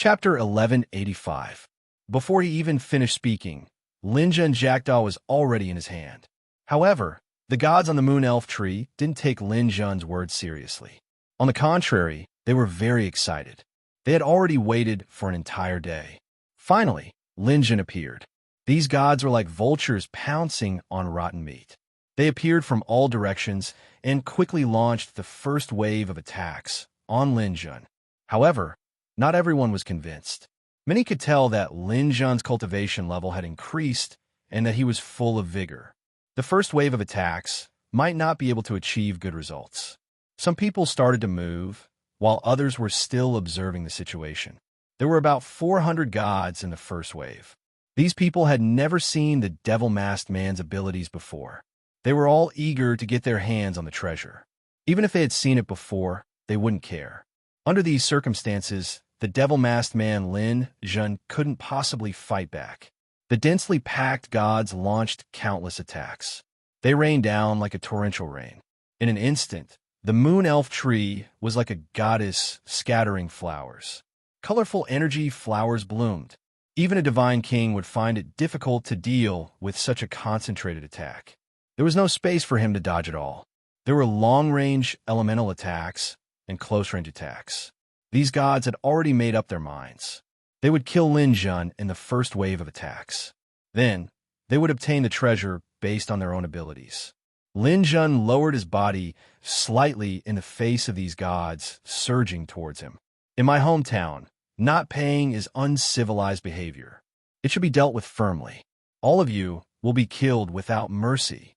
Chapter 1185. Before he even finished speaking, Linjun's jackdaw was already in his hand. However, the gods on the moon elf tree didn't take Linjun's words seriously. On the contrary, they were very excited. They had already waited for an entire day. Finally, Linjun appeared. These gods were like vultures pouncing on rotten meat. They appeared from all directions and quickly launched the first wave of attacks on Linjun. However, not everyone was convinced. Many could tell that Linjun's cultivation level had increased and that he was full of vigor. The first wave of attacks might not be able to achieve good results. Some people started to move, while others were still observing the situation. There were about 400 gods in the first wave. These people had never seen the devil-masked man's abilities before. They were all eager to get their hands on the treasure. Even if they had seen it before, they wouldn't care. Under these circumstances, the devil-masked man Lin Jun couldn't possibly fight back. The densely packed gods launched countless attacks. They rained down like a torrential rain. In an instant, the moon elf tree was like a goddess scattering flowers. Colorful energy flowers bloomed. Even a divine king would find it difficult to deal with such a concentrated attack. There was no space for him to dodge at all. There were long-range elemental attacks and close-range attacks. These gods had already made up their minds. They would kill Linjun in the first wave of attacks. Then, they would obtain the treasure based on their own abilities. Linjun lowered his body slightly in the face of these gods surging towards him. In my hometown, not paying is uncivilized behavior. It should be dealt with firmly. All of you will be killed without mercy.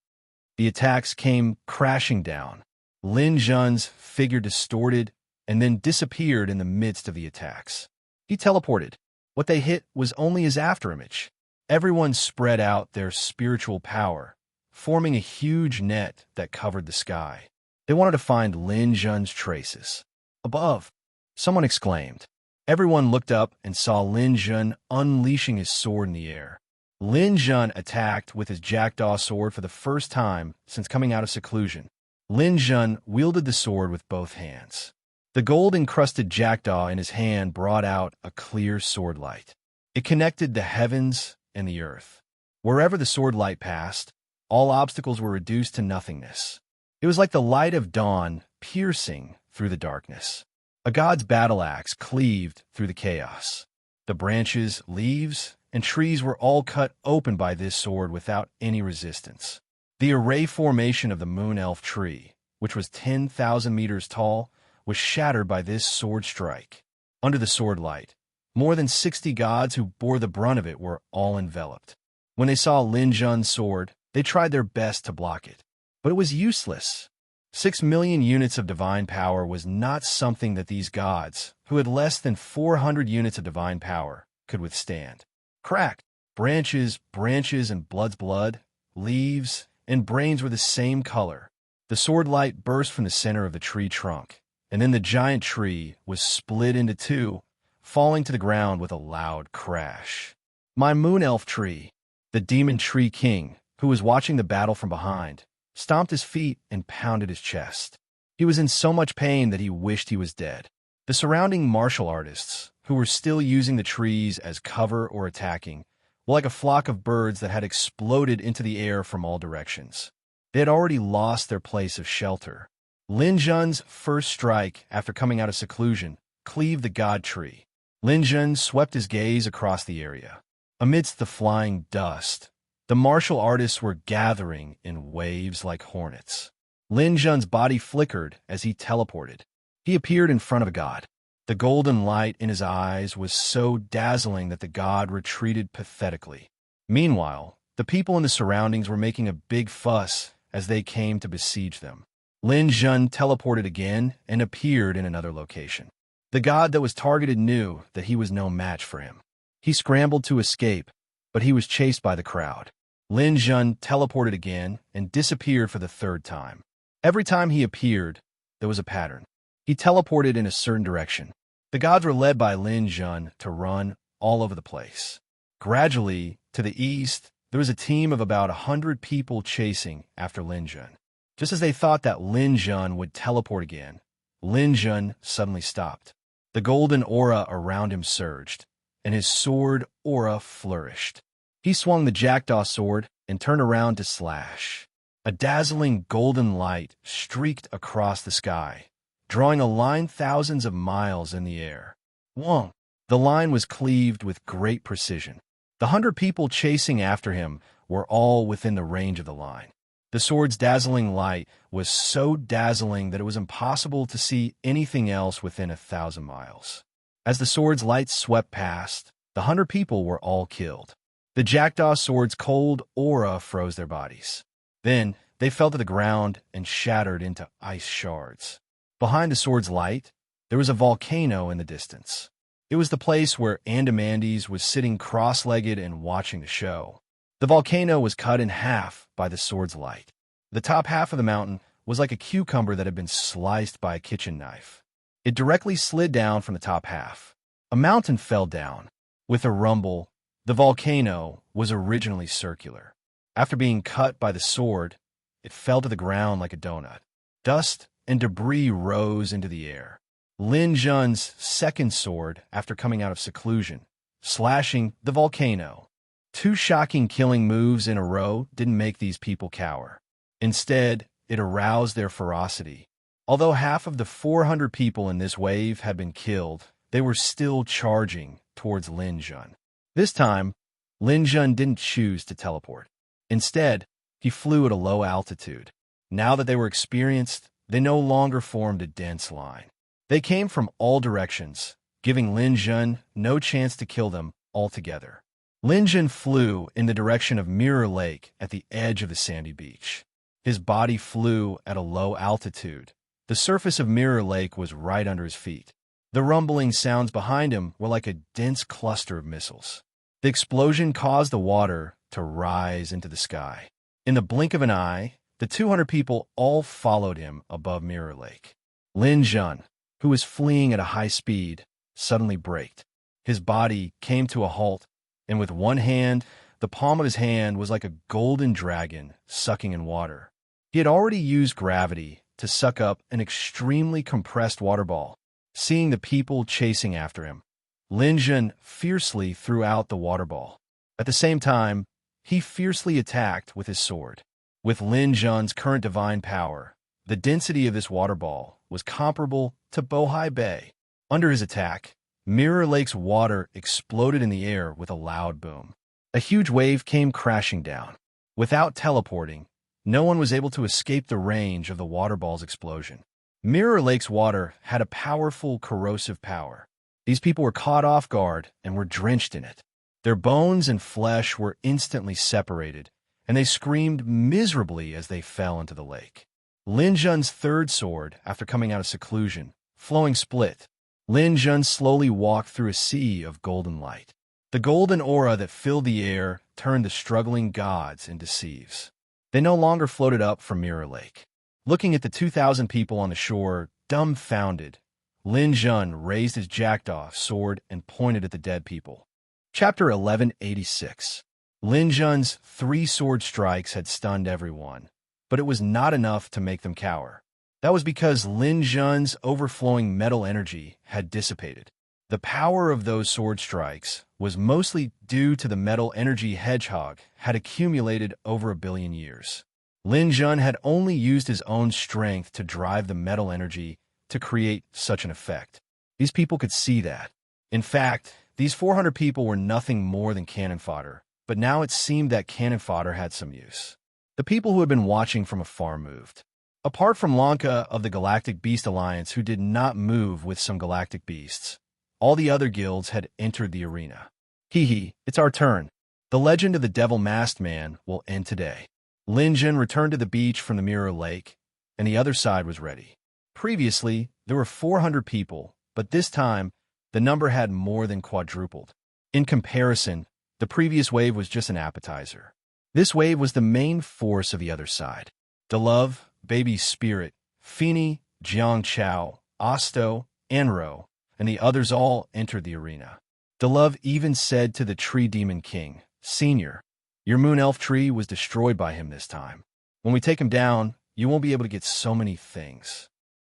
The attacks came crashing down. Linjun's figure distorted and then disappeared in the midst of the attacks. He teleported. What they hit was only his afterimage. Everyone spread out their spiritual power, forming a huge net that covered the sky. They wanted to find Linjun's traces. Above, someone exclaimed. Everyone looked up and saw Linjun unleashing his sword in the air. Linjun attacked with his jackdaw sword for the first time since coming out of seclusion. Linjun wielded the sword with both hands. The gold-encrusted jackdaw in his hand brought out a clear sword light. It connected the heavens and the earth. Wherever the sword light passed, all obstacles were reduced to nothingness. It was like the light of dawn piercing through the darkness. A god's battle axe cleaved through the chaos. The branches, leaves, and trees were all cut open by this sword without any resistance. The array formation of the moon elf tree, which was 10,000 meters tall, was shattered by this sword strike. Under the sword light, more than 60 gods who bore the brunt of it were all enveloped. When they saw Linjun's sword, they tried their best to block it. But it was useless. 6 million units of divine power was not something that these gods, who had less than 400 units of divine power, could withstand. Cracked. Branches, and blood's blood, leaves, and brains were the same color. The sword light burst from the center of the tree trunk, and then the giant tree was split into two, falling to the ground with a loud crash. My moon elf tree, the demon tree king, who was watching the battle from behind, stomped his feet and pounded his chest. He was in so much pain that he wished he was dead. The surrounding martial artists, who were still using the trees as cover or attacking, were like a flock of birds that had exploded into the air from all directions. They had already lost their place of shelter. Linjun's first strike after coming out of seclusion cleaved the god tree. Linjun swept his gaze across the area. Amidst the flying dust, the martial artists were gathering in waves like hornets. Linjun's body flickered as he teleported. He appeared in front of a god. The golden light in his eyes was so dazzling that the god retreated pathetically. Meanwhile, the people in the surroundings were making a big fuss as they came to besiege them. Linjun teleported again and appeared in another location. The god that was targeted knew that he was no match for him. He scrambled to escape, but he was chased by the crowd. Linjun teleported again and disappeared for the third time. Every time he appeared, there was a pattern. He teleported in a certain direction. The gods were led by Linjun to run all over the place. Gradually, to the east, there was a team of about 100 people chasing after Linjun. Just as they thought that Linjun would teleport again, Linjun suddenly stopped. The golden aura around him surged, and his sword aura flourished. He swung the jackdaw sword and turned around to slash. A dazzling golden light streaked across the sky, drawing a line thousands of miles in the air. Wong! The line was cleaved with great precision. The 100 people chasing after him were all within the range of the line. The sword's dazzling light was so dazzling that it was impossible to see anything else within 1,000 miles. As the sword's light swept past, the 100 people were all killed. The jackdaw sword's cold aura froze their bodies. Then they fell to the ground and shattered into ice shards. Behind the sword's light, there was a volcano in the distance. It was the place where Andamandes was sitting cross-legged and watching the show. The volcano was cut in half by the sword's light. The top half of the mountain was like a cucumber that had been sliced by a kitchen knife. It directly slid down from the top half. A mountain fell down. With a rumble, the volcano was originally circular. After being cut by the sword, it fell to the ground like a donut. Dust and debris rose into the air. Lin Jun's second sword, after coming out of seclusion, slashing the volcano. 2 shocking killing moves in a row didn't make these people cower. Instead, it aroused their ferocity. Although half of the 400 people in this wave had been killed, they were still charging towards Lin Jun. This time, Lin Jun didn't choose to teleport. Instead, he flew at a low altitude. Now that they were experienced, they no longer formed a dense line. They came from all directions, giving Lin Jun no chance to kill them altogether. Lin Jun flew in the direction of Mirror Lake at the edge of the sandy beach. His body flew at a low altitude. The surface of Mirror Lake was right under his feet. The rumbling sounds behind him were like a dense cluster of missiles. The explosion caused the water to rise into the sky. In the blink of an eye, the 200 people all followed him above Mirror Lake. Lin Jun, who was fleeing at a high speed, suddenly braked. His body came to a halt, and with one hand, the palm of his hand was like a golden dragon sucking in water. He had already used gravity to suck up an extremely compressed water ball. Seeing the people chasing after him, Lin Jun fiercely threw out the water ball. At the same time, he fiercely attacked with his sword. With Lin Jun's current divine power, the density of this water ball was comparable to Bohai Bay. Under his attack, Mirror Lake's water exploded in the air with a loud boom. A huge wave came crashing down. Without teleporting, no one was able to escape the range of the water ball's explosion. Mirror Lake's water had a powerful corrosive power. These people were caught off guard and were drenched in it. Their bones and flesh were instantly separated, and they screamed miserably as they fell into the lake. Lin Jun's third sword, after coming out of seclusion, flowing split. Lin Jun slowly walked through a sea of golden light. The golden aura that filled the air turned the struggling gods into sieves. They no longer floated up from Mirror Lake. Looking at the 2,000 people on the shore, dumbfounded, Lin Jun raised his jackdaw sword and pointed at the dead people. Chapter 1186. Lin Jun's 3 sword strikes had stunned everyone, but it was not enough to make them cower. That was because Lin Jun's overflowing metal energy had dissipated. The power of those sword strikes was mostly due to the metal energy hedgehog had accumulated over 1 billion years. Lin Jun had only used his own strength to drive the metal energy to create such an effect. These people could see that. In fact, these 400 people were nothing more than cannon fodder, but now it seemed that cannon fodder had some use. The people who had been watching from afar moved. Apart from Lanka of the Galactic Beast Alliance, who did not move with some galactic beasts, all the other guilds had entered the arena. Hee, it's our turn. The legend of the Devil Masked Man will end today. Lin Jun returned to the beach from the Mirror Lake, and the other side was ready. Previously, there were 400 people, but this time, the number had more than quadrupled. In comparison, the previous wave was just an appetizer. This wave was the main force of the other side. DeLove, Baby Spirit, Feeny, Jiang Chao, Osto, Enro, and the others all entered the arena. DeLove even said to the Tree Demon King, "Senior, your moon elf tree was destroyed by him this time. When we take him down, you won't be able to get so many things."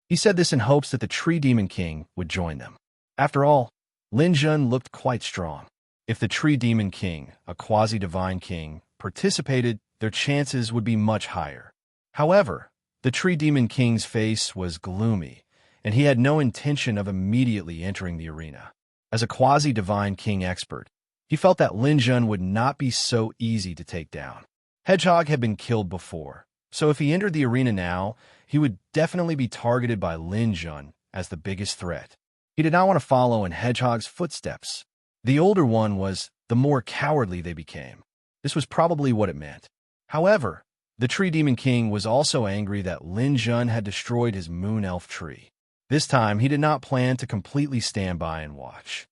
He said this in hopes that the Tree Demon King would join them. After all, Lin Jun looked quite strong. If the Tree Demon King, a quasi-divine king, participated, their chances would be much higher. However, the Tree Demon King's face was gloomy, and he had no intention of immediately entering the arena. As a quasi-divine king expert, he felt that Lin Jun would not be so easy to take down. Hedgehog had been killed before, so if he entered the arena now, he would definitely be targeted by Lin Jun as the biggest threat. He did not want to follow in Hedgehog's footsteps. The older one was, the more cowardly they became. This was probably what it meant. However, the Tree Demon King was also angry that Lin Jun had destroyed his moon elf tree. This time, he did not plan to completely stand by and watch.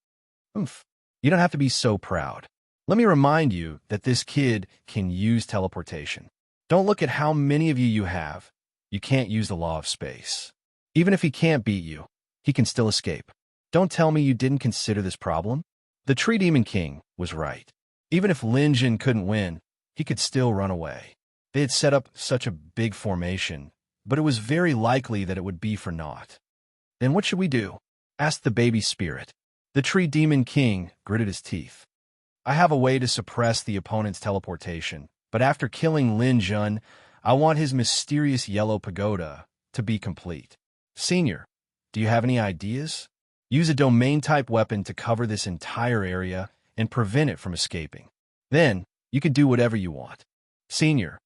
Oomph. You don't have to be so proud. Let me remind you that this kid can use teleportation. Don't look at how many of you have. You can't use the law of space. Even if he can't beat you, he can still escape. Don't tell me you didn't consider this problem. The Tree Demon King was right. Even if Lin Jun couldn't win, he could still run away. They had set up such a big formation, but it was very likely that it would be for naught. Then what should we do? Asked the baby spirit. The Tree Demon King gritted his teeth. I have a way to suppress the opponent's teleportation, but after killing Lin Jun, I want his mysterious yellow pagoda to be complete. Senior, do you have any ideas? Use a domain-type weapon to cover this entire area and prevent it from escaping. Then, you can do whatever you want. Senior,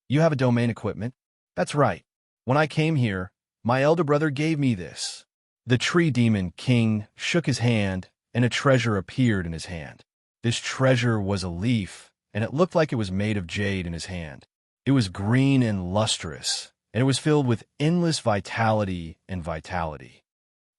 you have a domain equipment? That's right. When I came here, my elder brother gave me this. The Tree Demon King shook his hand, and a treasure appeared in his hand. This treasure was a leaf, and it looked like it was made of jade in his hand. It was green and lustrous, and it was filled with endless vitality and vitality.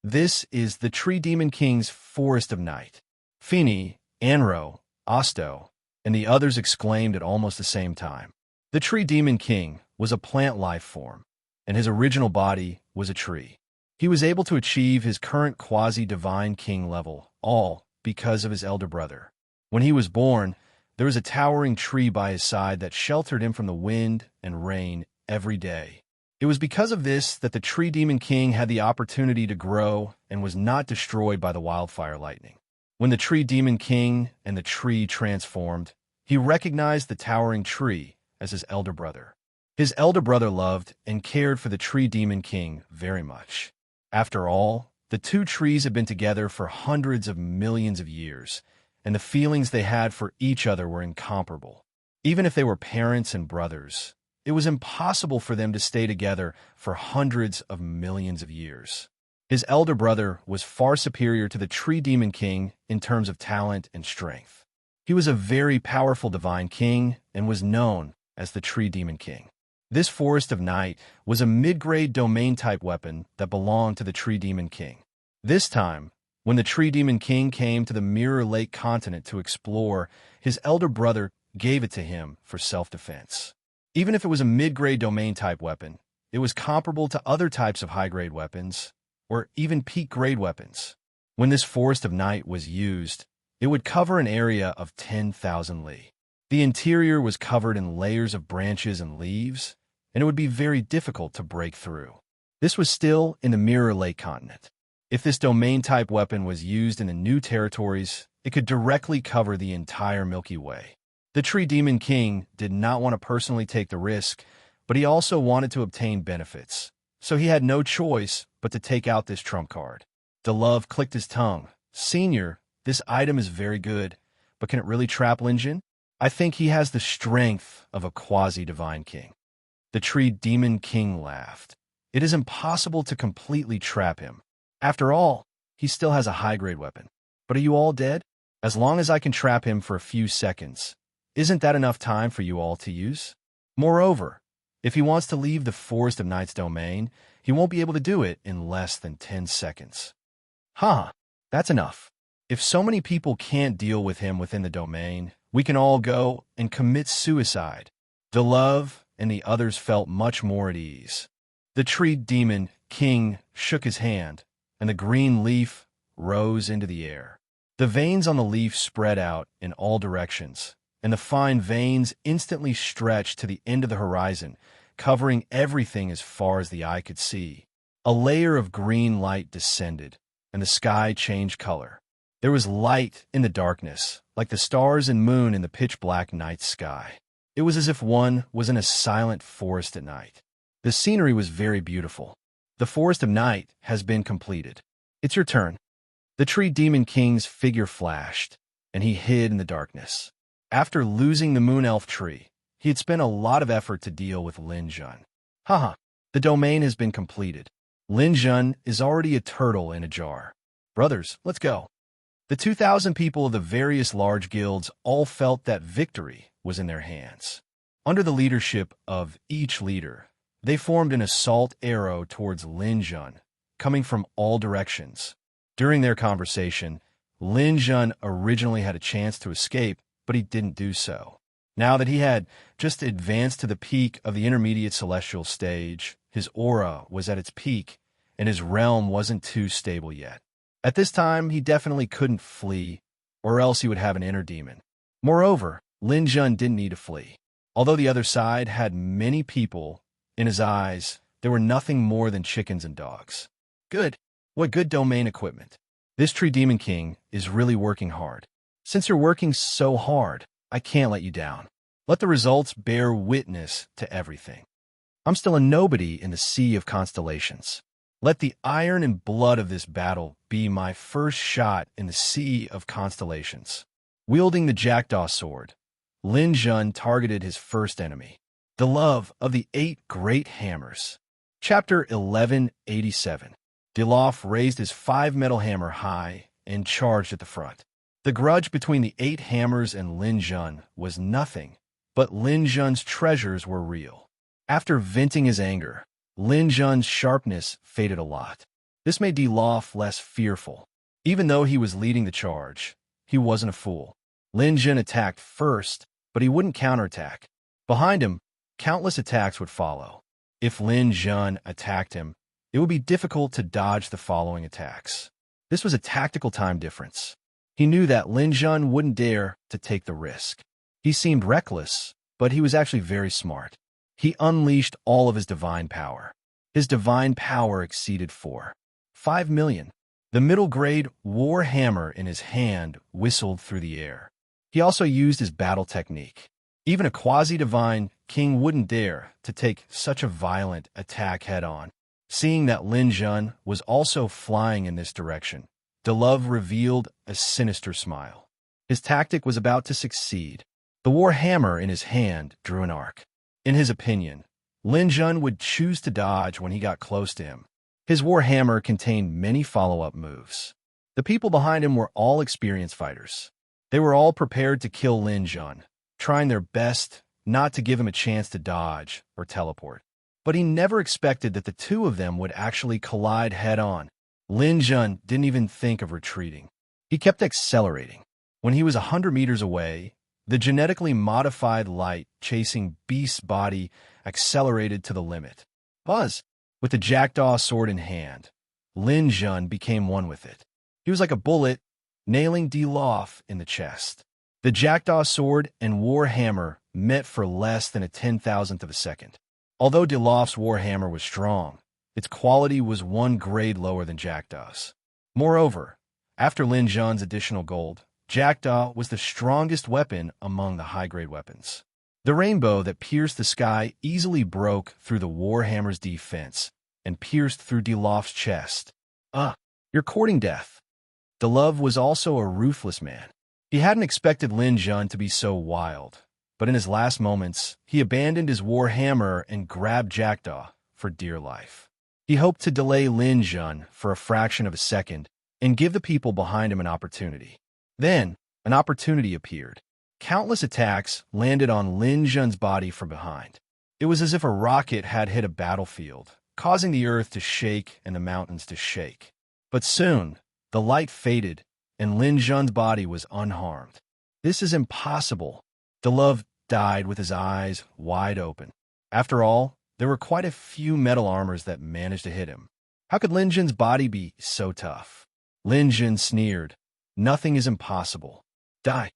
This is the Tree Demon King's Forest of Night. Fini, Anro, Osto, and the others exclaimed at almost the same time. The Tree Demon King was a plant life form, and his original body was a tree. He was able to achieve his current quasi-divine king level, all because of his elder brother. When he was born, there was a towering tree by his side that sheltered him from the wind and rain every day. It was because of this that the Tree Demon King had the opportunity to grow and was not destroyed by the wildfire lightning. When the Tree Demon King and the tree transformed, he recognized the towering tree as his elder brother. His elder brother loved and cared for the Tree Demon King very much. After all, the two trees had been together for hundreds of millions of years, and the feelings they had for each other were incomparable. Even if they were parents and brothers, it was impossible for them to stay together for hundreds of millions of years. His elder brother was far superior to the Tree Demon King in terms of talent and strength. He was a very powerful divine king and was known as the Tree Demon King. This Forest of Night was a mid-grade domain-type weapon that belonged to the Tree Demon King. This time, when the Tree Demon King came to the Mirror Lake continent to explore, his elder brother gave it to him for self-defense. Even if it was a mid-grade domain-type weapon, it was comparable to other types of high-grade weapons, or even peak-grade weapons. When this Forest of Night was used, it would cover an area of 10,000 li. The interior was covered in layers of branches and leaves, and it would be very difficult to break through. This was still in the Mirror Lake continent. If this domain-type weapon was used in the new territories, it could directly cover the entire Milky Way. The Tree Demon King did not want to personally take the risk, but he also wanted to obtain benefits, so he had no choice but to take out this trump card. DeLove clicked his tongue. Senior, this item is very good, but can it really trap Lin Jun? I think he has the strength of a quasi-divine king. The Tree Demon King laughed. It is impossible to completely trap him. After all, he still has a high-grade weapon. But are you all dead? As long as I can trap him for a few seconds, isn't that enough time for you all to use? Moreover, if he wants to leave the Forest of Night's domain, he won't be able to do it in less than 10 seconds. That's enough. If so many people can't deal with him within the domain, we can all go and commit suicide. DeLove and the others felt much more at ease. The Tree Demon King shook his hand, and the green leaf rose into the air. The veins on the leaf spread out in all directions, and the fine veins instantly stretched to the end of the horizon, covering everything as far as the eye could see. A layer of green light descended, and the sky changed color. There was light in the darkness, like the stars and moon in the pitch-black night sky. It was as if one was in a silent forest at night. The scenery was very beautiful. The Forest of Night has been completed. It's your turn. The Tree Demon King's figure flashed, and he hid in the darkness. After losing the Moon Elf Tree, he had spent a lot of effort to deal with Lin Jun. Haha, the domain has been completed. Lin Jun is already a turtle in a jar. Brothers, let's go. The 2,000 people of the various large guilds all felt that victory was in their hands. Under the leadership of each leader, they formed an assault arrow towards Lin Jun, coming from all directions. During their conversation, Lin Jun originally had a chance to escape, but he didn't do so. Now that he had just advanced to the peak of the intermediate celestial stage, his aura was at its peak, and his realm wasn't too stable yet. At this time, he definitely couldn't flee, or else he would have an inner demon. Moreover, Lin Jun didn't need to flee. Although the other side had many people, in his eyes, there were nothing more than chickens and dogs. Good. What good domain equipment. This Tree Demon King is really working hard. Since you're working so hard, I can't let you down. Let the results bear witness to everything. I'm still a nobody in the sea of constellations. Let the iron and blood of this battle be my first shot in the sea of constellations. Wielding the jackdaw sword, Lin Jun targeted his first enemy, the love of the 8 great hammers. Chapter 1187. Dilof raised his 5-metal hammer high and charged at the front. The grudge between the 8 hammers and Lin Jun was nothing, but Lin Jun's treasures were real. After venting his anger, Lin Jun's sharpness faded a lot. This made Dilof less fearful. Even though he was leading the charge, he wasn't a fool. Lin Jun attacked first, but he wouldn't counterattack. Behind him, countless attacks would follow. If Lin Jun attacked him, it would be difficult to dodge the following attacks. This was a tactical time difference. He knew that Lin Jun wouldn't dare to take the risk. He seemed reckless, but he was actually very smart. He unleashed all of his divine power. His divine power exceeded 5 million. The middle-grade war hammer in his hand whistled through the air. He also used his battle technique. Even a quasi-divine king wouldn't dare to take such a violent attack head-on. Seeing that Lin Jun was also flying in this direction, Delove revealed a sinister smile. His tactic was about to succeed. The war hammer in his hand drew an arc. In his opinion, Lin Jun would choose to dodge when he got close to him. His war hammer contained many follow-up moves. The people behind him were all experienced fighters. They were all prepared to kill Lin Jun, trying their best not to give him a chance to dodge or teleport. But he never expected that the two of them would actually collide head-on. Lin Jun didn't even think of retreating. He kept accelerating. When he was 100 meters away, the genetically modified light chasing Beast's body accelerated to the limit. Buzz! With the jackdaw sword in hand, Lin Jun became one with it. He was like a bullet, nailing Dilof in the chest. The jackdaw sword and war hammer met for less than a 10,000th of a second. Although Dilof's war hammer was strong, its quality was 1 grade lower than Jackdaw's. Moreover, after Lin Jun's additional gold, Jackdaw was the strongest weapon among the high-grade weapons. The rainbow that pierced the sky easily broke through the warhammer's defense and pierced through Dilof's chest. You're courting death. Delove was also a ruthless man. He hadn't expected Lin Jun to be so wild, but in his last moments, he abandoned his war hammer and grabbed Jackdaw for dear life. He hoped to delay Lin Jun for a fraction of a second and give the people behind him an opportunity. Then, an opportunity appeared. Countless attacks landed on Lin Jun's body from behind. It was as if a rocket had hit a battlefield, causing the earth to shake and the mountains to shake. But soon, the light faded, and Lin Jun's body was unharmed. This is impossible. Delove died with his eyes wide open. After all, there were quite a few metal armors that managed to hit him. How could Lin Jun's body be so tough? Lin Jun sneered. Nothing is impossible. Die.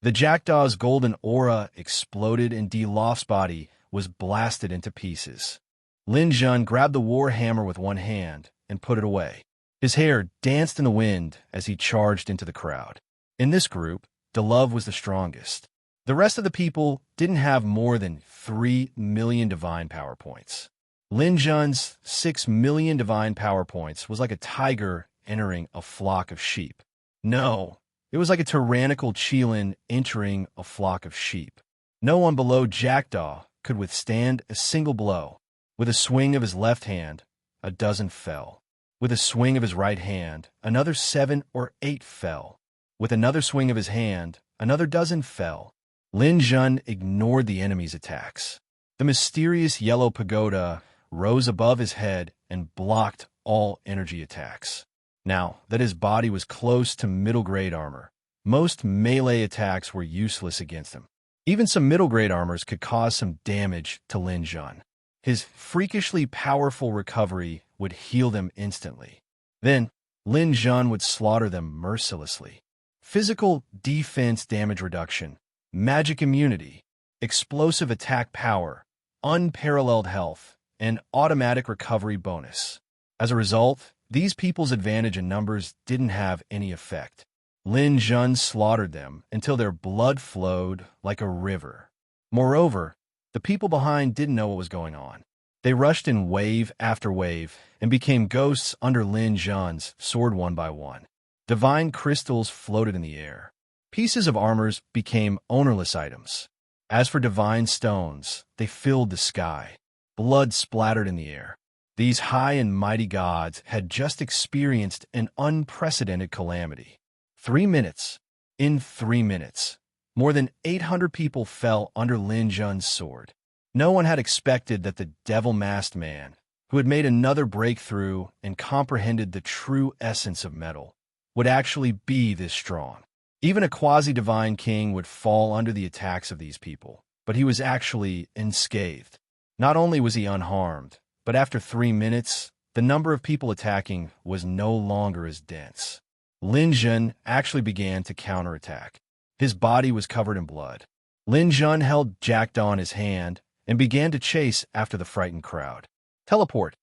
The jackdaw's golden aura exploded and Dilof's body was blasted into pieces. Lin Jun grabbed the war hammer with one hand and put it away. His hair danced in the wind as he charged into the crowd. In this group, DeLove was the strongest. The rest of the people didn't have more than 3 million divine power points. Lin Jun's 6 million divine power points was like a tiger entering a flock of sheep. No, it was like a tyrannical Qilin entering a flock of sheep. No one below Jackdaw could withstand a single blow. With a swing of his left hand, a dozen fell. With a swing of his right hand, another 7 or 8 fell. With another swing of his hand, another dozen fell. Lin Jun ignored the enemy's attacks. The mysterious yellow pagoda rose above his head and blocked all energy attacks. Now that his body was close to middle-grade armor, most melee attacks were useless against him. Even some middle-grade armors could cause some damage to Lin Jun. His freakishly powerful recovery would heal them instantly. Then, Lin Jun would slaughter them mercilessly. Physical defense damage reduction, magic immunity, explosive attack power, unparalleled health, and automatic recovery bonus. As a result, these people's advantage in numbers didn't have any effect. Lin Jun slaughtered them until their blood flowed like a river. Moreover, the people behind didn't know what was going on. They rushed in wave after wave and became ghosts under Lin Jun's sword one by one. Divine crystals floated in the air. Pieces of armors became ownerless items. As for divine stones, they filled the sky. Blood splattered in the air. These high and mighty gods had just experienced an unprecedented calamity. 3 minutes. In 3 minutes, more than 800 people fell under Lin Jun's sword. No one had expected that the devil-masked man, who had made another breakthrough and comprehended the true essence of metal, would actually be this strong. Even a quasi-divine king would fall under the attacks of these people, but he was actually unscathed. Not only was he unharmed, but after 3 minutes, the number of people attacking was no longer as dense. Lin Jun actually began to counterattack. His body was covered in blood. Lin Jun held Jackdaw in his hand and began to chase after the frightened crowd. Teleport.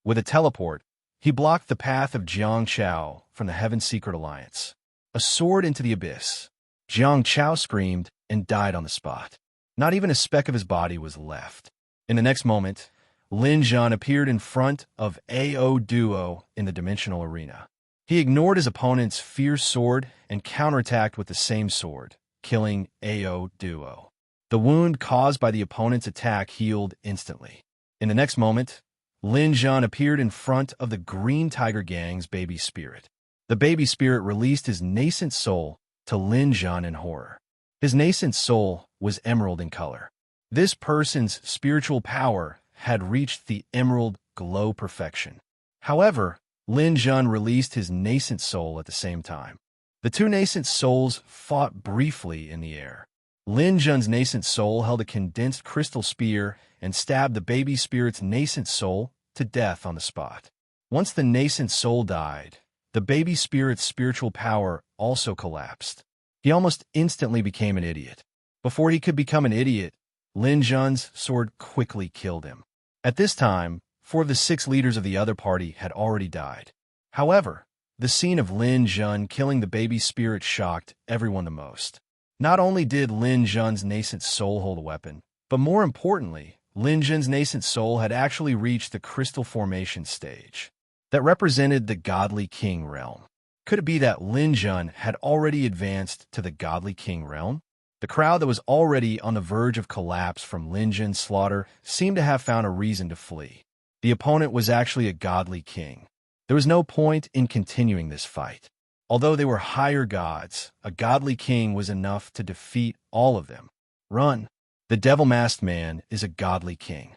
With a teleport, he blocked the path of Jiang Chao from the Heaven Secret Alliance. A sword into the abyss. Jiang Chao screamed and died on the spot. Not even a speck of his body was left. In the next moment, Lin Jun appeared in front of AO Duo in the dimensional arena. He ignored his opponent's fierce sword and counterattacked with the same sword, killing AO Duo. The wound caused by the opponent's attack healed instantly. In the next moment, Lin Jun appeared in front of the Green Tiger Gang's baby spirit. The baby spirit released his nascent soul to Lin Jun in horror. His nascent soul was emerald in color. This person's spiritual power had reached the emerald glow perfection. However, Lin Jun released his nascent soul at the same time. The two nascent souls fought briefly in the air. Lin Jun's nascent soul held a condensed crystal spear and stabbed the baby spirit's nascent soul to death on the spot. Once the nascent soul died, the baby spirit's spiritual power also collapsed. He almost instantly became an idiot. Before he could become an idiot, Lin Jun's sword quickly killed him. At this time, 4 of the 6 leaders of the other party had already died. However, the scene of Lin Jun killing the baby spirit shocked everyone the most. Not only did Lin Jun's nascent soul hold a weapon, but more importantly, Lin Jun's nascent soul had actually reached the crystal formation stage that represented the godly king realm. Could it be that Lin Jun had already advanced to the godly king realm? The crowd that was already on the verge of collapse from Lin Jun's slaughter seemed to have found a reason to flee. The opponent was actually a godly king. There was no point in continuing this fight. Although they were higher gods, a godly king was enough to defeat all of them. Run. The devil-masked man is a godly king.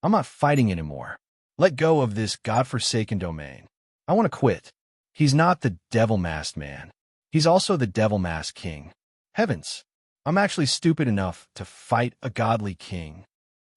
I'm not fighting anymore. Let go of this godforsaken domain. I want to quit. He's not the devil-masked man. He's also the devil-masked king. Heavens, I'm actually stupid enough to fight a godly king.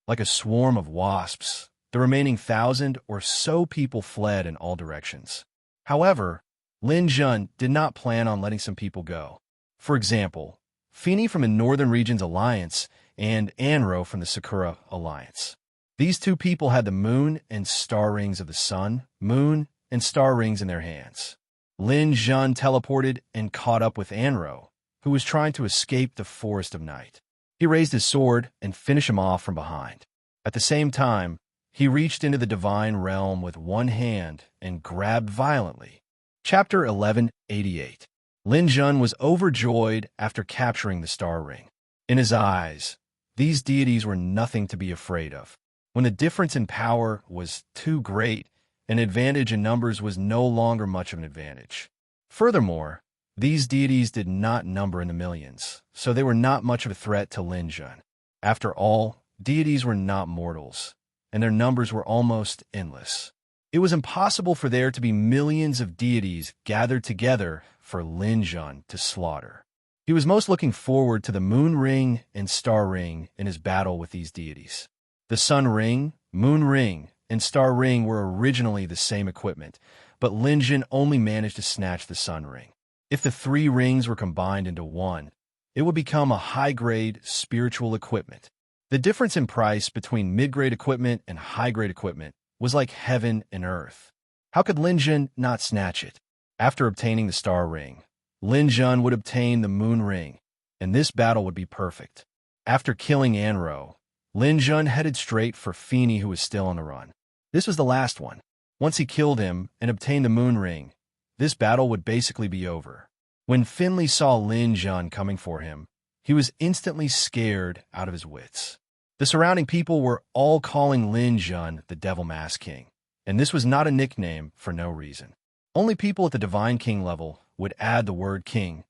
Like a swarm of wasps, the remaining 1,000 or so people fled in all directions. However, Lin Jun did not plan on letting some people go. For example, Feeney from the Northern Regions Alliance and Anro from the Sakura Alliance. These two people had the moon and star rings of the sun, moon, and star rings in their hands. Lin Jun teleported and caught up with Anro, who was trying to escape the forest of night. He raised his sword and finished him off from behind. At the same time, he reached into the divine realm with one hand and grabbed violently. Chapter 1188. Lin Jun was overjoyed after capturing the star ring. In his eyes, these deities were nothing to be afraid of. When the difference in power was too great, an advantage in numbers was no longer much of an advantage. Furthermore, these deities did not number in the millions, so they were not much of a threat to Lin Jun. After all, deities were not mortals, and their numbers were almost endless. It was impossible for there to be millions of deities gathered together for Lin Jun to slaughter. He was most looking forward to the moon ring and star ring in his battle with these deities. The sun ring, moon ring, and star ring were originally the same equipment, but Lin Jun only managed to snatch the sun ring. If the three rings were combined into one, it would become a high-grade spiritual equipment. The difference in price between mid-grade equipment and high-grade equipment was like heaven and earth. How could Lin Jun not snatch it? After obtaining the star ring, Lin Jun would obtain the moon ring, and this battle would be perfect. After killing Anro, Lin Jun headed straight for Feeney, who was still on the run. This was the last one. Once he killed him and obtained the moon ring, this battle would basically be over. When Finley saw Lin Jun coming for him, he was instantly scared out of his wits. The surrounding people were all calling Lin Jun the Devil Mask King, and this was not a nickname for no reason. Only people at the Divine King level would add the word king.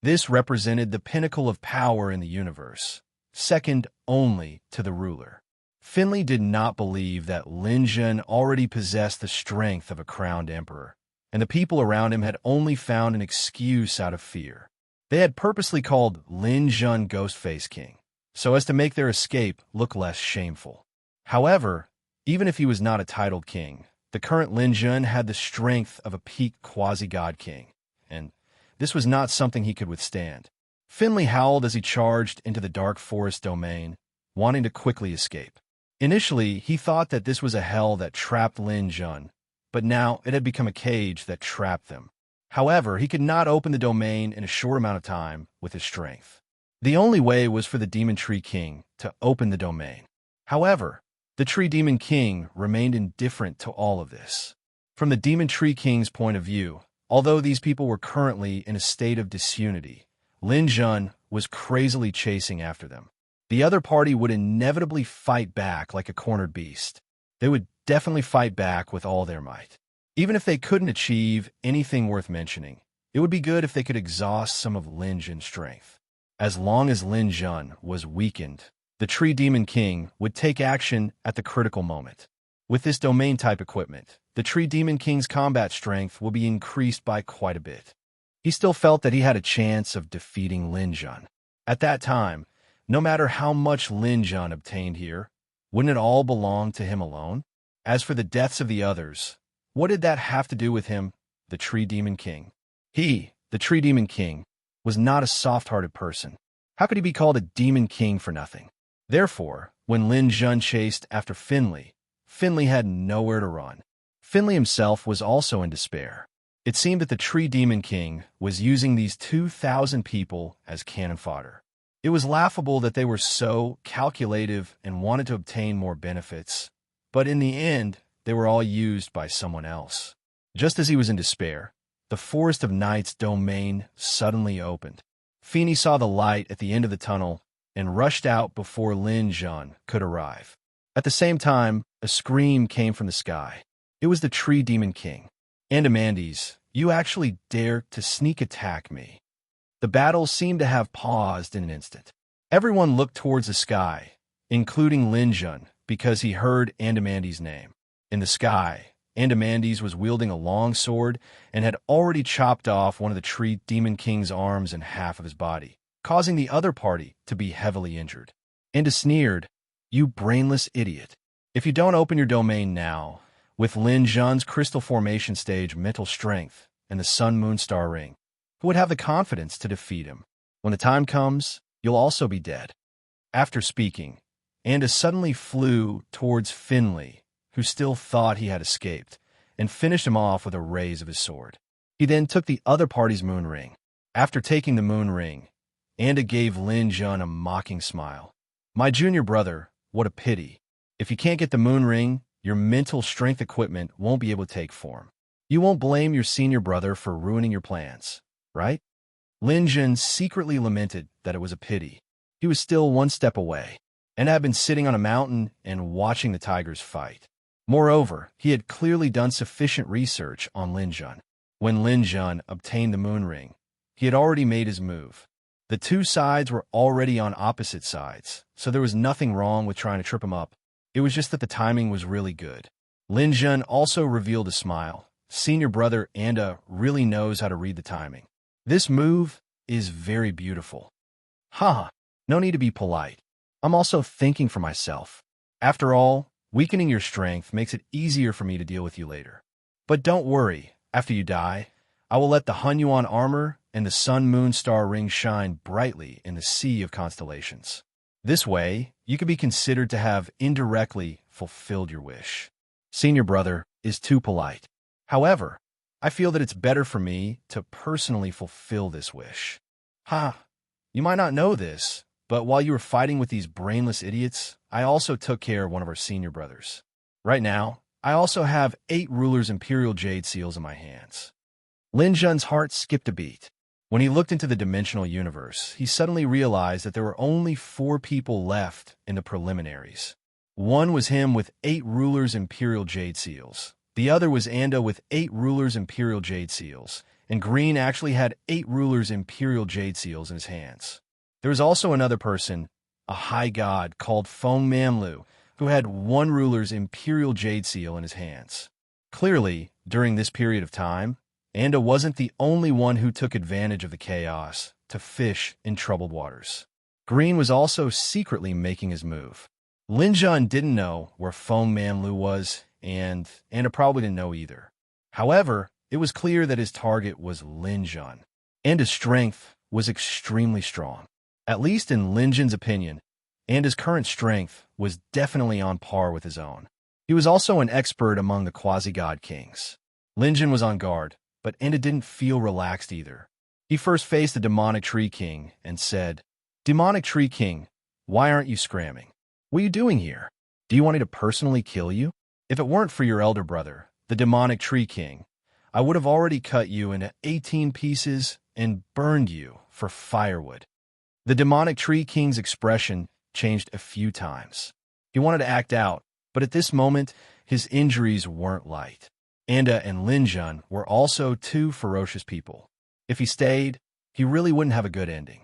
This represented the pinnacle of power in the universe, second only to the ruler. Finley did not believe that Lin Jun already possessed the strength of a crowned emperor, and the people around him had only found an excuse out of fear. They had purposely called Lin Jun Ghostface King, so as to make their escape look less shameful. However, even if he was not a titled king, the current Lin Jun had the strength of a peak quasi-god king, and this was not something he could withstand. Finley howled as he charged into the dark forest domain, wanting to quickly escape. Initially, he thought that this was a hell that trapped Lin Jun, but now it had become a cage that trapped them. However, he could not open the domain in a short amount of time with his strength. The only way was for the Demon Tree King to open the domain. However, the Tree Demon King remained indifferent to all of this. From the Demon Tree King's point of view, although these people were currently in a state of disunity, Lin Jun was crazily chasing after them. The other party would inevitably fight back like a cornered beast. They would definitely fight back with all their might. Even if they couldn't achieve anything worth mentioning, it would be good if they could exhaust some of Lin Jun's strength. As long as Lin Jun was weakened, the Tree Demon King would take action at the critical moment. With this domain-type equipment, the Tree Demon King's combat strength will be increased by quite a bit. He still felt that he had a chance of defeating Lin Jun. At that time, no matter how much Lin Jun obtained here, wouldn't it all belong to him alone? As for the deaths of the others, what did that have to do with him, the Tree Demon King? He, the Tree Demon King, was not a soft-hearted person. How could he be called a Demon King for nothing? Therefore, when Lin Jun chased after Finley, Finley had nowhere to run. Finley himself was also in despair. It seemed that the Tree Demon King was using these 2,000 people as cannon fodder. It was laughable that they were so calculative and wanted to obtain more benefits, but in the end, they were all used by someone else. Just as he was in despair, the Forest of Night's domain suddenly opened. Feeney saw the light at the end of the tunnel and rushed out before Lin Jun could arrive. At the same time, a scream came from the sky. It was the Tree Demon King. "Andamandes, you actually dare to sneak attack me." The battle seemed to have paused in an instant. Everyone looked towards the sky, including Lin Jun, because he heard Andamandes' name. In the sky, Andamandes was wielding a long sword and had already chopped off one of the Tree Demon King's arms and half of his body, causing the other party to be heavily injured. Anda sneered, "You brainless idiot. If you don't open your domain now, with Lin Jun's crystal formation stage mental strength and the Sun Moon Star Ring, who would have the confidence to defeat him? When the time comes, you'll also be dead." After speaking, Anda suddenly flew towards Finley, who still thought he had escaped, and finished him off with a raise of his sword. He then took the other party's moon ring. After taking the moon ring, Anda gave Lin Jun a mocking smile. "My junior brother, what a pity. If you can't get the moon ring, your mental strength equipment won't be able to take form. You won't blame your senior brother for ruining your plans, right?" Lin Jun secretly lamented that it was a pity. He was still one step away, and had been sitting on a mountain and watching the tigers fight. Moreover, he had clearly done sufficient research on Lin Jun. When Lin Jun obtained the moon ring, he had already made his move. The two sides were already on opposite sides, so there was nothing wrong with trying to trip him up. It was just that the timing was really good. Lin Jun also revealed a smile. Senior brother Anda really knows how to read the timing. This move is very beautiful. Haha, no need to be polite. I'm also thinking for myself. After all, weakening your strength makes it easier for me to deal with you later. But don't worry, after you die, I will let the Hunyuan armor and the sun-moon star ring shine brightly in the sea of constellations. This way, you could be considered to have indirectly fulfilled your wish. Senior brother is too polite. However, I feel that it's better for me to personally fulfill this wish. You might not know this, but while you were fighting with these brainless idiots, I also took care of one of our senior brothers. Right now, I also have 8 rulers' imperial jade seals in my hands. Lin Jun's heart skipped a beat. When he looked into the dimensional universe, he suddenly realized that there were only 4 people left in the preliminaries. One was him with 8 rulers' imperial jade seals. The other was Anda with 8 rulers' imperial jade seals, and Green actually had 8 rulers' imperial jade seals in his hands. There was also another person, a high god called Feng Manlu, who had 1 ruler's imperial jade seal in his hands. Clearly, during this period of time, Anda wasn't the only one who took advantage of the chaos to fish in troubled waters. Green was also secretly making his move. Lin Jun didn't know where Feng Manlu was, and Anda probably didn't know either. However, it was clear that his target was Lin Jun. Anda's strength was extremely strong. At least in Lin Jun's opinion, Anda's current strength was definitely on par with his own. He was also an expert among the quasi-god kings. Lin Jun was on guard, but Anda didn't feel relaxed either. He first faced the demonic tree king and said, "Demonic tree king, why aren't you scramming? What are you doing here? Do you want me to personally kill you? If it weren't for your elder brother, the demonic tree king, I would have already cut you into 18 pieces and burned you for firewood." The demonic tree king's expression changed a few times. He wanted to act out, but at this moment, his injuries weren't light. Anda and Lin Jun were also 2 ferocious people. If he stayed, he really wouldn't have a good ending.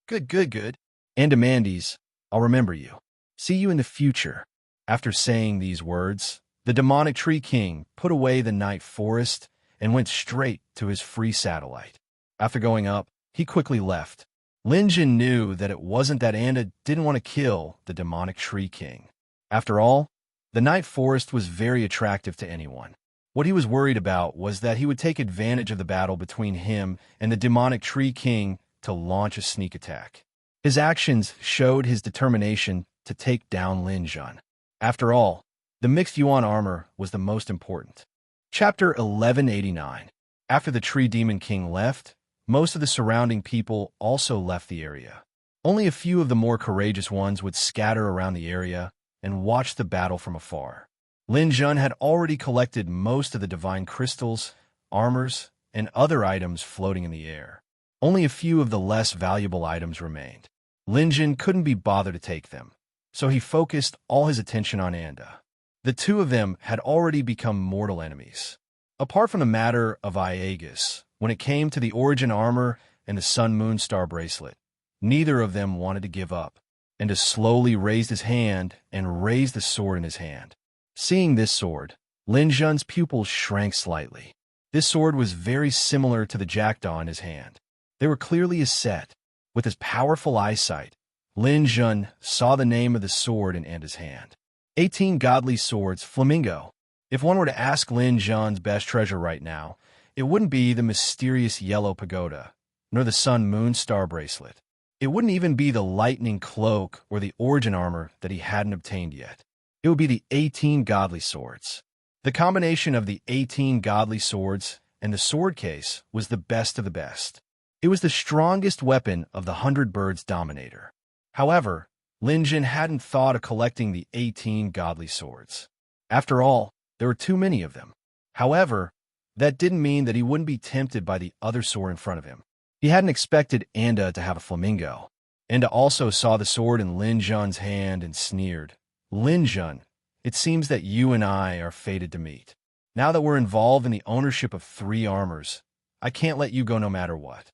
Good. Anda Mandes, I'll remember you. See you in the future. After saying these words, the demonic tree king put away the night forest and went straight to his free satellite. After going up, he quickly left. Lin Jun knew that it wasn't that Anda didn't want to kill the demonic tree king. After all, the night forest was very attractive to anyone. What he was worried about was that he would take advantage of the battle between him and the demonic tree king to launch a sneak attack. His actions showed his determination to take down Lin Jun. After all, the mixed yuan armor was the most important. Chapter 1189. After the tree demon king left, most of the surrounding people also left the area. Only a few of the more courageous ones would scatter around the area and watch the battle from afar. Lin Jun had already collected most of the divine crystals, armors, and other items floating in the air. Only a few of the less valuable items remained. Lin Jun couldn't be bothered to take them, so he focused all his attention on Anda. The 2 of them had already become mortal enemies. Apart from the matter of Iagus, when it came to the origin armor and the sun-moon star bracelet, neither of them wanted to give up. Anda slowly raised his hand and raised the sword in his hand. Seeing this sword, Lin Jun's pupils shrank slightly. This sword was very similar to the jackdaw in his hand. They were clearly a set. With his powerful eyesight, Lin Jun saw the name of the sword in Anda's hand. 18 godly swords, flamingo. If one were to ask Lin Jun's best treasure right now, it wouldn't be the mysterious yellow pagoda, nor the sun-moon star bracelet. It wouldn't even be the lightning cloak or the origin armor that he hadn't obtained yet. It would be the 18 godly swords. The combination of the 18 godly swords and the sword case was the best of the best. It was the strongest weapon of the 100 Birds Dominator. However, Lin Jun hadn't thought of collecting the 18 godly swords. After all, there were too many of them. However, that didn't mean that he wouldn't be tempted by the other sword in front of him. He hadn't expected Anda to have a flamingo. Anda also saw the sword in Lin Jun's hand and sneered. Lin Jun, it seems that you and I are fated to meet. Now that we're involved in the ownership of 3 armors, I can't let you go no matter what.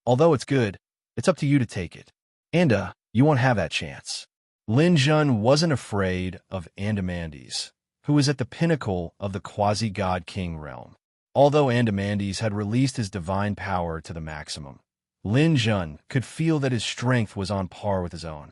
Although it's good, it's up to you to take it. Anda, you won't have that chance. Lin Jun wasn't afraid of Andamandes, who was at the pinnacle of the quasi-god king realm. Although Andamandes had released his divine power to the maximum, Lin Jun could feel that his strength was on par with his own.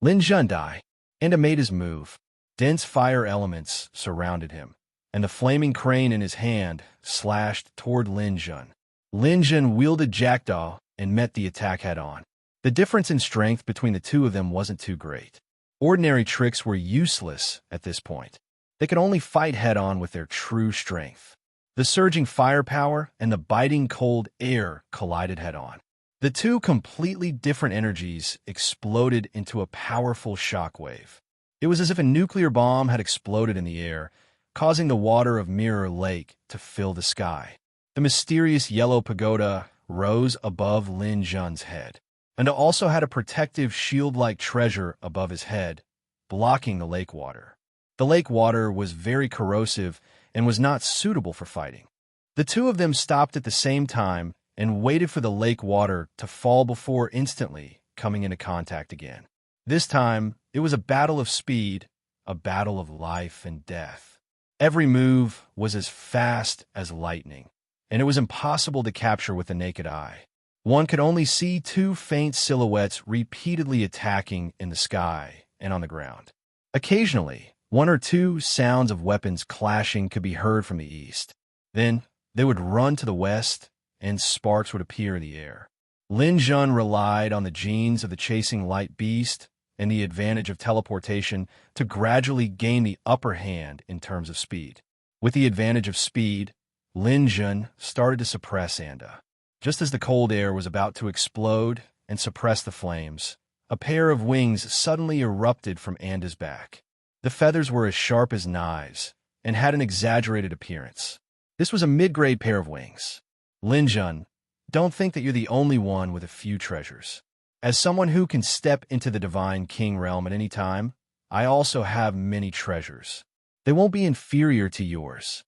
Lin Jun died. Anda made his move. Dense fire elements surrounded him, and the flaming crane in his hand slashed toward Lin Jun. Lin Jun wielded Jackdaw and met the attack head-on. The difference in strength between the two of them wasn't too great. Ordinary tricks were useless at this point. They could only fight head-on with their true strength. The surging firepower and the biting cold air collided head-on. The two completely different energies exploded into a powerful shockwave. It was as if a nuclear bomb had exploded in the air, causing the water of Mirror Lake to fill the sky. The mysterious yellow pagoda rose above Lin Jun's head, and also had a protective shield-like treasure above his head, blocking the lake water. The lake water was very corrosive and was not suitable for fighting. The two of them stopped at the same time and waited for the lake water to fall before instantly coming into contact again. This time, it was a battle of speed, a battle of life and death. Every move was as fast as lightning, and it was impossible to capture with the naked eye. One could only see 2 faint silhouettes repeatedly attacking in the sky and on the ground. Occasionally, 1 or 2 sounds of weapons clashing could be heard from the east. Then, they would run to the west, and sparks would appear in the air. Lin Jun relied on the genes of the chasing light beast and the advantage of teleportation to gradually gain the upper hand in terms of speed. With the advantage of speed, Lin Jun started to suppress Anda. Just as the cold air was about to explode and suppress the flames, a pair of wings suddenly erupted from Anda's back. The feathers were as sharp as knives and had an exaggerated appearance. This was a mid-grade pair of wings. Lin Jun, don't think that you're the only one with a few treasures. As someone who can step into the Divine King realm at any time, I also have many treasures. They won't be inferior to yours.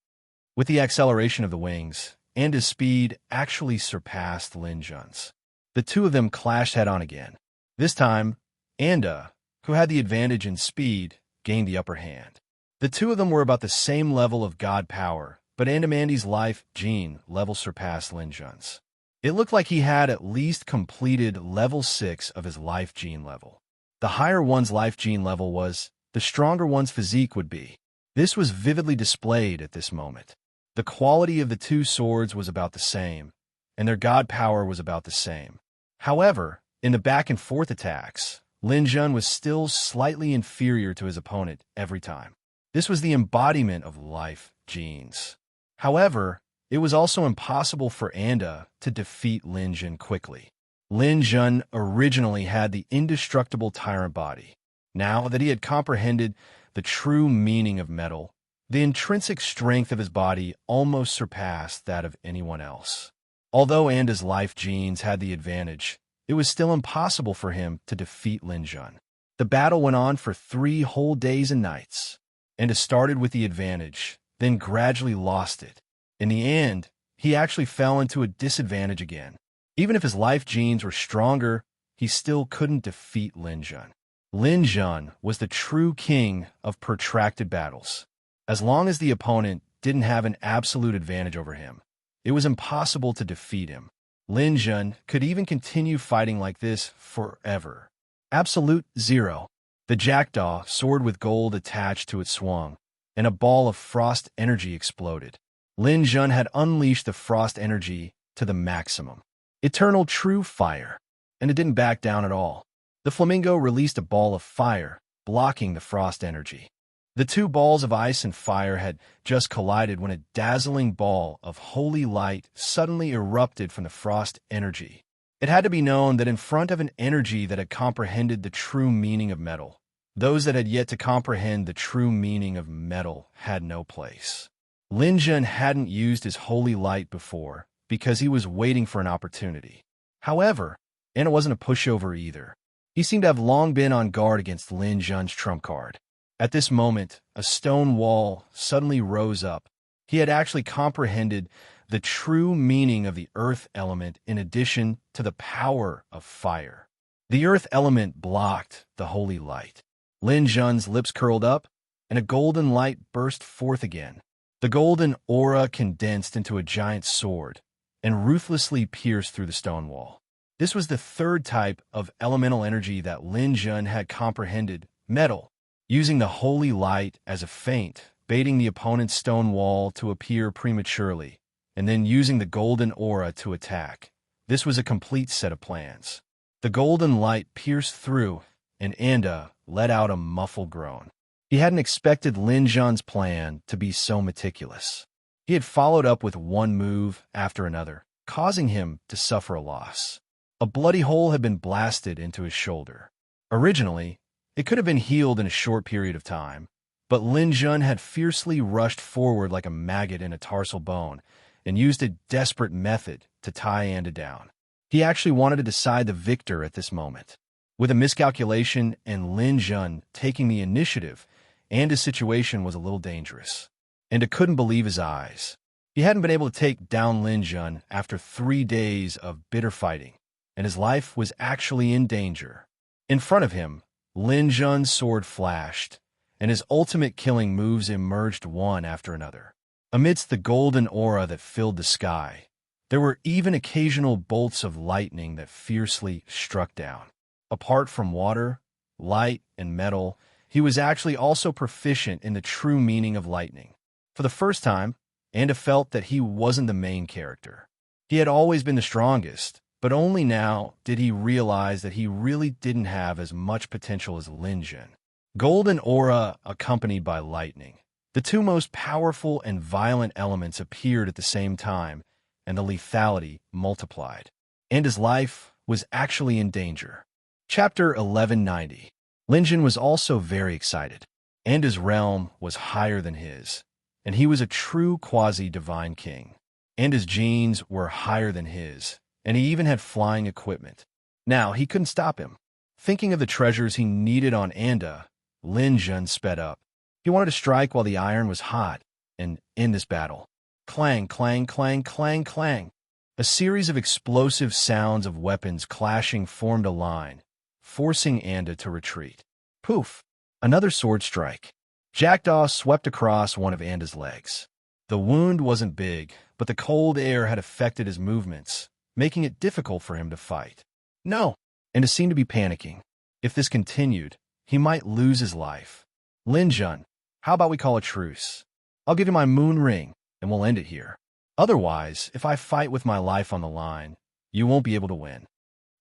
With the acceleration of the wings, Anda's speed actually surpassed Lin Jun's. The two of them clashed head-on again. This time, Anda, who had the advantage in speed, gained the upper hand. The two of them were about the same level of god power, but Andamandi's life gene level surpassed Lin Jun's. It looked like he had at least completed level 6 of his life gene level. The higher one's life gene level was, the stronger one's physique would be. This was vividly displayed at this moment. The quality of the two swords was about the same, and their god power was about the same. However, in the back-and-forth attacks, Lin Jun was still slightly inferior to his opponent every time. This was the embodiment of life genes. However, it was also impossible for Anda to defeat Lin Jun quickly. Lin Jun originally had the indestructible tyrant body. Now that he had comprehended the true meaning of metal, the intrinsic strength of his body almost surpassed that of anyone else. Although Anda's life genes had the advantage, it was still impossible for him to defeat Lin Jun. The battle went on for 3 whole days and nights. Anda started with the advantage, then gradually lost it. In the end, he actually fell into a disadvantage again. Even if his life genes were stronger, he still couldn't defeat Lin Jun. Lin Jun was the true king of protracted battles. As long as the opponent didn't have an absolute advantage over him, it was impossible to defeat him. Lin Jun could even continue fighting like this forever. Absolute zero. The jackdaw, sword with gold attached to it, swung, and a ball of frost energy exploded. Lin Jun had unleashed the frost energy to the maximum. Eternal true fire, and it didn't back down at all. The flamingo released a ball of fire, blocking the frost energy. The two balls of ice and fire had just collided when a dazzling ball of holy light suddenly erupted from the frost energy. It had to be known that in front of an energy that had comprehended the true meaning of metal, those that had yet to comprehend the true meaning of metal had no place. Lin Jun hadn't used his holy light before because he was waiting for an opportunity. However, and it wasn't a pushover either. He seemed to have long been on guard against Lin Jun's trump card. At this moment, a stone wall suddenly rose up. He had actually comprehended the true meaning of the earth element in addition to the power of fire. The earth element blocked the holy light. Lin Jun's lips curled up, and a golden light burst forth again. The golden aura condensed into a giant sword and ruthlessly pierced through the stone wall. This was the third type of elemental energy that Lin Jun had comprehended, metal, using the holy light as a feint, baiting the opponent's stone wall to appear prematurely, and then using the golden aura to attack. This was a complete set of plans. The golden light pierced through, and Anda let out a muffled groan. He hadn't expected Lin Jun's plan to be so meticulous. He had followed up with one move after another, causing him to suffer a loss. A bloody hole had been blasted into his shoulder. Originally, it could have been healed in a short period of time, but Lin Jun had fiercely rushed forward like a maggot in a tarsal bone and used a desperate method to tie Anda down. He actually wanted to decide the victor at this moment. With a miscalculation and Lin Jun taking the initiative, Anda's situation was a little dangerous. Anda couldn't believe his eyes. He hadn't been able to take down Lin Jun after 3 days of bitter fighting, and his life was actually in danger. In front of him, Lin Jun's sword flashed, and his ultimate killing moves emerged one after another. Amidst the golden aura that filled the sky, there were even occasional bolts of lightning that fiercely struck down. Apart from water, light, and metal, he was actually also proficient in the true meaning of lightning. For the first time, Anda felt that he wasn't the main character. He had always been the strongest, but only now did he realize that he really didn't have as much potential as Lin Jun. Golden aura accompanied by lightning. The two most powerful and violent elements appeared at the same time, and the lethality multiplied. Anda's life was actually in danger. Chapter 1190. Lin Jun was also very excited. Anda's realm was higher than his, and he was a true quasi-divine king. Anda's genes were higher than his, and he even had flying equipment. Now, he couldn't stop him. Thinking of the treasures he needed on Anda, Lin Jun sped up. He wanted to strike while the iron was hot and end this battle. Clang, clang, clang, clang, clang. A series of explosive sounds of weapons clashing formed a line, forcing Anda to retreat. Poof! Another sword strike. Jackdaw swept across one of Anda's legs. The wound wasn't big, but the cold air had affected his movements, making it difficult for him to fight. No! Anda seemed to be panicking. If this continued, he might lose his life. Lin Jun, how about we call a truce? I'll give you my moon ring, and we'll end it here. Otherwise, if I fight with my life on the line, you won't be able to win.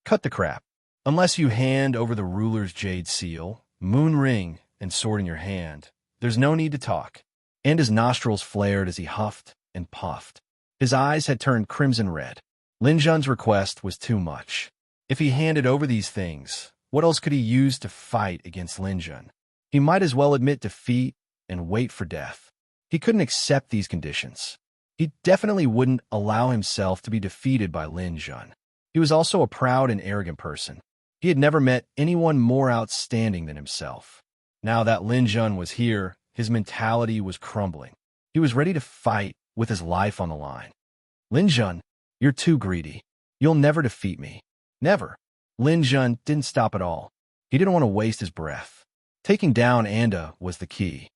Cut the crap. Unless you hand over the ruler's jade seal, moon ring, and sword in your hand, there's no need to talk. And his nostrils flared as he huffed and puffed. His eyes had turned crimson red. Lin Jun's request was too much. If he handed over these things, what else could he use to fight against Lin Jun? He might as well admit defeat and wait for death. He couldn't accept these conditions. He definitely wouldn't allow himself to be defeated by Lin Jun. He was also a proud and arrogant person. He had never met anyone more outstanding than himself. Now that Lin Jun was here, his mentality was crumbling. He was ready to fight with his life on the line. Lin Jun, you're too greedy. You'll never defeat me. Never. Lin Jun didn't stop at all. He didn't want to waste his breath. Taking down Anda was the key.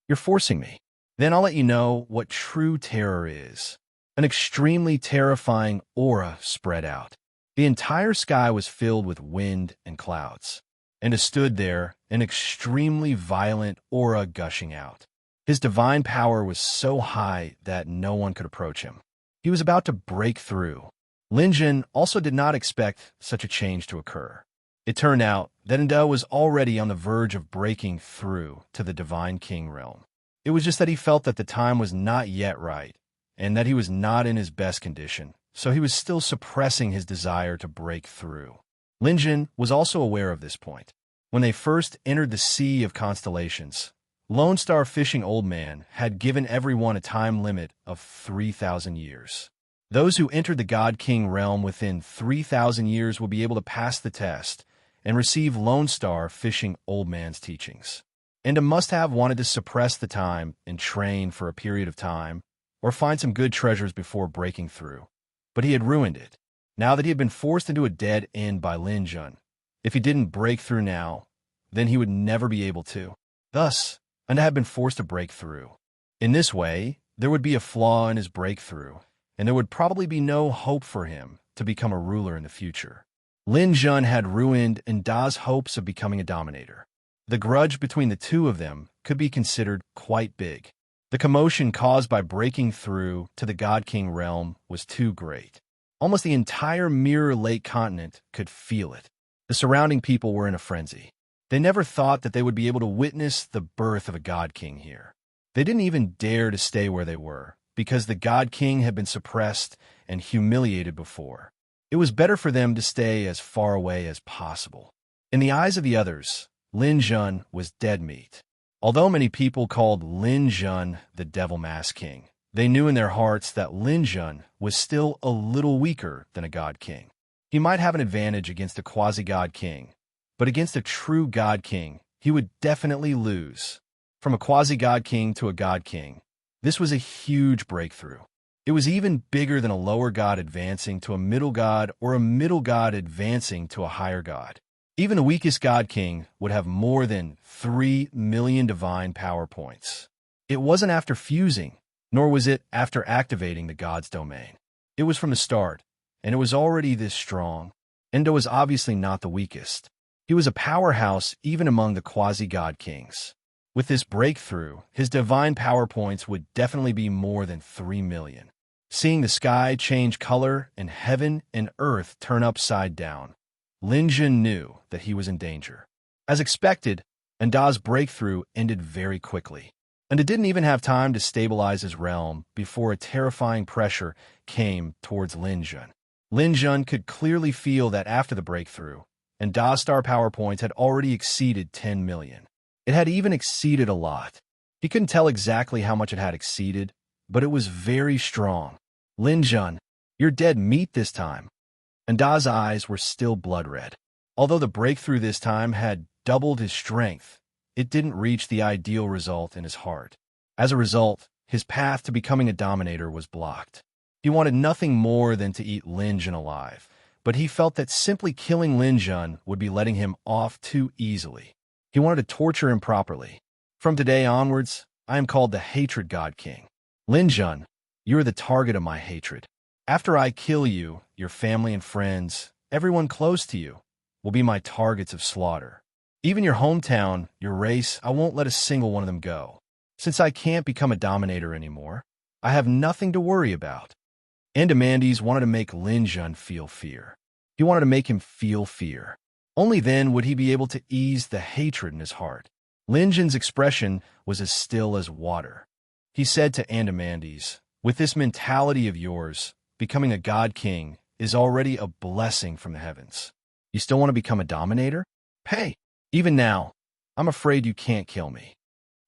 You're forcing me. Then I'll let you know what true terror is. An extremely terrifying aura spread out. The entire sky was filled with wind and clouds. Anda stood there, an extremely violent aura gushing out. His divine power was so high that no one could approach him. He was about to break through. Lin Jun also did not expect such a change to occur. It turned out that Enda was already on the verge of breaking through to the Divine King realm. It was just that he felt that the time was not yet right, and that he was not in his best condition, so he was still suppressing his desire to break through. Linjun was also aware of this point. When they first entered the Sea of Constellations, Lone Star Fishing Old Man had given everyone a time limit of 3,000 years. Those who entered the God King realm within 3,000 years would be able to pass the test and receive Lone Star Fishing Old Man's teachings. Enda must have wanted to suppress the time and train for a period of time, or find some good treasures before breaking through. But he had ruined it. Now that he had been forced into a dead end by Linjun, if he didn't break through now, then he would never be able to. Thus, Enda had been forced to break through. In this way, there would be a flaw in his breakthrough, and there would probably be no hope for him to become a ruler in the future. Linjun had ruined Enda's hopes of becoming a dominator. The grudge between the two of them could be considered quite big. The commotion caused by breaking through to the God King realm was too great. Almost the entire Mirror Lake continent could feel it. The surrounding people were in a frenzy. They never thought that they would be able to witness the birth of a God King here. They didn't even dare to stay where they were, because the God King had been suppressed and humiliated before. It was better for them to stay as far away as possible. In the eyes of the others, Linjun was dead meat. Although many people called Linjun the Devil Mask King, they knew in their hearts that Linjun was still a little weaker than a God King. He might have an advantage against a quasi-God King, but against a true God King, he would definitely lose. From a quasi-God King to a God King, this was a huge breakthrough. It was even bigger than a lower god advancing to a middle god or a middle god advancing to a higher god. Even the weakest God King would have more than 3 million divine power points. It wasn't after fusing, nor was it after activating the god's domain. It was from the start, and it was already this strong. Enda was obviously not the weakest. He was a powerhouse even among the quasi-God Kings. With this breakthrough, his divine power points would definitely be more than 3 million. Seeing the sky change color and heaven and earth turn upside down, Linjun knew that he was in danger. As expected, Enda's breakthrough ended very quickly, and it didn't even have time to stabilize his realm before a terrifying pressure came towards Linjun. Linjun could clearly feel that after the breakthrough, Enda's star power points had already exceeded 10 million. It had even exceeded a lot. He couldn't tell exactly how much it had exceeded, but it was very strong. Linjun, you're dead meat this time. Enda's eyes were still blood red. Although the breakthrough this time had doubled his strength, it didn't reach the ideal result in his heart. As a result, his path to becoming a dominator was blocked. He wanted nothing more than to eat Linjun alive, but he felt that simply killing Linjun would be letting him off too easily. He wanted to torture him properly. From today onwards, I am called the Hatred God King. Linjun, you are the target of my hatred. After I kill you, your family and friends, everyone close to you, will be my targets of slaughter. Even your hometown, your race, I won't let a single one of them go. Since I can't become a dominator anymore, I have nothing to worry about. Andamandes wanted to make Linjun feel fear. He wanted to make him feel fear. Only then would he be able to ease the hatred in his heart. Linjun's expression was as still as water. He said to Andamandes, with this mentality of yours, becoming a God King is already a blessing from the heavens. You still want to become a dominator? Hey, even now, I'm afraid you can't kill me.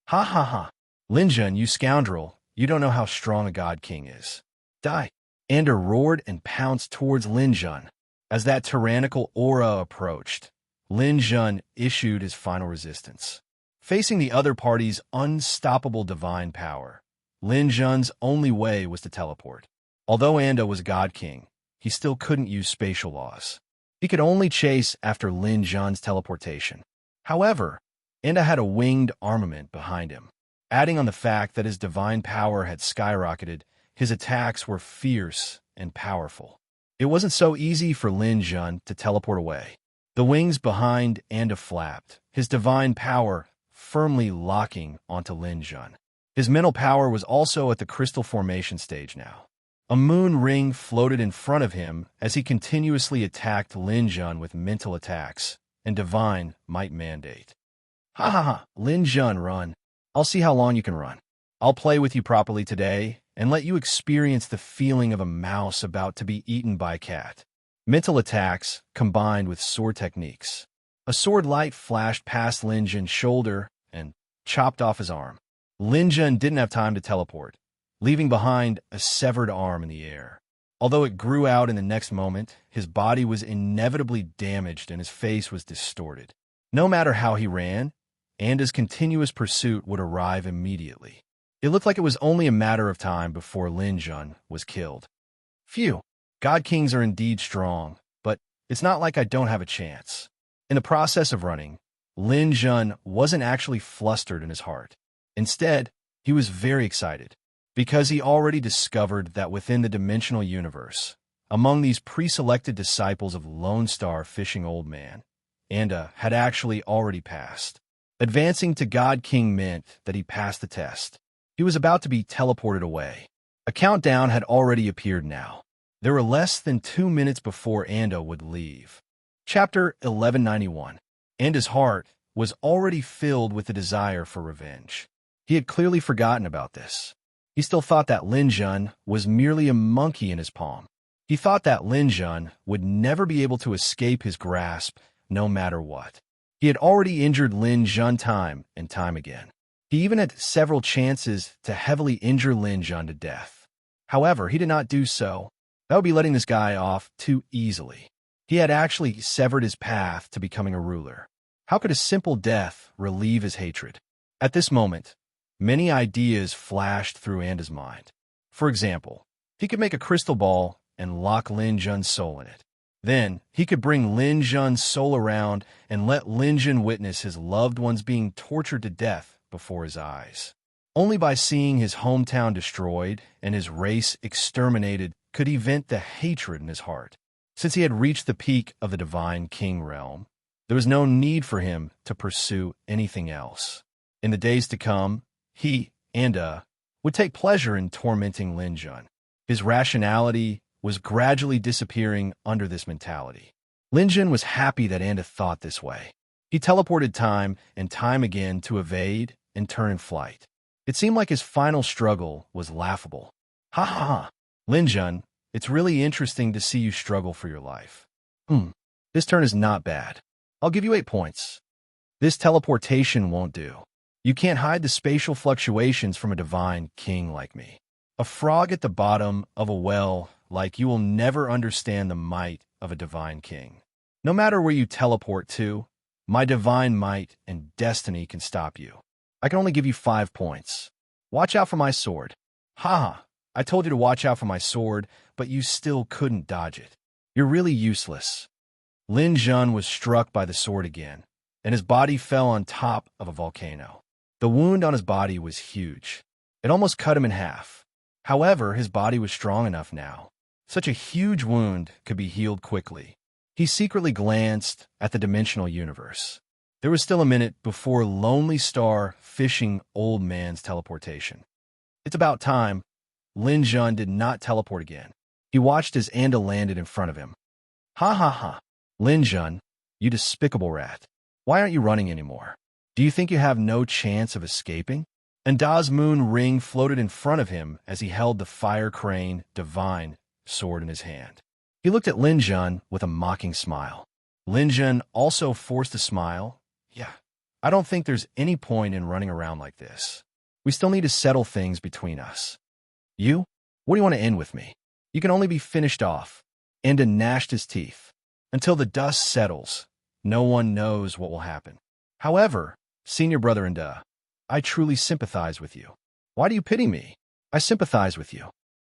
Ha ha ha. Linjun, you scoundrel, you don't know how strong a God King is. Die. Anda roared and pounced towards Linjun. As that tyrannical aura approached, Linjun issued his final resistance. Facing the other party's unstoppable divine power, Linjun's only way was to teleport. Although Anda was God King, he still couldn't use spatial laws. He could only chase after Linjun's teleportation. However, Anda had a winged armament behind him. Adding on the fact that his divine power had skyrocketed, his attacks were fierce and powerful. It wasn't so easy for Linjun to teleport away. The wings behind Anda flapped, his divine power firmly locking onto Linjun. His mental power was also at the crystal formation stage now. A moon ring floated in front of him as he continuously attacked Linjun with mental attacks, and divine might mandate. Ha ha ha, Lin Jun, run. I'll see how long you can run. I'll play with you properly today and let you experience the feeling of a mouse about to be eaten by a cat. Mental attacks combined with sword techniques. A sword light flashed past Lin Jun's shoulder and chopped off his arm. Lin Jun didn't have time to teleport, leaving behind a severed arm in the air. Although it grew out in the next moment, his body was inevitably damaged and his face was distorted. No matter how he ran, Anda's continuous pursuit would arrive immediately. It looked like it was only a matter of time before Lin Jun was killed. Phew, God Kings are indeed strong, but it's not like I don't have a chance. In the process of running, Lin Jun wasn't actually flustered in his heart. Instead, he was very excited, because he already discovered that within the dimensional universe, among these pre-selected disciples of Lone Star Fishing Old Man, Anda had actually already passed. Advancing to God King meant that he passed the test. He was about to be teleported away. A countdown had already appeared now. There were less than 2 minutes before Anda would leave. Chapter 1191. Anda's heart was already filled with the desire for revenge. He had clearly forgotten about this. He still thought that Lin Jun was merely a monkey in his palm. He thought that Lin Jun would never be able to escape his grasp no matter what. He had already injured Lin Jun time and time again. He even had several chances to heavily injure Lin Jun to death. However, he did not do so. That would be letting this guy off too easily. He had actually severed his path to becoming a ruler. How could a simple death relieve his hatred? At this moment, many ideas flashed through Anda's mind. For example, he could make a crystal ball and lock Lin Jun's soul in it. Then, he could bring Lin Jun's soul around and let Lin Jun witness his loved ones being tortured to death before his eyes. Only by seeing his hometown destroyed and his race exterminated could he vent the hatred in his heart. Since he had reached the peak of the Divine King realm, there was no need for him to pursue anything else. In the days to come, he, Anda, would take pleasure in tormenting Lin Jun. His rationality was gradually disappearing under this mentality. Lin Jun was happy that Anda thought this way. He teleported time and time again to evade and turn in flight. It seemed like his final struggle was laughable. Ha ha ha! Lin Jun, it's really interesting to see you struggle for your life. This turn is not bad. I'll give you 8 points. This teleportation won't do. You can't hide the spatial fluctuations from a divine king like me. A frog at the bottom of a well, like you will never understand the might of a divine king. No matter where you teleport to, my divine might and destiny can stop you. I can only give you 5 points. Watch out for my sword. Ha! I told you to watch out for my sword, but you still couldn't dodge it. You're really useless. Lin Jun was struck by the sword again, and his body fell on top of a volcano. The wound on his body was huge. It almost cut him in half. However, his body was strong enough now. Such a huge wound could be healed quickly. He secretly glanced at the dimensional universe. There was still a minute before Lonely Star Fishing Old Man's teleportation. It's about time. Lin Jun did not teleport again. He watched as Anda landed in front of him. Ha ha ha. Lin Jun, you despicable rat. Why aren't you running anymore? Do you think you have no chance of escaping? Anda's moon ring floated in front of him as he held the fire crane divine sword in his hand. He looked at Lin Jun with a mocking smile. Lin Jun also forced a smile. Yeah, I don't think there's any point in running around like this. We still need to settle things between us. You? What do you want to end with me? You can only be finished off. Anda gnashed his teeth. Until the dust settles, no one knows what will happen. However, senior brother Anda, I truly sympathize with you. Why do you pity me? I sympathize with you.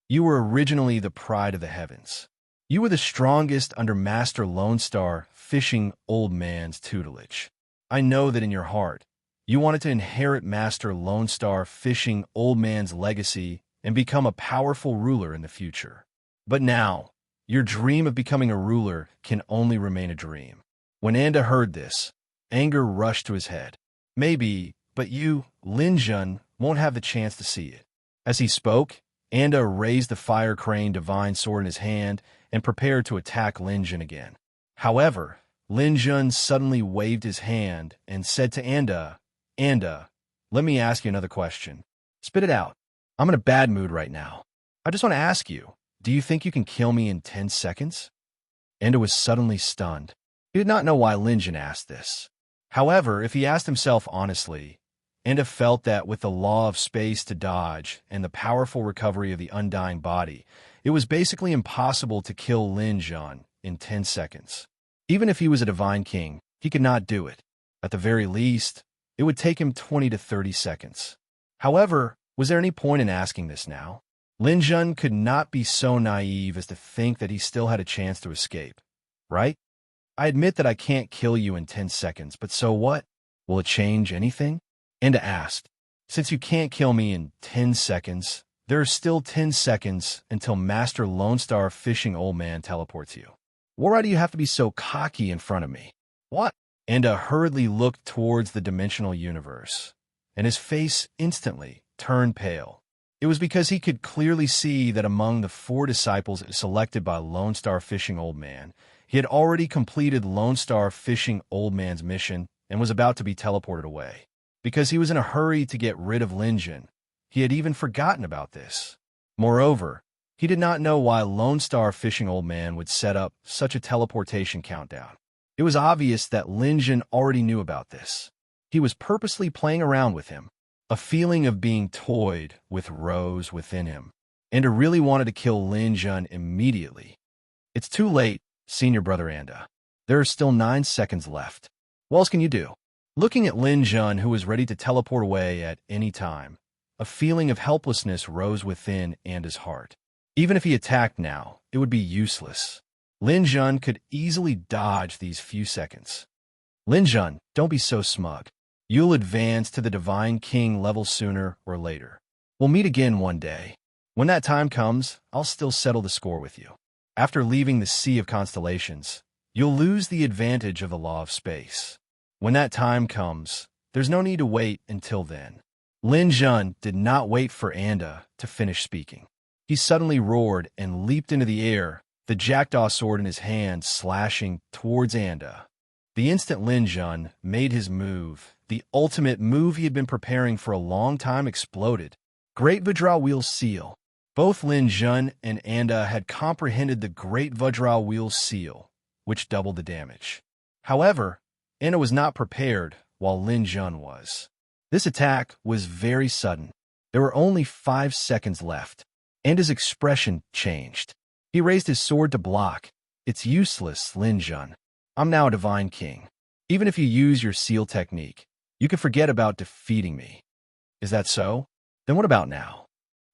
You were originally the pride of the heavens. You were the strongest under Master Lone Star Fishing Old Man's tutelage. I know that in your heart, you wanted to inherit Master Lone Star Fishing Old Man's legacy and become a powerful ruler in the future. But now, your dream of becoming a ruler can only remain a dream. When Anda heard this, anger rushed to his head. Maybe, but you, Lin Jun, won't have the chance to see it. As he spoke, Anda raised the fire crane divine sword in his hand and prepared to attack Lin Jun again. However, Lin Jun suddenly waved his hand and said to Anda, let me ask you another question. Spit it out. I'm in a bad mood right now. I just want to ask you, do you think you can kill me in 10 seconds? Anda was suddenly stunned. He did not know why Lin Jun asked this. However, if he asked himself honestly, Anda felt that with the law of space to dodge and the powerful recovery of the undying body, it was basically impossible to kill Lin Jun in 10 seconds. Even if he was a divine king, he could not do it. At the very least, it would take him 20 to 30 seconds. However, was there any point in asking this now? Lin Jun could not be so naive as to think that he still had a chance to escape, right? I admit that I can't kill you in 10 seconds, but so what? Will it change anything? Anda asked. Since you can't kill me in 10 seconds, there are still 10 seconds until Master Lone Star Fishing Old Man teleports you. Why do you have to be so cocky in front of me? What? Anda hurriedly looked towards the dimensional universe, and his face instantly turned pale. It was because he could clearly see that among the 4 disciples selected by Lone Star Fishing Old Man, he had already completed Lone Star Fishing Old Man's mission and was about to be teleported away. Because he was in a hurry to get rid of Lin Jun, he had even forgotten about this. Moreover, he did not know why Lone Star Fishing Old Man would set up such a teleportation countdown. It was obvious that Lin Jun already knew about this. He was purposely playing around with him. A feeling of being toyed with rose within him, Anda really wanted to kill Lin Jun immediately. It's too late, Senior Brother Anda. There are still 9 seconds left. What else can you do? Looking at Lin Jun, who was ready to teleport away at any time, a feeling of helplessness rose within Anda's heart. Even if he attacked now, it would be useless. Lin Jun could easily dodge these few seconds. Lin Jun, don't be so smug. You'll advance to the Divine King level sooner or later. We'll meet again one day. When that time comes, I'll still settle the score with you. After leaving the Sea of Constellations, you'll lose the advantage of the law of space. When that time comes, there's no need to wait until then. Lin Jun did not wait for Anda to finish speaking. He suddenly roared and leaped into the air, the jackdaw sword in his hand slashing towards Anda. The instant Lin Jun made his move, the ultimate move he had been preparing for a long time exploded. Great Vajra Wheel Seal. Both Lin Jun and Anda had comprehended the Great Vajra Wheel Seal, which doubled the damage. However, Anda was not prepared, while Lin Jun was. This attack was very sudden. There were only 5 seconds left. Anda's expression changed. He raised his sword to block. It's useless, Lin Jun. I'm now a Divine King. Even if you use your seal technique, you can forget about defeating me. Is that so? Then what about now?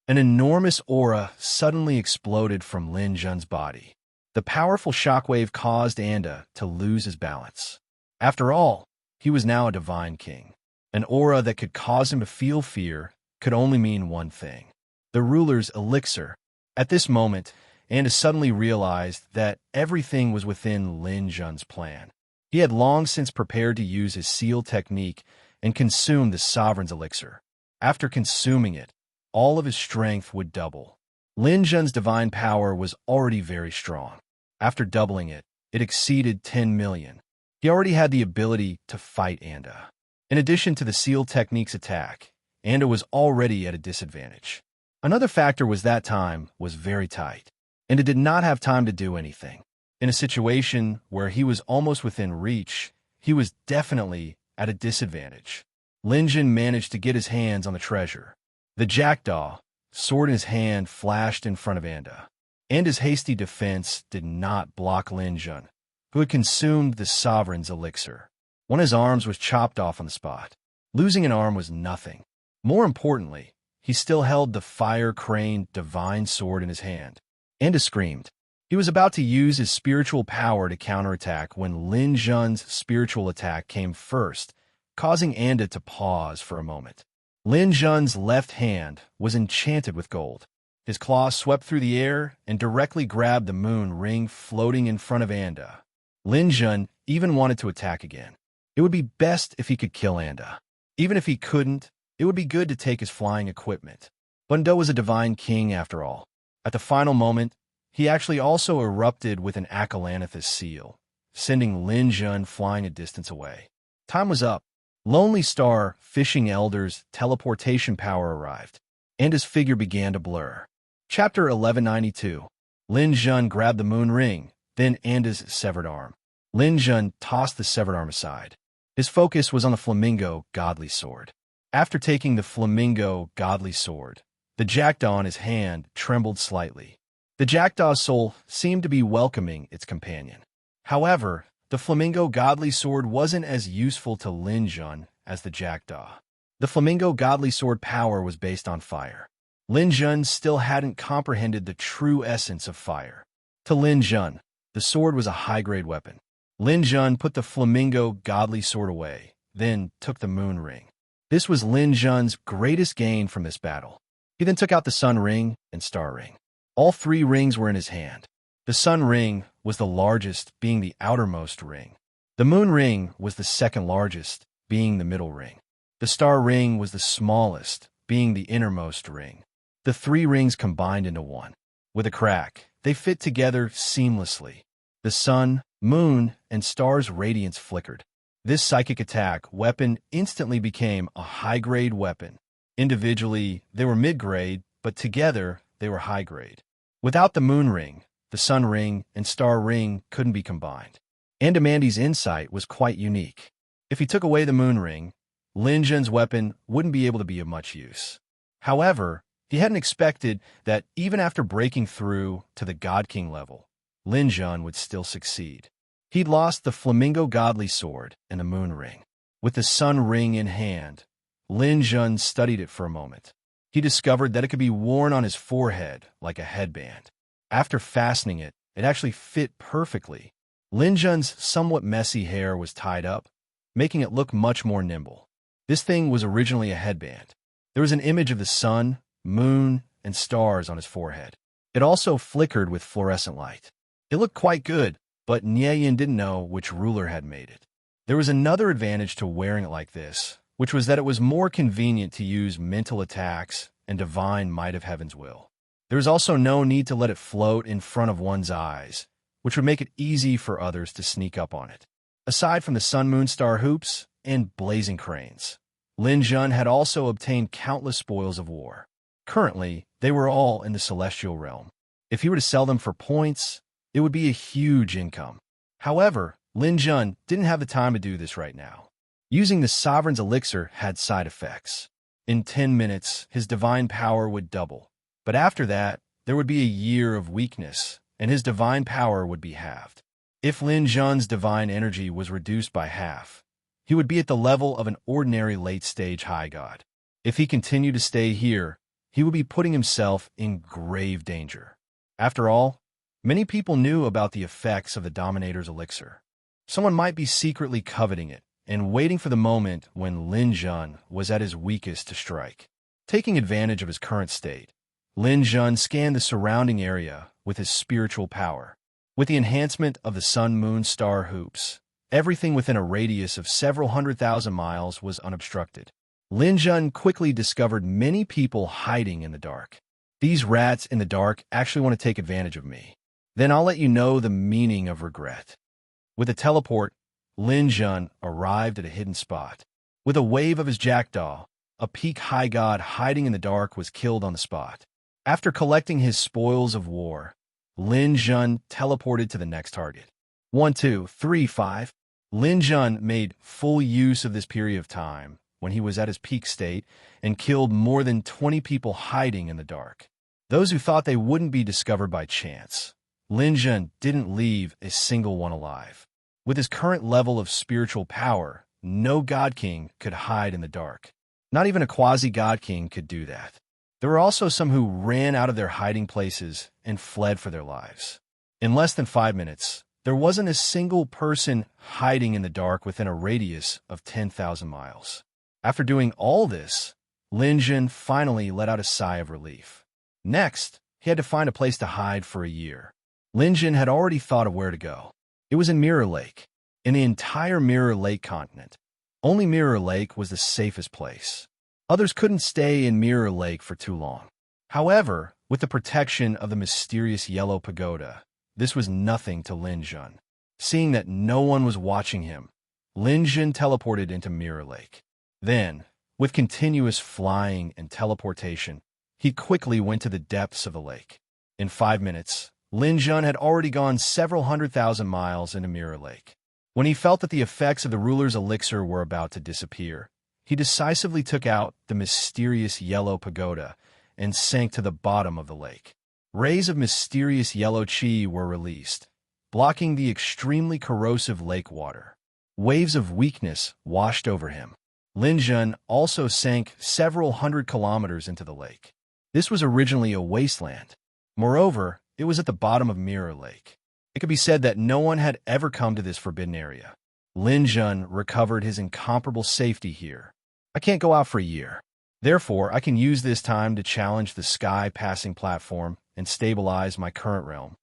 An enormous aura suddenly exploded from Lin Jun's body. The powerful shockwave caused Anda to lose his balance. After all, he was now a Divine King. An aura that could cause him to feel fear could only mean one thing: the ruler's elixir. At this moment, Anda suddenly realized that everything was within Lin Jun's plan. He had long since prepared to use his seal technique and consume the sovereign's elixir. After consuming it, all of his strength would double. Lin Jun's divine power was already very strong. After doubling it, it exceeded 10 million. He already had the ability to fight Anda. In addition to the seal technique's attack, Anda was already at a disadvantage. Another factor was that time was very tight. Anda did not have time to do anything. In a situation where he was almost within reach, he was definitely at a disadvantage. Lin Jun managed to get his hands on the treasure. The jackdaw, sword in his hand, flashed in front of Anda. Anda's hasty defense did not block Lin Jun, who had consumed the sovereign's elixir. One of his arms was chopped off on the spot. Losing an arm was nothing. More importantly, he still held the fire-craned divine sword in his hand. Anda screamed. He was about to use his spiritual power to counterattack when Lin Jun's spiritual attack came first, causing Anda to pause for a moment. Lin Jun's left hand was enchanted with gold. His claw swept through the air and directly grabbed the moon ring floating in front of Anda. Lin Jun even wanted to attack again. It would be best if he could kill Anda. Even if he couldn't, it would be good to take his flying equipment. Bundo was a divine king after all. At the final moment, he actually also erupted with an Acalanthus seal, sending Lin Jun flying a distance away. Time was up. Lonely Star, Fishing Elders, teleportation power arrived, and his figure began to blur. Chapter 1192. Lin Jun grabbed the moon ring, then Anda's severed arm. Lin Jun tossed the severed arm aside. His focus was on the flamingo godly sword. After taking the flamingo godly sword, the jackdaw in his hand trembled slightly. The jackdaw's soul seemed to be welcoming its companion. However, the flamingo godly sword wasn't as useful to Lin Jun as the jackdaw. The flamingo godly sword power was based on fire. Lin Jun still hadn't comprehended the true essence of fire. To Lin Jun, the sword was a high-grade weapon. Lin Jun put the flamingo godly sword away, then took the moon ring. This was Lin Jun's greatest gain from this battle. He then took out the sun ring and star ring. All three rings were in his hand. The sun ring was the largest, being the outermost ring. The moon ring was the second largest, being the middle ring. The star ring was the smallest, being the innermost ring. The three rings combined into one. With a crack, they fit together seamlessly. The sun, moon, and star's radiance flickered. This psychic attack weapon instantly became a high-grade weapon. Individually, they were mid-grade, but together, they were high-grade. Without the moon ring, the sun ring and star ring couldn't be combined. And Amandi's insight was quite unique. If he took away the moon ring, Lin Jun's weapon wouldn't be able to be of much use. However, he hadn't expected that even after breaking through to the God King level, Lin Jun would still succeed. He'd lost the flamingo godly sword and the moon ring. With the sun ring in hand, Lin Jun studied it for a moment. He discovered that it could be worn on his forehead like a headband. After fastening it, it actually fit perfectly. Lin Jun's somewhat messy hair was tied up, making it look much more nimble. This thing was originally a headband. There was an image of the sun, moon, and stars on his forehead. It also flickered with fluorescent light. It looked quite good, but Nieyin didn't know which ruler had made it. There was another advantage to wearing it like this, which was that it was more convenient to use mental attacks and divine might of heaven's will. There was also no need to let it float in front of one's eyes, which would make it easy for others to sneak up on it. Aside from the sun, moon, star hoops and blazing cranes, Lin Jun had also obtained countless spoils of war. Currently, they were all in the celestial realm. If he were to sell them for points, it would be a huge income. However, Lin Jun didn't have the time to do this right now. Using the Sovereign's elixir had side effects. In 10 minutes, his divine power would double. But after that, there would be a year of weakness, and his divine power would be halved. If Lin Jun's divine energy was reduced by half, he would be at the level of an ordinary late-stage high god. If he continued to stay here, he would be putting himself in grave danger. After all, many people knew about the effects of the Dominator's elixir. Someone might be secretly coveting it and waiting for the moment when Lin Jun was at his weakest to strike. Taking advantage of his current state, Lin Jun scanned the surrounding area with his spiritual power. With the enhancement of the sun, moon, star hoops, everything within a radius of several 100,000 miles was unobstructed. Lin Jun quickly discovered many people hiding in the dark. These rats in the dark actually want to take advantage of me. Then I'll let you know the meaning of regret. With a teleport, Lin Jun arrived at a hidden spot. With a wave of his jackdaw, a peak high god hiding in the dark was killed on the spot. After collecting his spoils of war, Lin Jun teleported to the next target. 1, 2, 3, 5. Lin Jun made full use of this period of time when he was at his peak state and killed more than 20 people hiding in the dark. Those who thought they wouldn't be discovered by chance. Lin Jun didn't leave a single one alive. With his current level of spiritual power, no God King could hide in the dark. Not even a quasi-God King could do that. There were also some who ran out of their hiding places and fled for their lives. In less than 5 minutes, there wasn't a single person hiding in the dark within a radius of 10,000 miles. After doing all this, Lin Jun finally let out a sigh of relief. Next, he had to find a place to hide for a year. Lin Jun had already thought of where to go. It was in Mirror Lake. In the entire Mirror Lake continent, only Mirror Lake was the safest place. Others couldn't stay in Mirror Lake for too long. However, with the protection of the mysterious yellow pagoda, this was nothing to Lin Jun. Seeing that no one was watching him, Lin Jun teleported into Mirror Lake. Then, with continuous flying and teleportation, he quickly went to the depths of the lake. In 5 minutes, Lin Jun had already gone several 100,000 miles into Mirror Lake. When he felt that the effects of the ruler's elixir were about to disappear, he decisively took out the mysterious yellow pagoda and sank to the bottom of the lake. Rays of mysterious yellow chi were released, blocking the extremely corrosive lake water. Waves of weakness washed over him. Lin Jun also sank several 100 kilometers into the lake. This was originally a wasteland. Moreover, it was at the bottom of Mirror Lake. It could be said that no one had ever come to this forbidden area. Lin Jun recovered his incomparable safety here. I can't go out for a year. Therefore, I can use this time to challenge the sky-passing platform and stabilize my current realm.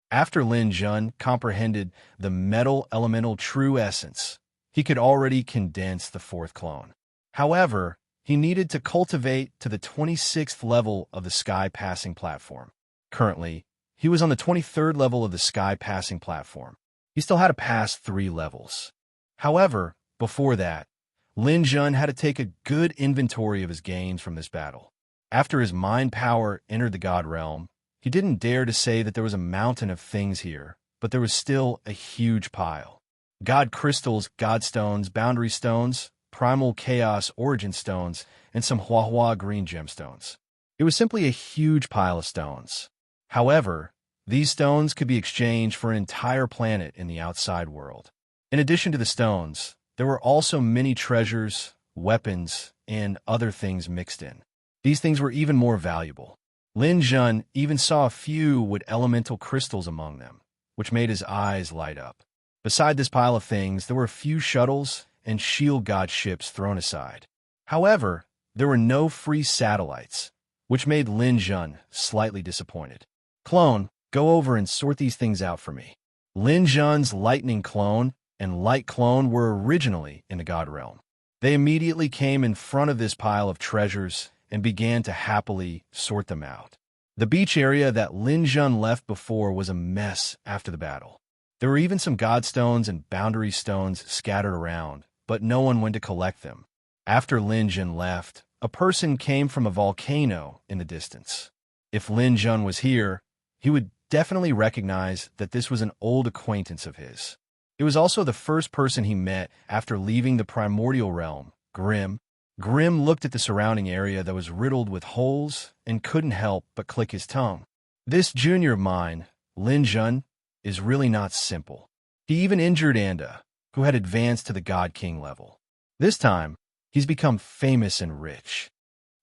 After Lin Jun comprehended the metal elemental true essence, he could already condense the fourth clone. However, he needed to cultivate to the 26th level of the sky-passing platform. Currently, he was on the 23rd level of the sky-passing platform. He still had to pass 3 levels. However, before that, Lin Jun had to take a good inventory of his gains from this battle. After his mind power entered the God realm, he didn't dare to say that there was a mountain of things here, but there was still a huge pile. God crystals, God stones, boundary stones, primal chaos origin stones, and some Hua green gemstones. It was simply a huge pile of stones. However, these stones could be exchanged for an entire planet in the outside world. In addition to the stones, there were also many treasures, weapons, and other things mixed in. These things were even more valuable. Lin Jun even saw a few with elemental crystals among them, which made his eyes light up. Beside this pile of things, there were a few shuttles and shield god ships thrown aside. However, there were no free satellites, which made Lin Jun slightly disappointed. Clone, go over and sort these things out for me. Lin Jun's lightning clone and light clone were originally in the God realm. They immediately came in front of this pile of treasures and began to happily sort them out. The beach area that Lin Jun left before was a mess after the battle. There were even some god stones and boundary stones scattered around, but no one went to collect them. After Lin Jun left, a person came from a volcano in the distance. If Lin Jun was here, he would definitely recognize that this was an old acquaintance of his. It was also the first person he met after leaving the primordial realm, Grim. Grim looked at the surrounding area that was riddled with holes and couldn't help but click his tongue. This junior of mine, Lin Jun, is really not simple. He even injured Anda, who had advanced to the God King level. This time, he's become famous and rich.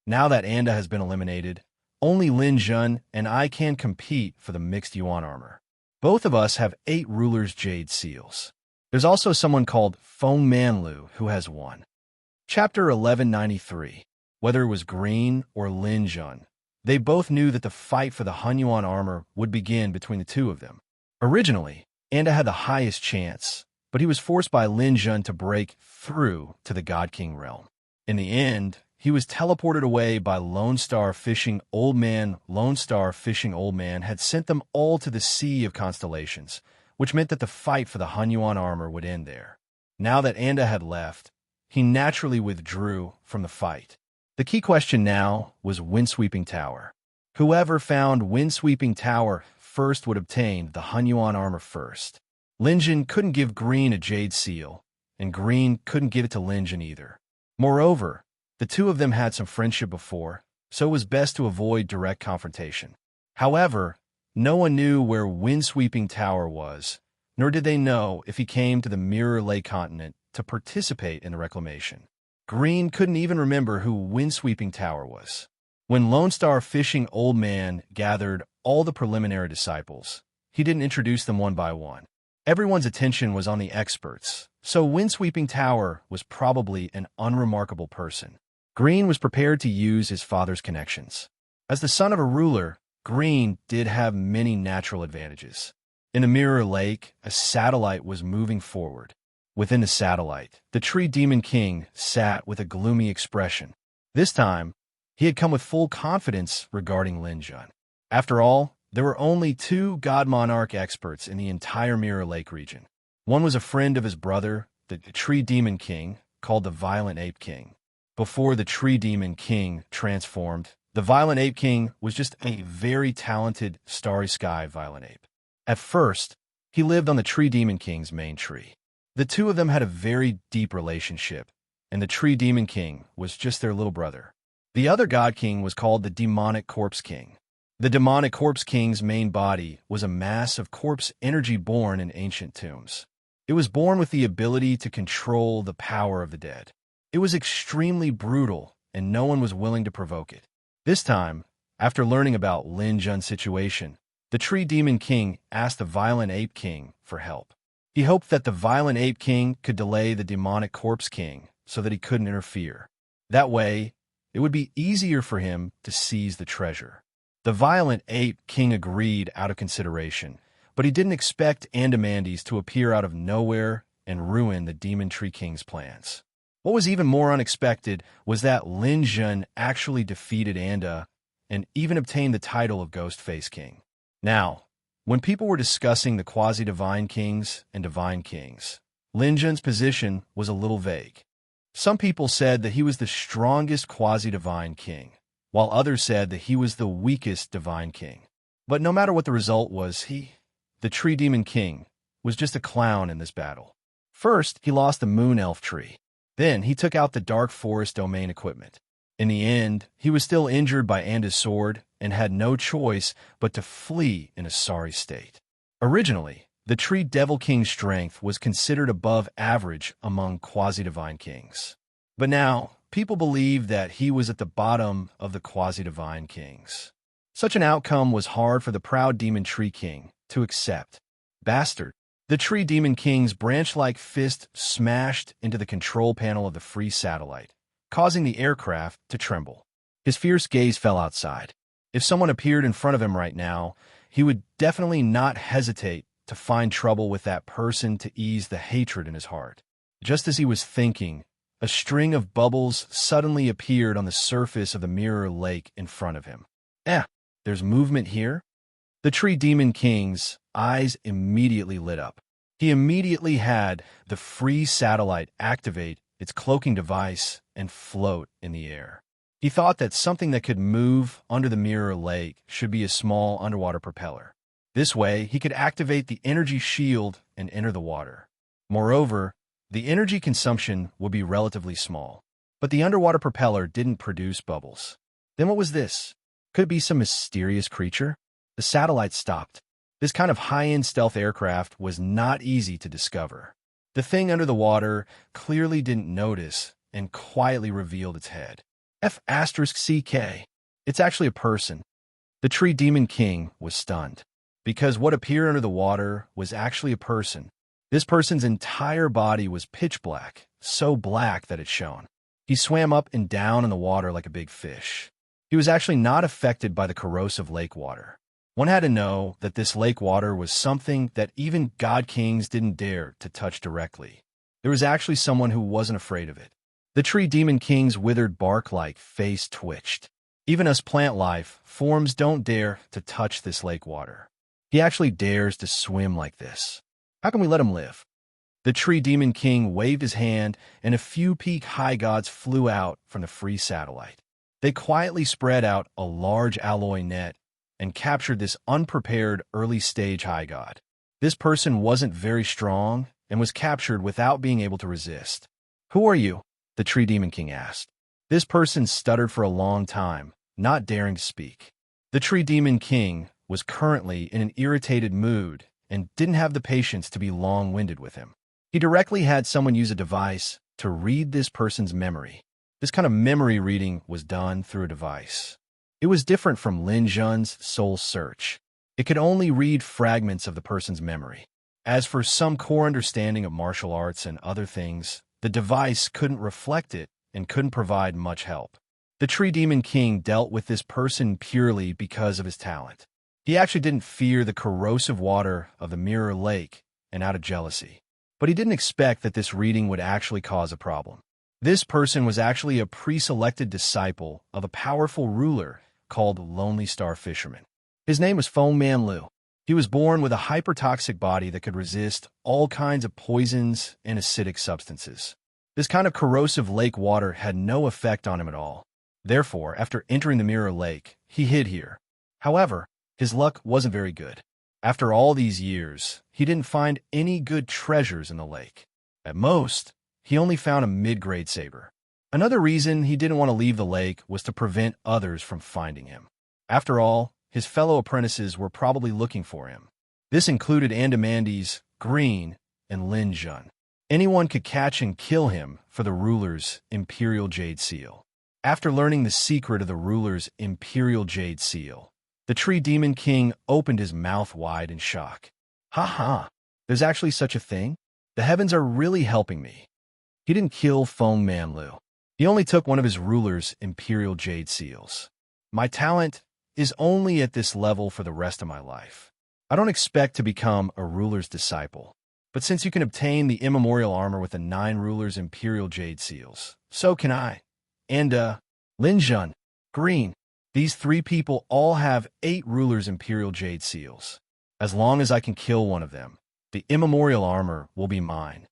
Now that Anda has been eliminated, only Lin Jun and I can compete for the mixed yuan armor. Both of us have 8 rulers' jade seals. There's also someone called Feng Manlu who has 1. Chapter 1193. Whether it was Green or Lin Jun, they both knew that the fight for the Hunyuan armor would begin between the two of them. Originally, Anda had the highest chance, but he was forced by Lin Jun to break through to the God King realm. In the end, he was teleported away by Lone Star Fishing Old Man. Lone Star Fishing Old Man had sent them all to the Sea of Constellations, which meant that the fight for the Hunyuan armor would end there. Now that Anda had left, he naturally withdrew from the fight. The key question now was Windsweeping Tower. Whoever found Windsweeping Tower first would obtain the Hunyuan armor first. Lin Jun couldn't give Green a jade seal, and Green couldn't give it to Lin Jun either. Moreover, the two of them had some friendship before, so it was best to avoid direct confrontation. However, no one knew where Windsweeping Tower was, nor did they know if he came to the Mirror Lake continent to participate in the reclamation. Green couldn't even remember who Windsweeping Tower was. When Lone Star Fishing Old Man gathered all the preliminary disciples, he didn't introduce them one by one. Everyone's attention was on the experts, so Windsweeping Tower was probably an unremarkable person. Green was prepared to use his father's connections. As the son of a ruler, Green did have many natural advantages. In the Mirror Lake, a satellite was moving forward. Within the satellite, the Tree Demon King sat with a gloomy expression. This time, he had come with full confidence regarding Lin Jun. After all, there were only 2 God Monarch experts in the entire Mirror Lake region. One was a friend of his brother, the tree demon king, called the violent ape king. Before the tree demon king transformed, the violent ape king was just a very talented starry sky violent ape. At first, he lived on the tree demon king's main tree. The two of them had a very deep relationship, and the tree demon king was just their little brother. The other god king was called the demonic corpse king. The demonic corpse king's main body was a mass of corpse energy born in ancient tombs. It was born with the ability to control the power of the dead. It was extremely brutal, and no one was willing to provoke it. This time, after learning about Lin Jun's situation, the tree demon king asked the violent ape king for help. He hoped that the violent ape king could delay the demonic corpse king so that he couldn't interfere. That way, it would be easier for him to seize the treasure. The violent ape king agreed out of consideration, but he didn't expect Andamandes to appear out of nowhere and ruin the demon tree king's plans. What was even more unexpected was that Lin Jun actually defeated Anda and even obtained the title of Ghostface King. Now, when people were discussing the quasi-divine kings and divine kings, Lin Jun's position was a little vague. Some people said that he was the strongest quasi-divine king, while others said that he was the weakest divine king. But no matter what the result was, the tree demon king, was just a clown in this battle. First, he lost the moon elf tree. Then, he took out the dark forest domain equipment. In the end, he was still injured by Anda's sword and had no choice but to flee in a sorry state. Originally, the tree devil king's strength was considered above average among quasi-divine kings. But now, people believe that he was at the bottom of the quasi-divine kings. Such an outcome was hard for the proud demon tree king to accept. Bastard. The tree demon king's branch-like fist smashed into the control panel of the free satellite, causing the aircraft to tremble. His fierce gaze fell outside. If someone appeared in front of him right now, he would definitely not hesitate to find trouble with that person to ease the hatred in his heart. Just as he was thinking, a string of bubbles suddenly appeared on the surface of the mirror lake in front of him. There's movement here? The tree demon king's eyes immediately lit up. He immediately had the free satellite activate its cloaking device and float in the air. He thought that something that could move under the mirror lake should be a small underwater propeller. This way, he could activate the energy shield and enter the water. Moreover, the energy consumption would be relatively small. But the underwater propeller didn't produce bubbles. Then what was this? Could it be some mysterious creature? The satellite stopped. This kind of high-end stealth aircraft was not easy to discover. The thing under the water clearly didn't notice and quietly revealed its head. F***CK. It's actually a person. The tree demon king was stunned, because what appeared under the water was actually a person. This person's entire body was pitch black, so black that it shone. He swam up and down in the water like a big fish. He was actually not affected by the corrosive lake water. One had to know that this lake water was something that even god kings didn't dare to touch directly. There was actually someone who wasn't afraid of it. The tree demon king's withered bark-like face twitched. Even us plant life forms don't dare to touch this lake water. He actually dares to swim like this. How can we let him live? The tree demon king waved his hand, and a few peak high gods flew out from the free satellite. They quietly spread out a large alloy net and captured this unprepared early-stage high god. This person wasn't very strong and was captured without being able to resist. "Who are you?" the tree demon king asked. This person stuttered for a long time, not daring to speak. The tree demon king was currently in an irritated mood and didn't have the patience to be long-winded with him. He directly had someone use a device to read this person's memory. This kind of memory reading was done through a device. It was different from Lin Jun's soul search. It could only read fragments of the person's memory. As for some core understanding of martial arts and other things, the device couldn't reflect it and couldn't provide much help. The tree demon king dealt with this person purely because of his talent. He actually didn't fear the corrosive water of the mirror lake and out of jealousy. But he didn't expect that this reading would actually cause a problem. This person was actually a pre-selected disciple of a powerful ruler called Lonely Star Fisherman. His name was Feng Man Lu. He was born with a hypertoxic body that could resist all kinds of poisons and acidic substances. This kind of corrosive lake water had no effect on him at all. Therefore, after entering the Mirror Lake, he hid here. However, his luck wasn't very good. After all these years, he didn't find any good treasures in the lake. At most, he only found a mid-grade saber. Another reason he didn't want to leave the lake was to prevent others from finding him. After all, his fellow apprentices were probably looking for him. This included Andamandi's, Green, and Lin Jun. Anyone could catch and kill him for the ruler's Imperial Jade Seal. After learning the secret of the ruler's Imperial Jade Seal, the Tree Demon King opened his mouth wide in shock. Ha ha! There's actually such a thing? The heavens are really helping me. He didn't kill Feng Manlu. He only took one of his ruler's Imperial Jade Seals. My talent is only at this level for the rest of my life. I don't expect to become a ruler's disciple. But since you can obtain the immemorial armor with the 9 rulers' Imperial Jade Seals, so can I. And, Lin Jun, Green, these 3 people all have 8 rulers' Imperial Jade Seals. As long as I can kill one of them, the immemorial armor will be mine.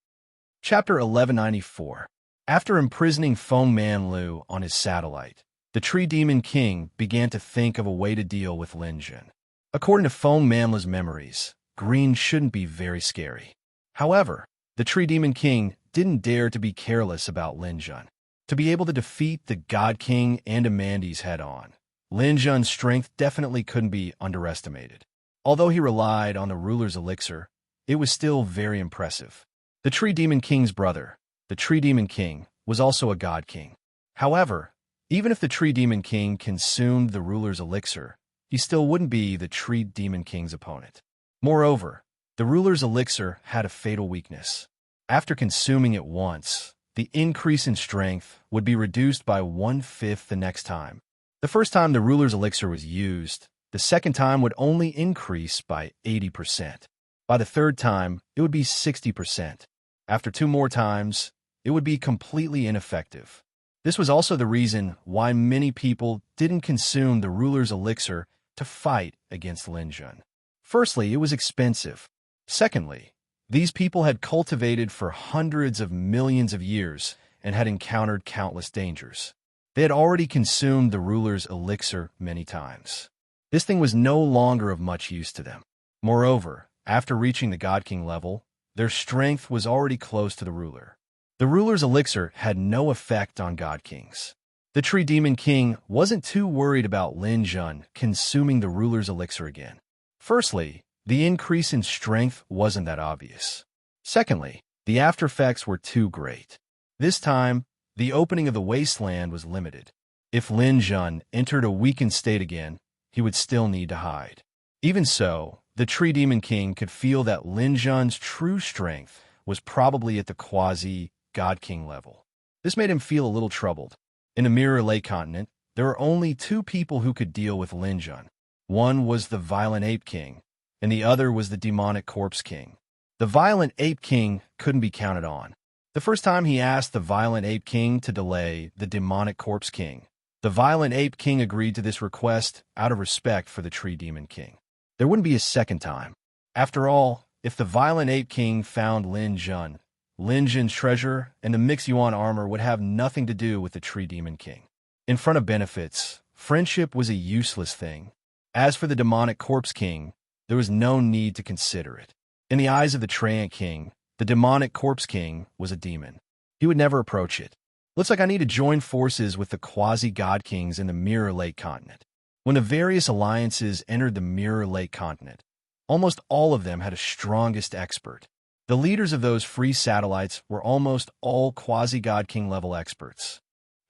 Chapter 1194. After imprisoning Feng Manlu on his satellite, the Tree Demon King began to think of a way to deal with Lin Jun. According to Feng Manlu's memories, Green shouldn't be very scary. However, the Tree Demon King didn't dare to be careless about Lin Jun. To be able to defeat the God King Andamandi's head-on, Lin Jun's strength definitely couldn't be underestimated. Although he relied on the ruler's elixir, it was still very impressive. The Tree Demon King's brother, the Tree Demon King, was also a God King. However, even if the Tree Demon King consumed the ruler's elixir, he still wouldn't be the Tree Demon King's opponent. Moreover, the ruler's elixir had a fatal weakness. After consuming it once, the increase in strength would be reduced by 1/5 the next time. The first time the ruler's elixir was used, the second time would only increase by 80%. By the third time, it would be 60%. After 2 more times, it would be completely ineffective. This was also the reason why many people didn't consume the ruler's elixir to fight against Lin Jun. Firstly, it was expensive. Secondly, these people had cultivated for hundreds of millions of years and had encountered countless dangers. They had already consumed the ruler's elixir many times. This thing was no longer of much use to them. Moreover, after reaching the God King level, their strength was already close to the ruler. The ruler's elixir had no effect on God Kings. The Tree Demon King wasn't too worried about Lin Jun consuming the ruler's elixir again. Firstly, the increase in strength wasn't that obvious. Secondly, the after effects were too great. This time, the opening of the wasteland was limited. If Lin Jun entered a weakened state again, he would still need to hide. Even so, the Tree Demon King could feel that Lin Jun's true strength was probably at the quasi-God King level. This made him feel a little troubled. In the Mirror Lake continent, there were only 2 people who could deal with Lin Jun. One was the Violent Ape King, and the other was the Demonic Corpse King. The Violent Ape King couldn't be counted on. The first time he asked the Violent Ape King to delay the Demonic Corpse King, the Violent Ape King agreed to this request out of respect for the Tree Demon King. There wouldn't be a second time. After all, if the Violent Ape King found Lin Jun's treasure and the Mixuan armor would have nothing to do with the Tree Demon King. In front of benefits, friendship was a useless thing. As for the Demonic Corpse King, there was no need to consider it. In the eyes of the Treant King, the Demonic Corpse King was a demon. He would never approach it. Looks like I need to join forces with the quasi-God Kings in the Mirror Lake continent. When the various alliances entered the Mirror Lake continent, almost all of them had a strongest expert. The leaders of those free satellites were almost all quasi-God King level experts.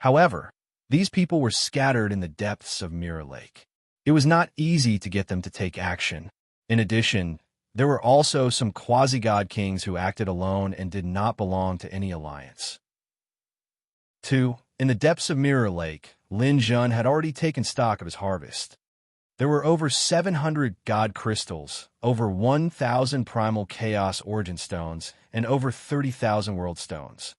However, these people were scattered in the depths of Mirror Lake. It was not easy to get them to take action. In addition, there were also some quasi-God Kings who acted alone and did not belong to any alliance. 2. In the depths of Mirror Lake, Lin Jun had already taken stock of his harvest. There were over 700 God Crystals, over 1,000 Primal Chaos Origin Stones, and over 30,000 World Stones.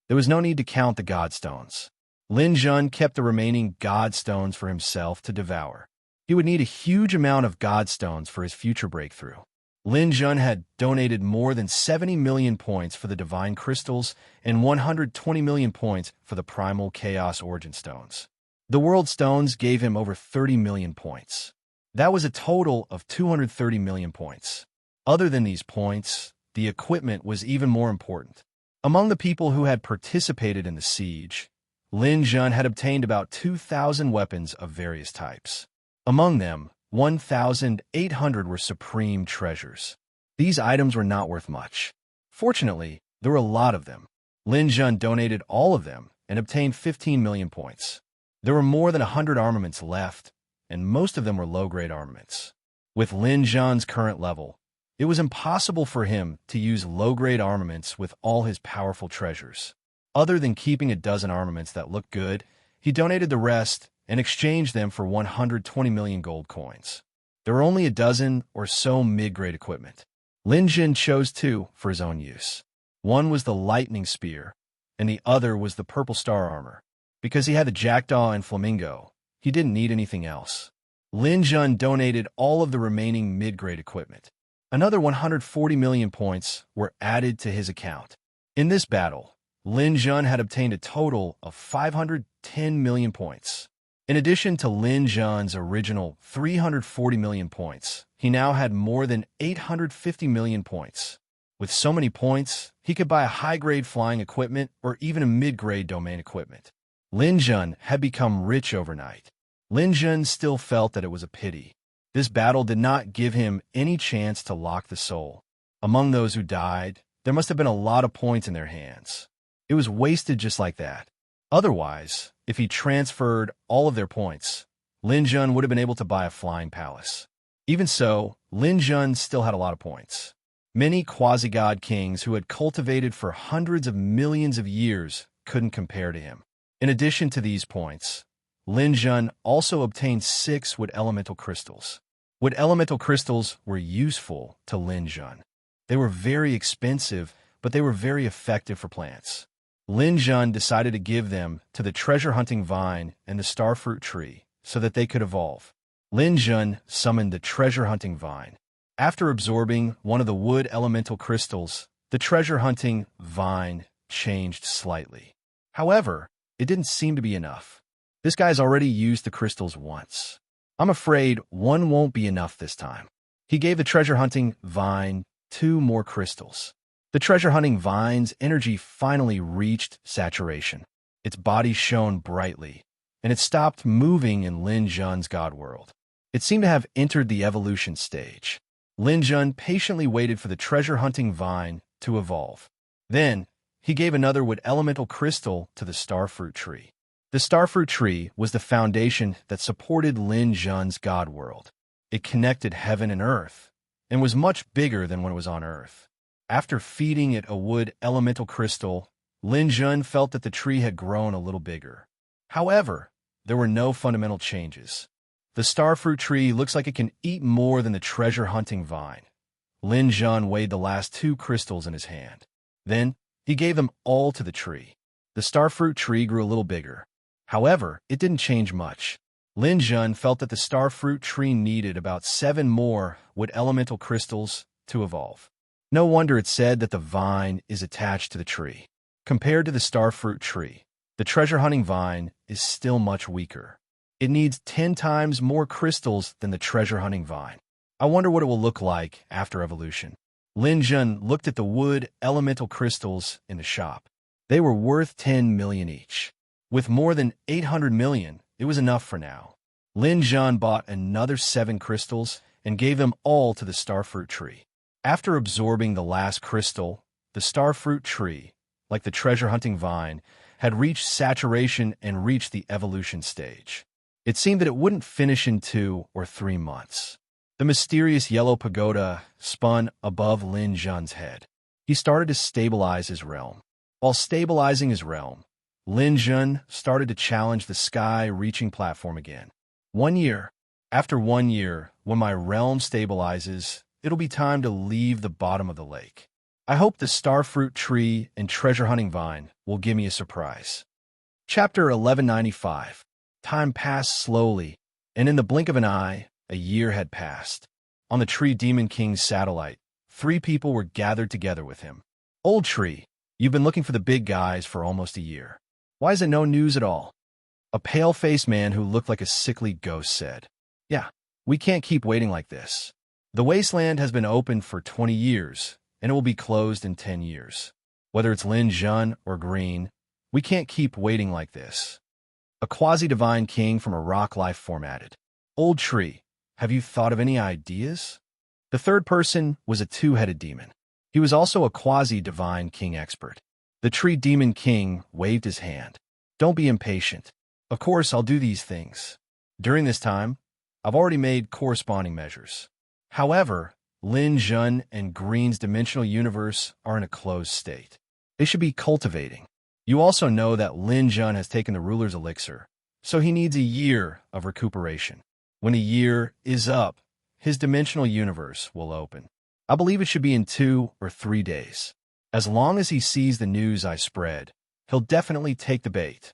There was no need to count the God Stones. Lin Jun kept the remaining God Stones for himself to devour. He would need a huge amount of godstones for his future breakthrough. Lin Jun had donated more than 70 million points for the divine crystals and 120 million points for the primal chaos origin stones. The world stones gave him over 30 million points. That was a total of 230 million points. Other than these points, the equipment was even more important. Among the people who had participated in the siege, Lin Jun had obtained about 2,000 weapons of various types. Among them, 1,800 were supreme treasures. These items were not worth much. Fortunately, there were a lot of them. Lin Jun donated all of them and obtained 15 million points. There were more than 100 armaments left, and most of them were low-grade armaments. With Lin Jun's current level, it was impossible for him to use low-grade armaments with all his powerful treasures. Other than keeping a dozen armaments that looked good, he donated the rest and exchanged them for 120 million gold coins. There were only a dozen or so mid-grade equipment. Lin Jun chose two for his own use. One was the lightning spear, and the other was the purple star armor. Because he had the jackdaw and flamingo, he didn't need anything else. Lin Jun donated all of the remaining mid-grade equipment. Another 140 million points were added to his account. In this battle, Lin Jun had obtained a total of 510 million points. In addition to Lin Jun's original 340 million points, he now had more than 850 million points. With so many points, he could buy a high-grade flying equipment or even a mid-grade domain equipment. Lin Jun had become rich overnight. Lin Jun still felt that it was a pity. This battle did not give him any chance to lock the soul. Among those who died, there must have been a lot of points in their hands. It was wasted just like that. Otherwise, if he transferred all of their points, Lin Jun would have been able to buy a flying palace. Even so, Lin Jun still had a lot of points. Many quasi-god kings who had cultivated for hundreds of millions of years couldn't compare to him. In addition to these points, Lin Jun also obtained 6 wood elemental crystals. Wood elemental crystals were useful to Lin Jun. They were very expensive, but they were very effective for plants. Lin Jun decided to give them to the treasure hunting vine and the starfruit tree so that they could evolve. Lin Jun summoned the treasure hunting vine. After absorbing one of the wood elemental crystals, the treasure hunting vine changed slightly. However, it didn't seem to be enough. This guy's already used the crystals once. I'm afraid one won't be enough this time. He gave the treasure hunting vine 2 more crystals. The treasure hunting vine's energy finally reached saturation. Its body shone brightly, and it stopped moving in Lin Jun's god world. It seemed to have entered the evolution stage. Lin Jun patiently waited for the treasure hunting vine to evolve. Then, he gave another wood elemental crystal to the starfruit tree. The starfruit tree was the foundation that supported Lin Jun's god world. It connected heaven and earth, and was much bigger than when it was on earth. After feeding it a wood elemental crystal, Lin Jun felt that the tree had grown a little bigger. However, there were no fundamental changes. The starfruit tree looks like it can eat more than the treasure hunting vine. Lin Jun weighed the last 2 crystals in his hand. Then, he gave them all to the tree. The starfruit tree grew a little bigger. However, it didn't change much. Lin Jun felt that the starfruit tree needed about 7 more wood elemental crystals to evolve. No wonder it said that the vine is attached to the tree. Compared to the starfruit tree, the treasure hunting vine is still much weaker. It needs 10 times more crystals than the treasure hunting vine. I wonder what it will look like after evolution. Lin Jun looked at the wood elemental crystals in the shop. They were worth 10 million each. With more than 800 million, it was enough for now. Lin Jun bought another 7 crystals and gave them all to the starfruit tree. After absorbing the last crystal, the starfruit tree, like the treasure hunting vine, had reached saturation and reached the evolution stage. It seemed that it wouldn't finish in 2 or 3 months. The mysterious yellow pagoda spun above Lin Jun's head. He started to stabilize his realm. While stabilizing his realm, Lin Jun started to challenge the sky-reaching platform again. 1 year. After 1 year, when my realm stabilizes, it'll be time to leave the bottom of the lake. I hope the starfruit tree and treasure hunting vine will give me a surprise. Chapter 1195. Time passed slowly, And in the blink of an eye, a year had passed. On the Tree Demon King's satellite, 3 people were gathered together with him. Old Tree, you've been looking for the big guys for almost a year. Why is it no news at all? A pale-faced man who looked like a sickly ghost said. Yeah, we can't keep waiting like this. The wasteland has been open for 20 years, and it will be closed in 10 years. Whether it's Lin Jun or Green, we can't keep waiting like this. A quasi-divine king from a rock life form added. Old Tree, have you thought of any ideas? The third person was a 2-headed demon. He was also a quasi-divine king expert. The Tree Demon King waved his hand. Don't be impatient. Of course, I'll do these things. During this time, I've already made corresponding measures. However, Lin Jun and Green's dimensional universe are in a closed state. They should be cultivating. You also know that Lin Jun has taken the ruler's elixir, so he needs a year of recuperation. When a year is up, his dimensional universe will open. I believe it should be in 2 or 3 days. As long as he sees the news I spread, he'll definitely take the bait.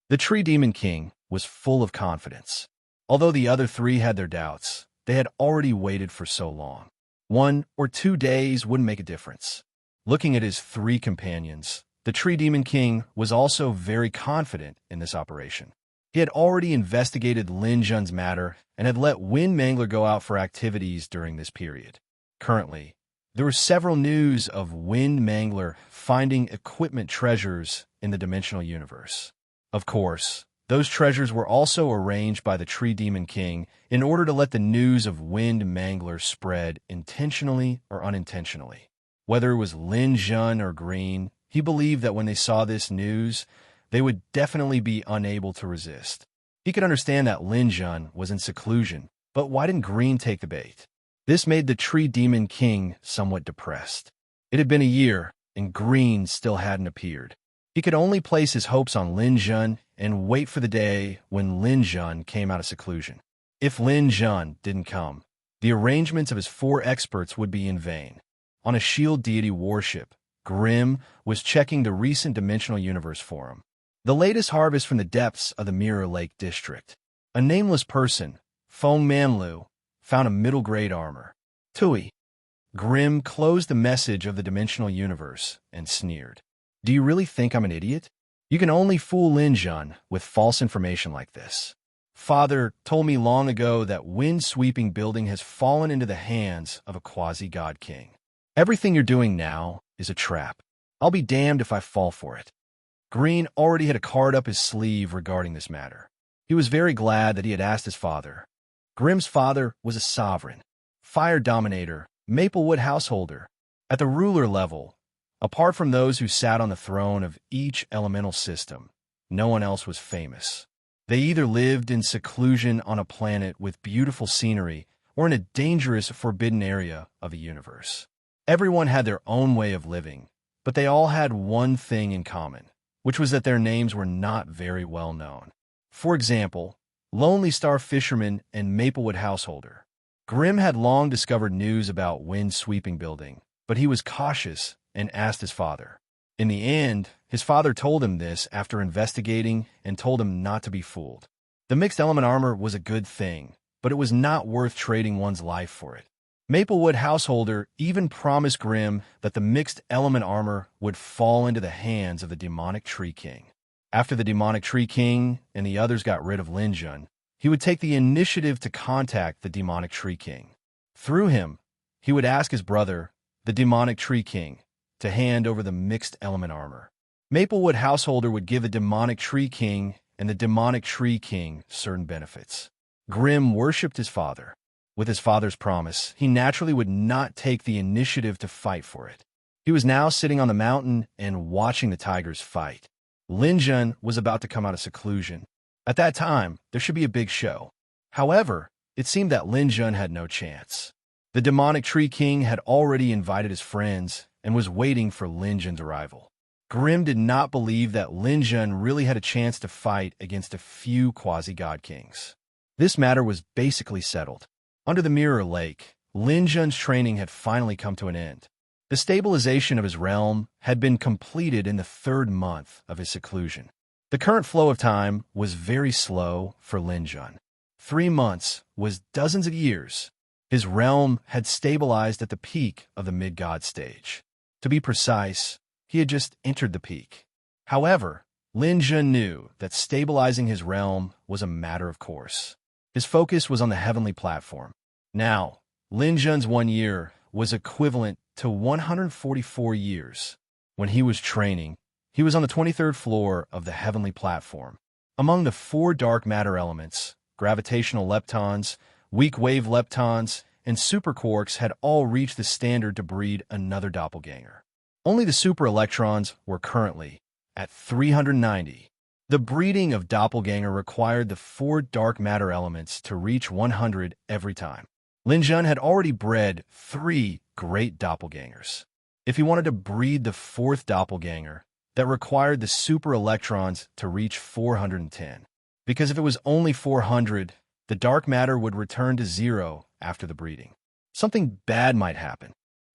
The Tree Demon King was full of confidence. Although the other 3 had their doubts, they had already waited for so long. 1 or 2 days wouldn't make a difference. Looking at his 3 companions, the Tree Demon King was also very confident in this operation. He had already investigated Lin Jun's matter and had let Wind Mangler go out for activities during this period. Currently, there were several news of Wind Mangler finding equipment treasures in the dimensional universe. Of course, those treasures were also arranged by the Tree Demon King in order to let the news of Wind Mangler spread intentionally or unintentionally. Whether it was Lin Jun or Green, he believed that when they saw this news, they would definitely be unable to resist. He could understand that Lin Jun was in seclusion, but why didn't Green take the bait? This made the Tree Demon King somewhat depressed. It had been a year, and Green still hadn't appeared. He could only place his hopes on Lin Jun and wait for the day when Lin Jun came out of seclusion. If Lin Jun didn't come, the arrangements of his 4 experts would be in vain. On a shield deity warship, Grim was checking the recent dimensional universe for him. The latest harvest from the depths of the Mirror Lake district. A nameless person, Feng Manlu, found a middle-grade armor. Tui. Grim closed the message of the dimensional universe and sneered. Do you really think I'm an idiot? You can only fool Lin Jun with false information like this. Father told me long ago that wind-sweeping building has fallen into the hands of a quasi-god king. Everything you're doing now is a trap. I'll be damned if I fall for it. Green already had a card up his sleeve regarding this matter. He was very glad that he had asked his father. Grim's father was a sovereign, fire dominator, Maplewood householder. At the ruler level, apart from those who sat on the throne of each elemental system, no one else was famous. They either lived in seclusion on a planet with beautiful scenery or in a dangerous, forbidden area of a universe. Everyone had their own way of living, but they all had one thing in common, which was that their names were not very well known. For example, Lonely Star Fisherman and Maplewood Householder. Grim had long discovered news about wind-sweeping building, but he was cautious and asked his father. In the end, his father told him this after investigating and told him not to be fooled. The mixed element armor was a good thing, but it was not worth trading one's life for it. Maplewood Householder even promised Grim that the mixed element armor would fall into the hands of the Demonic Tree King. After the Demonic Tree King and the others got rid of Lin Jun, he would take the initiative to contact the Demonic Tree King. Through him, he would ask his brother, the Demonic Tree King, to hand over the mixed element armor. Maplewood Householder would give the Demonic Tree King and the Demonic Tree King certain benefits. Grim worshipped his father. With his father's promise, he naturally would not take the initiative to fight for it. He was now sitting on the mountain and watching the tigers fight. Lin Jun was about to come out of seclusion. At that time, there should be a big show. However, it seemed that Lin Jun had no chance. The Demonic Tree King had already invited his friends and was waiting for Lin Jun's arrival. Grim did not believe that Lin Jun really had a chance to fight against a few quasi-god kings. This matter was basically settled. Under the Mirror Lake, Lin Jun's training had finally come to an end. The stabilization of his realm had been completed in the 3rd month of his seclusion. The current flow of time was very slow for Lin Jun. 3 months was dozens of years. His realm had stabilized at the peak of the mid-god stage. To be precise, he had just entered the peak. However, Lin Jun knew that stabilizing his realm was a matter of course. His focus was on the heavenly platform. Now, Lin Jun's 1 year was equivalent to 144 years. When he was training, he was on the 23rd floor of the heavenly platform. Among the 4 dark matter elements, gravitational leptons, weak-wave leptons, and superquarks had all reached the standard to breed another doppelganger. Only the super-electrons were currently at 390. The breeding of doppelganger required the 4 dark matter elements to reach 100 every time. Lin Jun had already bred 3 great doppelgangers. If he wanted to breed the 4th doppelganger, that required the super-electrons to reach 410. Because if it was only 400, the dark matter would return to 0 after the breeding. Something bad might happen.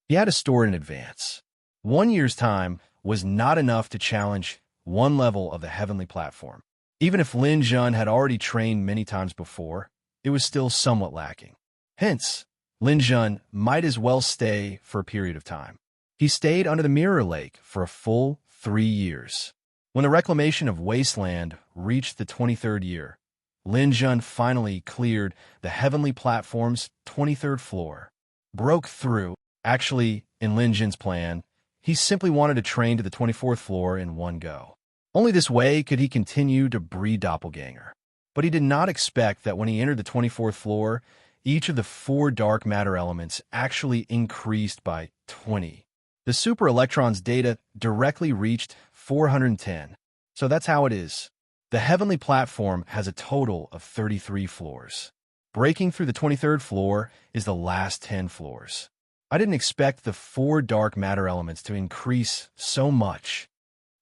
He had to store it in advance. 1 year's time was not enough to challenge 1 level of the heavenly platform. Even if Lin Jun had already trained many times before, it was still somewhat lacking. Hence, Lin Jun might as well stay for a period of time. He stayed under the Mirror Lake for a full 3 years. When the reclamation of Wasteland reached the 23rd year, Lin Jun finally cleared the heavenly platform's 23rd floor. Broke through. Actually, in Lin Jun's plan, he simply wanted to train to the 24th floor in one go. Only this way could he continue to breed doppelganger. But he did not expect that when he entered the 24th floor, each of the 4 dark matter elements actually increased by 20. The super electron's data directly reached 410. So that's how it is. The heavenly platform has a total of 33 floors. Breaking through the 23rd floor is the last 10 floors. I didn't expect the 4 dark matter elements to increase so much.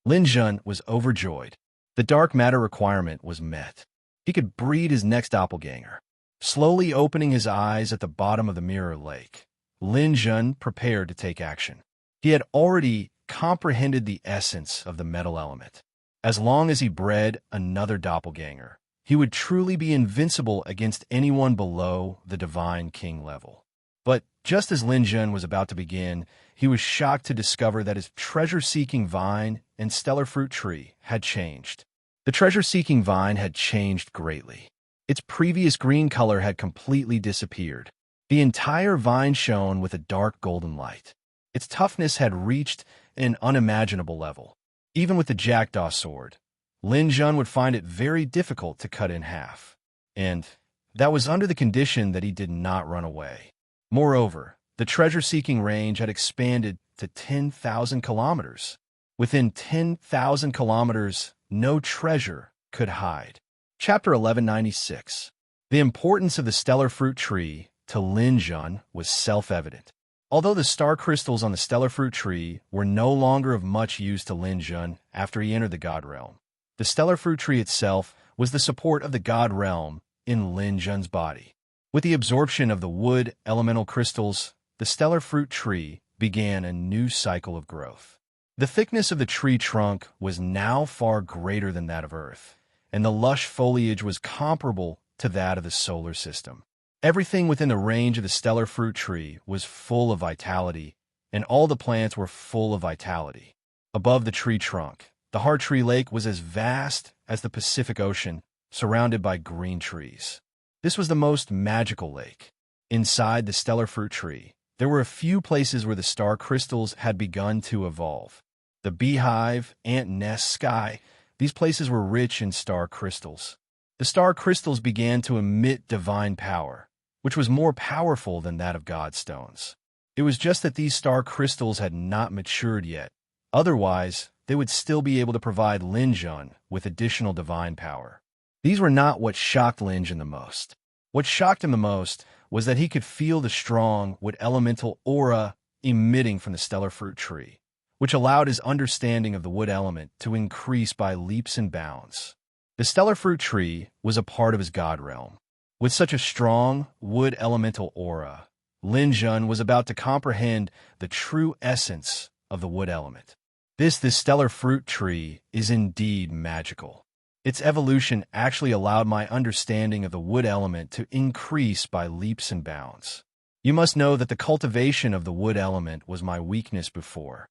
Lin Jun was overjoyed. The dark matter requirement was met. He could breed his next doppelganger. Slowly opening his eyes at the bottom of the Mirror Lake, Lin Jun prepared to take action. He had already comprehended the essence of the metal element. As long as he bred another doppelganger, he would truly be invincible against anyone below the Divine King level. But just as Lin Jun was about to begin, he was shocked to discover that his treasure-seeking vine and stellar fruit tree had changed. The treasure-seeking vine had changed greatly. Its previous green color had completely disappeared. The entire vine shone with a dark golden light. Its toughness had reached an unimaginable level. Even with the jackdaw sword, Lin Jun would find it very difficult to cut in half. And that was under the condition that he did not run away. Moreover, the treasure-seeking range had expanded to 10,000 kilometers. Within 10,000 kilometers, no treasure could hide. Chapter 1196. The importance of the stellar fruit tree to Lin Jun was self-evident. Although the star crystals on the stellar fruit tree were no longer of much use to Lin Jun after he entered the God Realm, the stellar fruit tree itself was the support of the God Realm in Lin Jun's body. With the absorption of the wood elemental crystals, the stellar fruit tree began a new cycle of growth. The thickness of the tree trunk was now far greater than that of Earth, and the lush foliage was comparable to that of the solar system. Everything within the range of the stellar fruit tree was full of vitality, and all the plants were full of vitality. Above the tree trunk, the Heart Tree Lake was as vast as the Pacific Ocean, surrounded by green trees. This was the most magical lake. Inside the stellar fruit tree, there were a few places where the star crystals had begun to evolve. The beehive, ant nest, sky, these places were rich in star crystals. The star crystals began to emit divine power, which was more powerful than that of God stones. It was just that these star crystals had not matured yet. Otherwise, they would still be able to provide Lin Jun with additional divine power. These were not what shocked Lin Jun the most. What shocked him the most was that he could feel the strong wood elemental aura emitting from the stellar fruit tree, which allowed his understanding of the wood element to increase by leaps and bounds. The stellar fruit tree was a part of his God realm. With such a strong wood elemental aura, Lin Jun was about to comprehend the true essence of the wood element. This stellar fruit tree is indeed magical. Its evolution actually allowed my understanding of the wood element to increase by leaps and bounds. You must know that the cultivation of the wood element was my weakness before.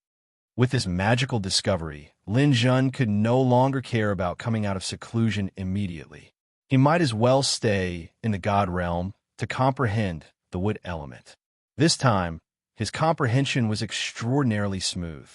With this magical discovery, Lin Jun could no longer care about coming out of seclusion immediately. He might as well stay in the god realm to comprehend the wood element. This time, his comprehension was extraordinarily smooth.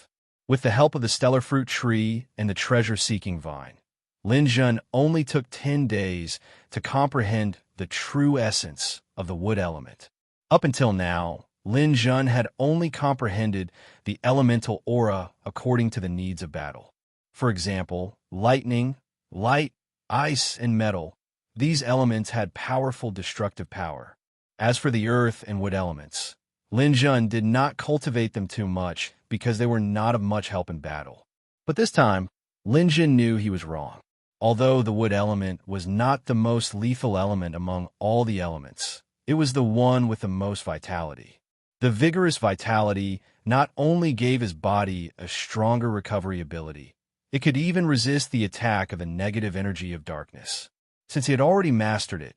With the help of the stellar fruit tree and the treasure-seeking vine, Lin Jun only took 10 days to comprehend the true essence of the wood element. Up until now, Lin Jun had only comprehended the elemental aura according to the needs of battle. For example, lightning, light, ice, and metal. These elements had powerful destructive power. As for the earth and wood elements, Lin Jun did not cultivate them too much because they were not of much help in battle. But this time, Lin Jun knew he was wrong. Although the wood element was not the most lethal element among all the elements, it was the one with the most vitality. The vigorous vitality not only gave his body a stronger recovery ability, it could even resist the attack of the negative energy of darkness. Since he had already mastered it,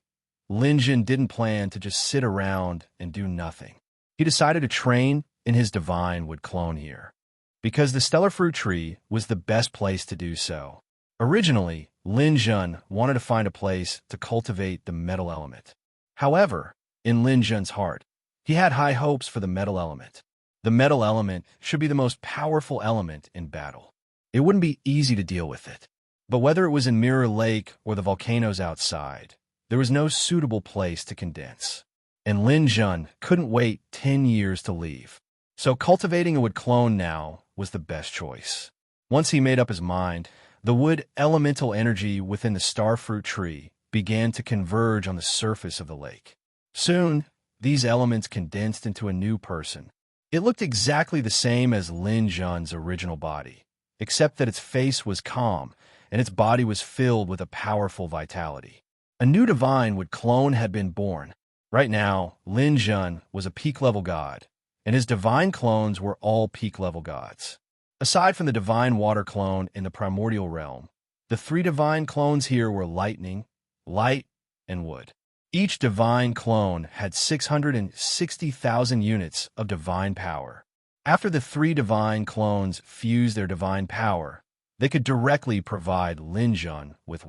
Lin Jun didn't plan to just sit around and do nothing. He decided to train in his divine wood clone here, because the stellar fruit tree was the best place to do so. Originally, Lin Jun wanted to find a place to cultivate the metal element. However, in Lin Jun's heart, he had high hopes for the metal element. The metal element should be the most powerful element in battle. It wouldn't be easy to deal with it. But whether it was in Mirror Lake or the volcanoes outside, there was no suitable place to condense. And Lin Jun couldn't wait 10 years to leave. So cultivating a wood clone now was the best choice. Once he made up his mind, the wood elemental energy within the starfruit tree began to converge on the surface of the lake. Soon, these elements condensed into a new person. It looked exactly the same as Lin Jun's original body, except that its face was calm and its body was filled with a powerful vitality. A new divine wood clone had been born. Right now, Lin Jun was a peak-level god, and his divine clones were all peak-level gods. Aside from the divine water clone in the primordial realm, the 3 divine clones here were lightning, light, and wood. Each divine clone had 660,000 units of divine power. After the 3 divine clones fused their divine power, they could directly provide Lin Jun with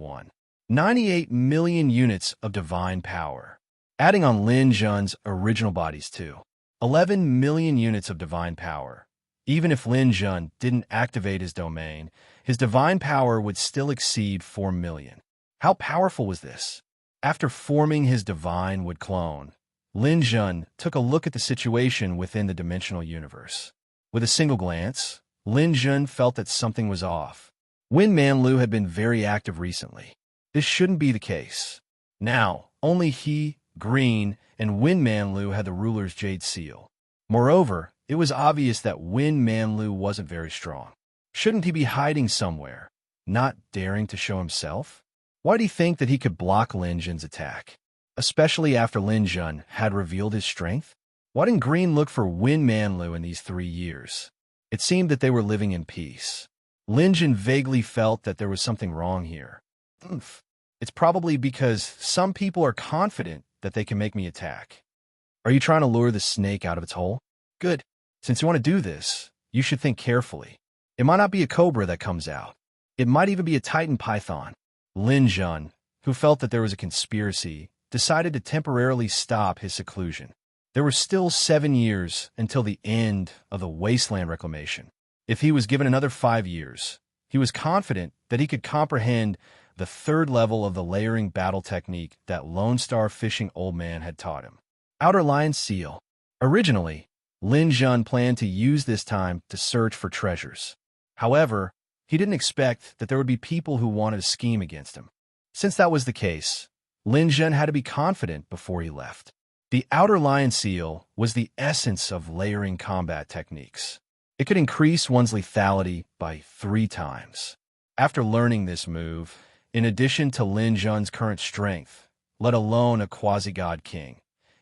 98 million units of divine power. Adding on Lin Jun's original bodies too, 11 million units of divine power. Even if Lin Jun didn't activate his domain, his divine power would still exceed 4 million. How powerful was this? After forming his divine wood clone, Lin Jun took a look at the situation within the dimensional universe. With a single glance, Lin Jun felt that something was off. Win Manlu had been very active recently. This shouldn't be the case. Now, only he, Green, and Win Manlu had the ruler's jade seal. Moreover, it was obvious that Win Manlu wasn't very strong. Shouldn't he be hiding somewhere, not daring to show himself? Why did he think that he could block Lin Jun's attack, especially after Lin Jun had revealed his strength? Why didn't Green look for Win Manlu in these 3 years? It seemed that they were living in peace. Lin Jun vaguely felt that there was something wrong here. It's probably because some people are confident that they can make me attack. Are you trying to lure the snake out of its hole? Good. Since you want to do this, you should think carefully. It might not be a cobra that comes out. It might even be a titan python. Lin Jun, who felt that there was a conspiracy, decided to temporarily stop his seclusion. There were still 7 years until the end of the wasteland reclamation. If he was given another 5 years, he was confident that he could comprehend the 3rd level of the layering battle technique that Lone Star Fishing Old Man had taught him. Outer Lion Seal. Originally, Lin Jun planned to use this time to search for treasures. However, he didn't expect that there would be people who wanted to scheme against him. Since that was the case, Lin Jun had to be confident before he left. The Outer Lion Seal was the essence of layering combat techniques. It could increase one's lethality by 3 times. After learning this move, in addition to Lin Jun's current strength, let alone a quasi-god king,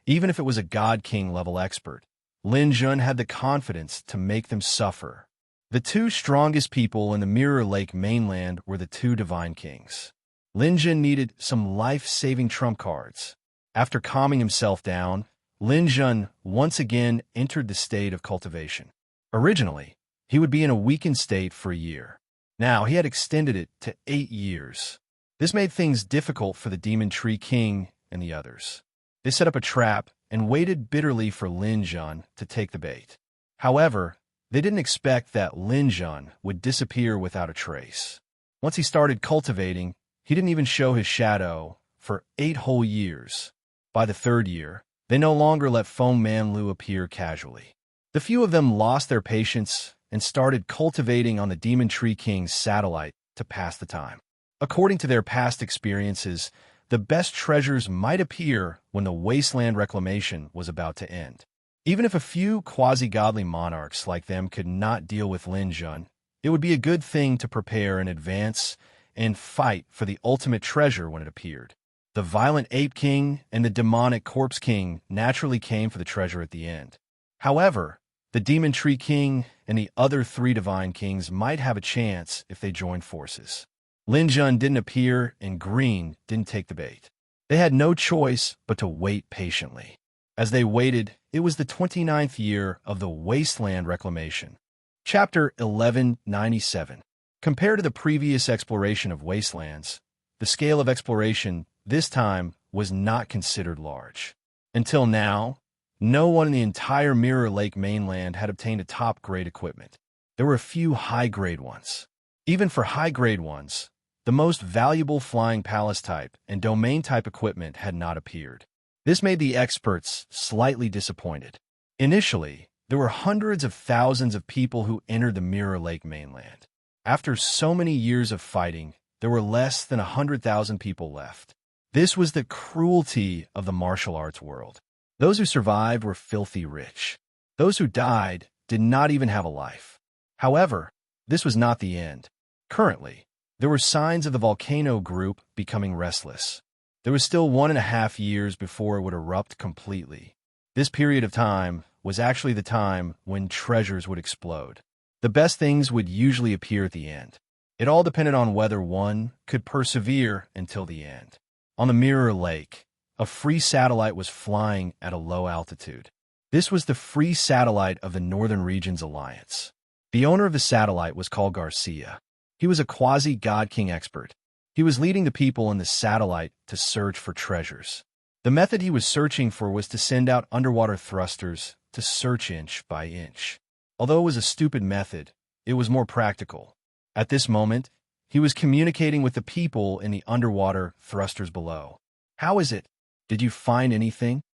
even if it was a god king level expert, Lin Jun had the confidence to make them suffer. The 2 strongest people in the Mirror Lake mainland were the 2 divine kings. Lin Jun needed some life-saving trump cards. After calming himself down, Lin Jun once again entered the state of cultivation. Originally, he would be in a weakened state for a year. Now he had extended it to 8 years. This made things difficult for the Demon Tree King and the others. They set up a trap and waited bitterly for Lin Jun to take the bait. However, they didn't expect that Lin Jun would disappear without a trace. Once he started cultivating, he didn't even show his shadow for 8 whole years. By the 3rd year, they no longer let Feng Manlu appear casually. The few of them lost their patience and started cultivating on the Demon Tree King's satellite to pass the time. According to their past experiences, the best treasures might appear when the wasteland reclamation was about to end. Even if a few quasi-godly monarchs like them could not deal with Lin Jun, it would be a good thing to prepare in advance and fight for the ultimate treasure when it appeared. The violent Ape King and the demonic Corpse King naturally came for the treasure at the end. However, the Demon Tree King and the other 3 Divine Kings might have a chance if they joined forces. Lin Jun didn't appear and Green didn't take the bait. They had no choice but to wait patiently. As they waited, it was the 29th year of the Wasteland Reclamation. Chapter 1197. Compared to the previous exploration of wastelands, the scale of exploration this time was not considered large. Until now, no one in the entire Mirror Lake mainland had obtained a top-grade equipment. There were a few high-grade ones. Even for high-grade ones, the most valuable flying palace type and domain type equipment had not appeared. This made the experts slightly disappointed. Initially, there were hundreds of thousands of people who entered the Mirror Lake mainland. After so many years of fighting, there were less than 100,000 people left. This was the cruelty of the martial arts world. Those who survived were filthy rich. Those who died did not even have a life. However, this was not the end. Currently, there were signs of the volcano group becoming restless. There was still 1.5 years before it would erupt completely. This period of time was actually the time when treasures would explode. The best things would usually appear at the end. It all depended on whether one could persevere until the end. On the Mirror Lake, a free satellite was flying at a low altitude. This was the free satellite of the Northern Regions Alliance. The owner of the satellite was called Garcia. He was a quasi-God King expert. He was leading the people in the satellite to search for treasures. The method he was searching for was to send out underwater thrusters to search inch by inch. Although it was a stupid method, it was more practical. At this moment, he was communicating with the people in the underwater thrusters below. "How is it? Did you find anything?"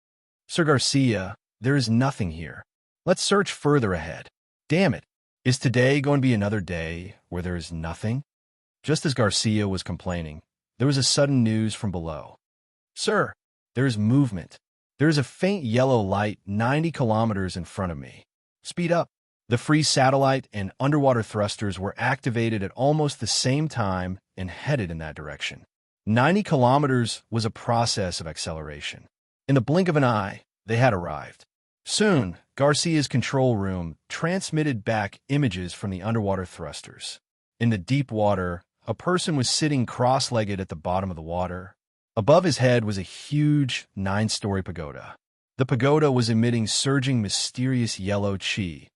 "Sir Garcia, there is nothing here. Let's search further ahead." "Damn it! Is today going to be another day where there is nothing?" Just as Garcia was complaining, there was a sudden news from below. "Sir, there is movement. There is a faint yellow light 90 kilometers in front of me. Speed up." The free satellite and underwater thrusters were activated at almost the same time and headed in that direction. 90 kilometers was a process of acceleration. In the blink of an eye, they had arrived. Soon, Garcia's control room transmitted back images from the underwater thrusters. In the deep water, a person was sitting cross-legged at the bottom of the water. Above his head was a huge 9-story pagoda. The pagoda was emitting surging mysterious yellow chi,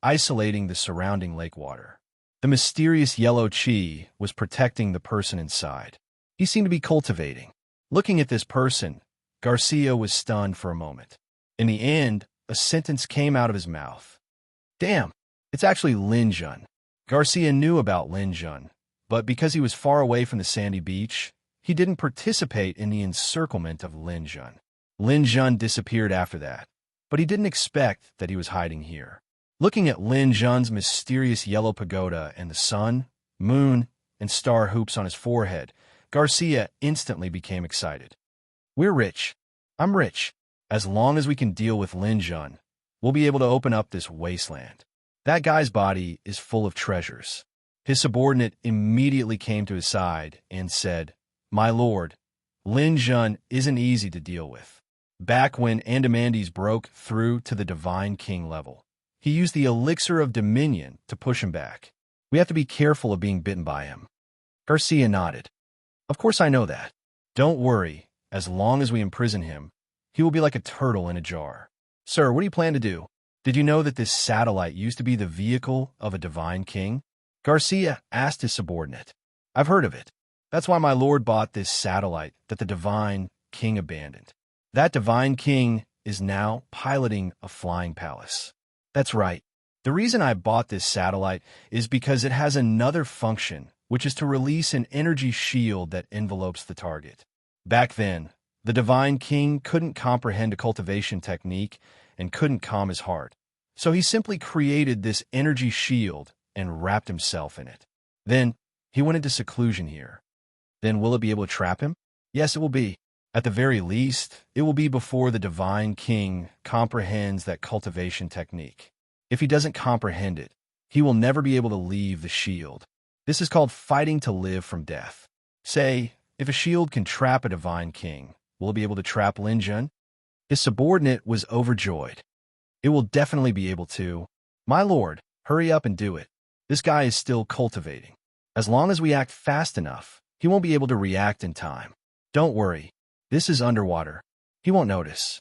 isolating the surrounding lake water. The mysterious yellow chi was protecting the person inside. He seemed to be cultivating. Looking at this person, Garcia was stunned for a moment. In the end, a sentence came out of his mouth. "Damn, it's actually Lin Jun." Garcia knew about Lin Jun, but because he was far away from the sandy beach, he didn't participate in the encirclement of Lin Jun. Lin Jun disappeared after that, but he didn't expect that he was hiding here. Looking at Lin Jun's mysterious yellow pagoda and the sun, moon, and star hoops on his forehead, Garcia instantly became excited. "We're rich. I'm rich. As long as we can deal with Lin Jun, we'll be able to open up this wasteland. That guy's body is full of treasures." His subordinate immediately came to his side and said, "My lord, Lin Jun isn't easy to deal with. Back when Andamandes broke through to the Divine King level, he used the elixir of dominion to push him back. We have to be careful of being bitten by him." Garcia nodded. Of course I know that. Don't worry, as long as we imprison him, he will be like a turtle in a jar. Sir, what do you plan to do? Did you know that this satellite used to be the vehicle of a divine king? Garcia asked his subordinate. I've heard of it. That's why my lord bought this satellite that the divine king abandoned. That divine king is now piloting a flying palace. That's right. The reason I bought this satellite is because it has another function, which is to release an energy shield that envelopes the target. Back then, the divine king couldn't comprehend a cultivation technique and couldn't calm his heart. So he simply created this energy shield and wrapped himself in it. Then he went into seclusion here. Then will it be able to trap him? Yes, it will be. At the very least, it will be before the divine king comprehends that cultivation technique. If he doesn't comprehend it, he will never be able to leave the shield. This is called fighting to live from death. Say, if a shield can trap a divine king, will it be able to trap Lin Jun? His subordinate was overjoyed. It will definitely be able to. My lord, hurry up and do it. This guy is still cultivating. As long as we act fast enough, he won't be able to react in time. Don't worry. This is underwater. He won't notice.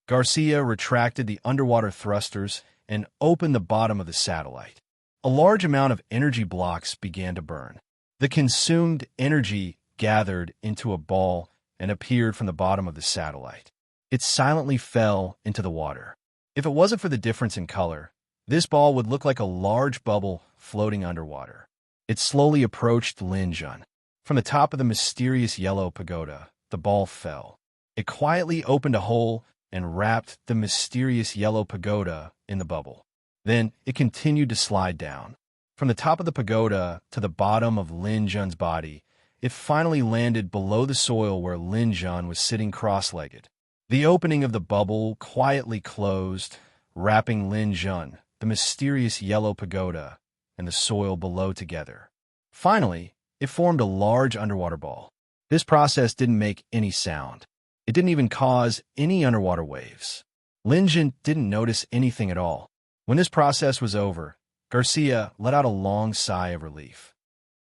Garcia retracted the underwater thrusters and opened the bottom of the satellite. A large amount of energy blocks began to burn. The consumed energy gathered into a ball and appeared from the bottom of the satellite. It silently fell into the water. If it wasn't for the difference in color, this ball would look like a large bubble floating underwater. It slowly approached Lin Jun. From the top of the mysterious yellow pagoda, the ball fell. It quietly opened a hole and wrapped the mysterious yellow pagoda in the bubble. Then it continued to slide down. From the top of the pagoda to the bottom of Lin Jun's body, it finally landed below the soil where Lin Jun was sitting cross-legged. The opening of the bubble quietly closed, wrapping Lin Jun, the mysterious yellow pagoda, and the soil below together. Finally, it formed a large underwater ball. This process didn't make any sound. It didn't even cause any underwater waves. Lin Jun didn't notice anything at all. When this process was over, Garcia let out a long sigh of relief.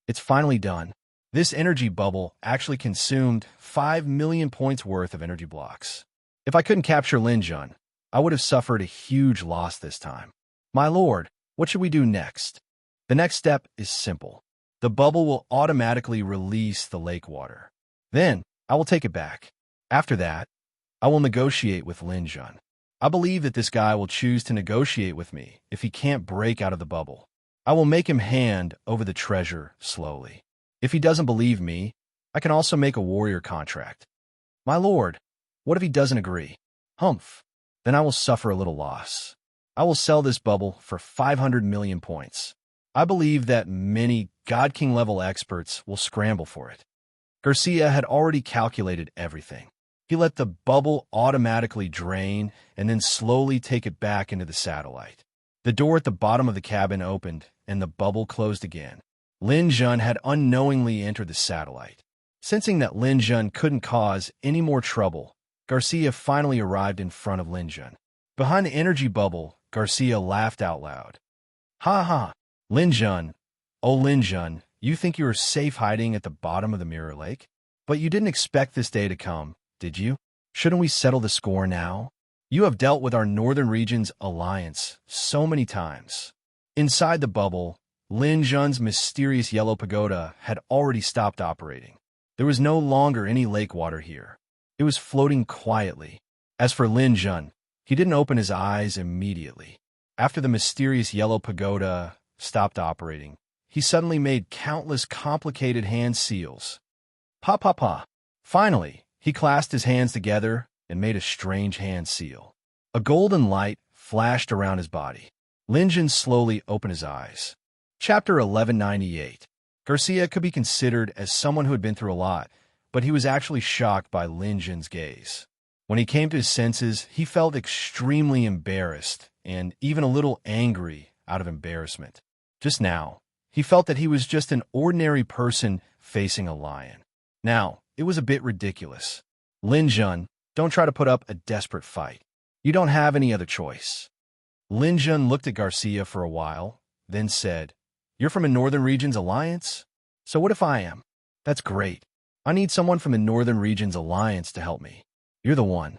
It's finally done. This energy bubble actually consumed 5 million points worth of energy blocks. If I couldn't capture Lin Jun, I would have suffered a huge loss this time. My lord, what should we do next? The next step is simple. The bubble will automatically release the lake water. Then, I will take it back. After that, I will negotiate with Lin Jun. I believe that this guy will choose to negotiate with me if he can't break out of the bubble. I will make him hand over the treasure slowly. If he doesn't believe me, I can also make a warrior contract. My lord, what if he doesn't agree? Humph. Then I will suffer a little loss. I will sell this bubble for 500 million points. I believe that many God King level experts will scramble for it. Garcia had already calculated everything. He let the bubble automatically drain and then slowly take it back into the satellite. The door at the bottom of the cabin opened and the bubble closed again. Lin Jun had unknowingly entered the satellite. Sensing that Lin Jun couldn't cause any more trouble, Garcia finally arrived in front of Lin Jun. Behind the energy bubble, Garcia laughed out loud. Ha ha! Lin Jun, oh Lin Jun, you think you are safe hiding at the bottom of the Mirror Lake? But you didn't expect this day to come, did you? Shouldn't we settle the score now? You have dealt with our Northern Region's alliance so many times. Inside the bubble, Lin Jun's mysterious yellow pagoda had already stopped operating. There was no longer any lake water here. It was floating quietly. As for Lin Jun, he didn't open his eyes immediately. After the mysterious yellow pagoda stopped operating, he suddenly made countless complicated hand seals. Pa pa pa. Finally, he clasped his hands together and made a strange hand seal. A golden light flashed around his body. Lin Jun slowly opened his eyes. Chapter 1198. Garcia could be considered as someone who had been through a lot, but he was actually shocked by Lin Jun's gaze. When he came to his senses, he felt extremely embarrassed and even a little angry out of embarrassment. Just now, he felt that he was just an ordinary person facing a lion. Now, it was a bit ridiculous. Lin Jun, don't try to put up a desperate fight. You don't have any other choice. Lin Jun looked at Garcia for a while, then said, You're from a Northern Region's alliance? So what if I am? That's great. I need someone from the Northern Region's Alliance to help me. You're the one.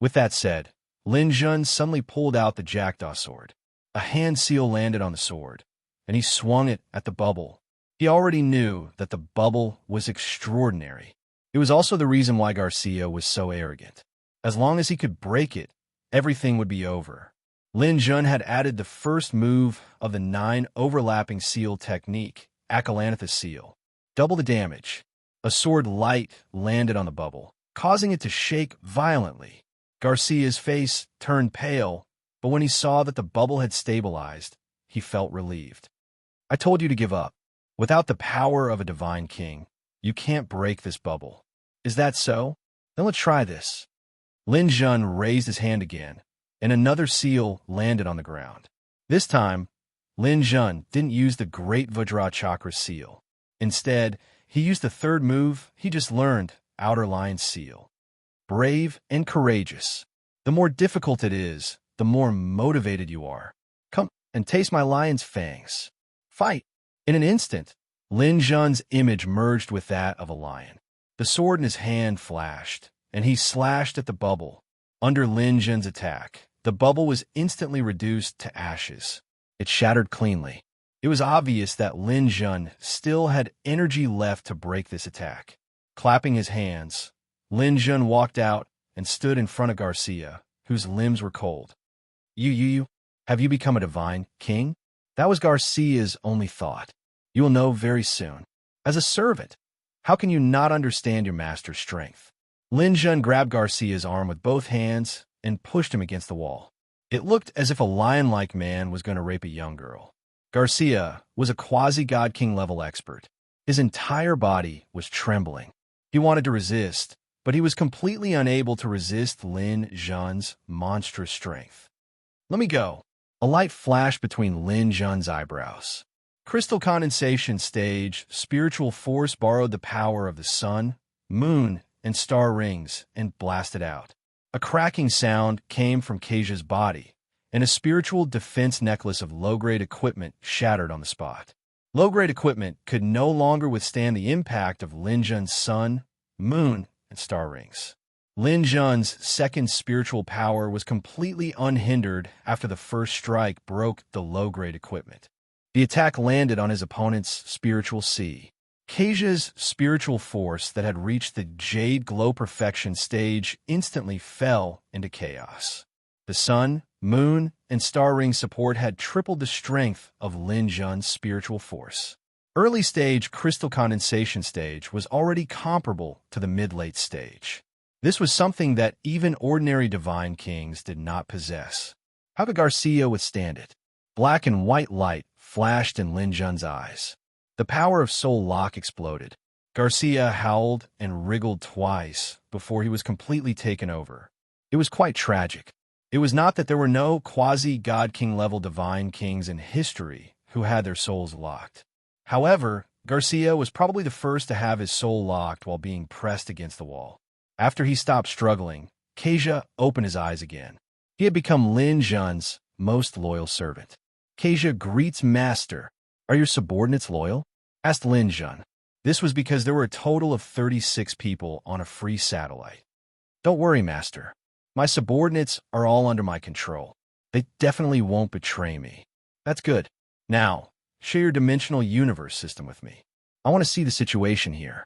With that said, Lin Jun suddenly pulled out the jackdaw sword. A hand seal landed on the sword, and he swung it at the bubble. He already knew that the bubble was extraordinary. It was also the reason why Garcia was so arrogant. As long as he could break it, everything would be over. Lin Jun had added the first move of the 9 overlapping seal technique, Acalanthus seal. Double the damage. A sword light landed on the bubble, causing it to shake violently. Garcia's face turned pale, but when he saw that the bubble had stabilized, he felt relieved. I told you to give up. Without the power of a divine king, you can't break this bubble. Is that so? Then let's try this. Lin Jun raised his hand again, and another seal landed on the ground. This time, Lin Jun didn't use the Great Vajra Chakra seal. Instead, he used the third move he just learned, Outer Lion seal. Brave and courageous. The more difficult it is, the more motivated you are. Come and taste my lion's fangs. Fight! In an instant, Lin Jun's image merged with that of a lion. The sword in his hand flashed, and he slashed at the bubble. Under Lin Jun's attack, the bubble was instantly reduced to ashes. It shattered cleanly. It was obvious that Lin Jun still had energy left to break this attack. Clapping his hands, Lin Jun walked out and stood in front of Garcia, whose limbs were cold. You, have you become a divine king? That was Garcia's only thought. You will know very soon. As a servant, how can you not understand your master's strength? Lin Jun grabbed Garcia's arm with both hands and pushed him against the wall. It looked as if a lion-like man was going to rape a young girl. Garcia was a quasi-god king level expert. His entire body was trembling. He wanted to resist, but he was completely unable to resist Lin Jun's monstrous strength. Let me go. A light flashed between Lin Jun's eyebrows. Crystal condensation stage, spiritual force borrowed the power of the sun, moon, and star rings and blasted out. A cracking sound came from Keisha's body, and a spiritual defense necklace of low-grade equipment shattered on the spot. Low-grade equipment could no longer withstand the impact of Lin Jun's sun, moon, and star rings. Lin Jun's second spiritual power was completely unhindered after the first strike broke the low-grade equipment. The attack landed on his opponent's spiritual sea. Keisha's spiritual force that had reached the Jade Glow Perfection stage instantly fell into chaos. The sun, moon, and star ring support had tripled the strength of Lin Jun's spiritual force. Early stage crystal condensation stage was already comparable to the mid-late stage. This was something that even ordinary divine kings did not possess. How could Garcia withstand it? Black and white light flashed in Lin Jun's eyes. The power of Soul Lock exploded. Garcia howled and wriggled twice before he was completely taken over. It was quite tragic. It was not that there were no quasi-god king level divine kings in history who had their souls locked. However, Garcia was probably the first to have his soul locked while being pressed against the wall. After he stopped struggling, Keisha opened his eyes again. He had become Lin Jun's most loyal servant. Keisha greets Master. Are your subordinates loyal? Asked Lin Jun. This was because there were a total of 36 people on a free satellite. Don't worry, Master. My subordinates are all under my control. They definitely won't betray me. That's good. Now, share your dimensional universe system with me. I want to see the situation here.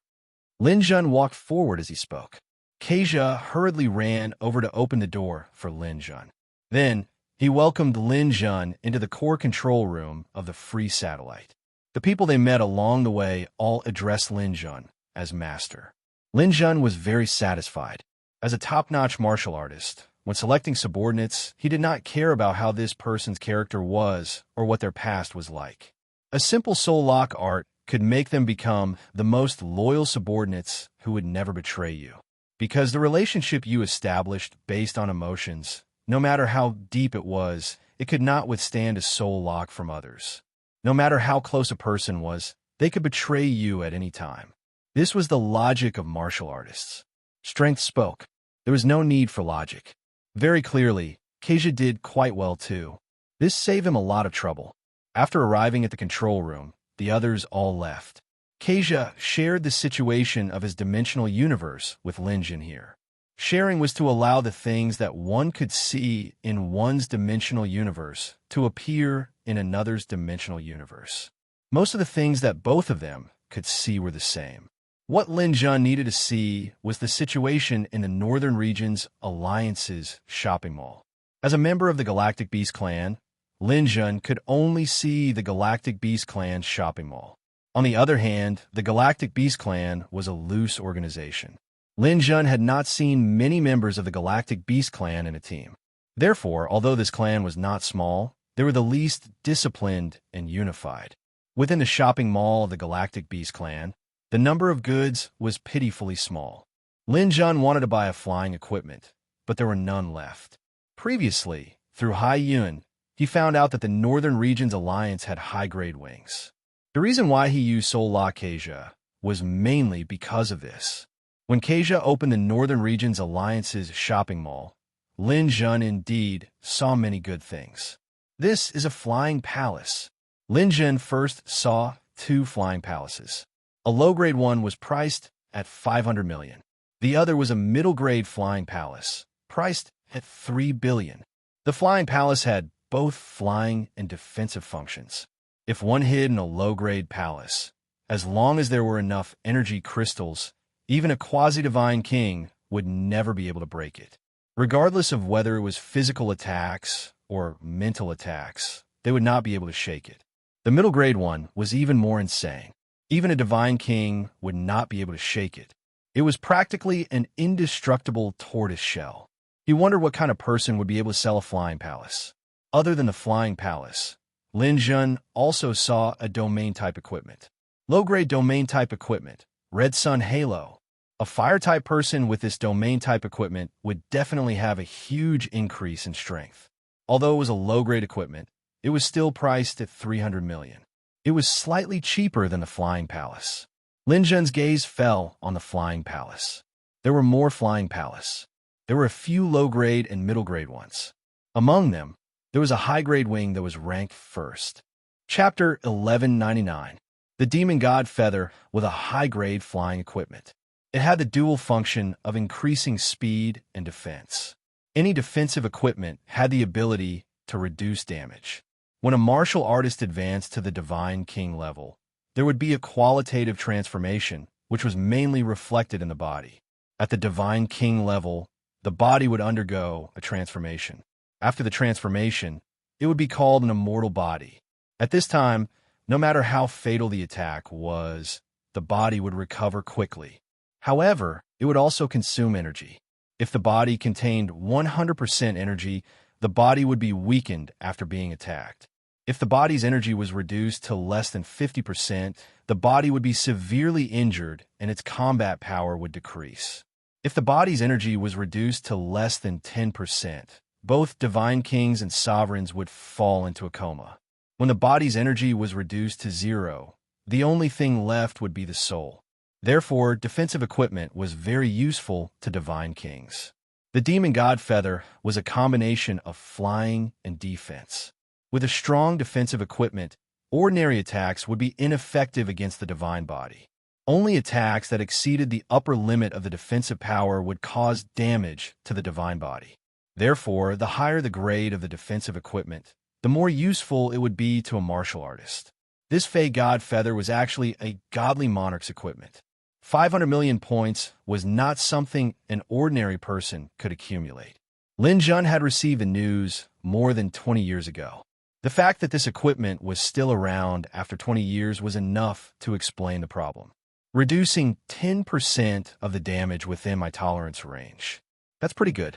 Lin Jun walked forward as he spoke. Keisha hurriedly ran over to open the door for Lin Jun. Then, he welcomed Lin Jun into the core control room of the free satellite. The people they met along the way all addressed Lin Jun as Master. Lin Jun was very satisfied. As a top-notch martial artist, when selecting subordinates, he did not care about how this person's character was or what their past was like. A simple soul lock art could make them become the most loyal subordinates who would never betray you. Because the relationship you established based on emotions, no matter how deep it was, it could not withstand a soul lock from others. No matter how close a person was, they could betray you at any time. This was the logic of martial artists. Strength spoke. There was no need for logic. Very clearly, Keisha did quite well too. This saved him a lot of trouble. After arriving at the control room, the others all left. Keisha shared the situation of his dimensional universe with Lin Jun here. Sharing was to allow the things that one could see in one's dimensional universe to appear in another's dimensional universe. Most of the things that both of them could see were the same. What Lin Jun needed to see was the situation in the Northern Region's Alliance's shopping mall. As a member of the Galactic Beast Clan, Lin Jun could only see the Galactic Beast Clan's shopping mall. On the other hand, the Galactic Beast Clan was a loose organization. Lin Jun had not seen many members of the Galactic Beast Clan in a team. Therefore, although this clan was not small, they were the least disciplined and unified. Within the shopping mall of the Galactic Beast Clan, the number of goods was pitifully small. Lin Jun wanted to buy a flying equipment, but there were none left. Previously, through Hai Yun, he found out that the Northern Region's Alliance had high-grade wings. The reason why he used Soul La Keisha was mainly because of this. When Keisha opened the Northern Region's Alliance's shopping mall, Lin Jun indeed saw many good things. This is a flying palace. Lin Jun first saw 2 flying palaces. A low-grade one was priced at 500 million. The other was a middle-grade flying palace, priced at 3 billion. The flying palace had both flying and defensive functions. If one hid in a low-grade palace, as long as there were enough energy crystals, even a quasi-divine king would never be able to break it. Regardless of whether it was physical attacks or mental attacks, they would not be able to shake it. The middle grade one was even more insane. Even a divine king would not be able to shake it. It was practically an indestructible tortoise shell. He wondered what kind of person would be able to sell a flying palace. Other than the flying palace, Lin Jun also saw a domain-type equipment. Low-grade domain-type equipment, Red Sun Halo. A fire-type person with this domain-type equipment would definitely have a huge increase in strength. Although it was a low-grade equipment, it was still priced at 300 million. It was slightly cheaper than the Flying Palace. Lin Jun's gaze fell on the Flying Palace. There were more Flying Palace. There were a few low-grade and middle-grade ones. Among them, there was a high-grade wing that was ranked first. Chapter 1199. The Demon God Feather with a high-grade flying equipment. It had the dual function of increasing speed and defense. Any defensive equipment had the ability to reduce damage. When a martial artist advanced to the Divine King level, there would be a qualitative transformation, which was mainly reflected in the body. At the Divine King level, the body would undergo a transformation. After the transformation, it would be called an immortal body. At this time, no matter how fatal the attack was, the body would recover quickly. However, it would also consume energy. If the body contained 100% energy, the body would be weakened after being attacked. If the body's energy was reduced to less than 50%, the body would be severely injured and its combat power would decrease. If the body's energy was reduced to less than 10%, both divine kings and sovereigns would fall into a coma. When the body's energy was reduced to 0, the only thing left would be the soul. Therefore, defensive equipment was very useful to divine kings. The Demon God Feather was a combination of flying and defense. With a strong defensive equipment, ordinary attacks would be ineffective against the divine body. Only attacks that exceeded the upper limit of the defensive power would cause damage to the divine body. Therefore, the higher the grade of the defensive equipment, the more useful it would be to a martial artist. This Fey God Feather was actually a godly monarch's equipment. 500 million points was not something an ordinary person could accumulate. Lin Jun had received the news more than 20 years ago. The fact that this equipment was still around after 20 years was enough to explain the problem. Reducing 10% of the damage within my tolerance range. That's pretty good.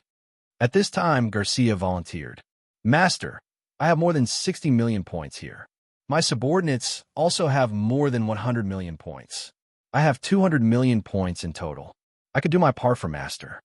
At this time, Garcia volunteered. Master, I have more than 60 million points here. My subordinates also have more than 100 million points. I have 200 million points in total. I could do my part for Master.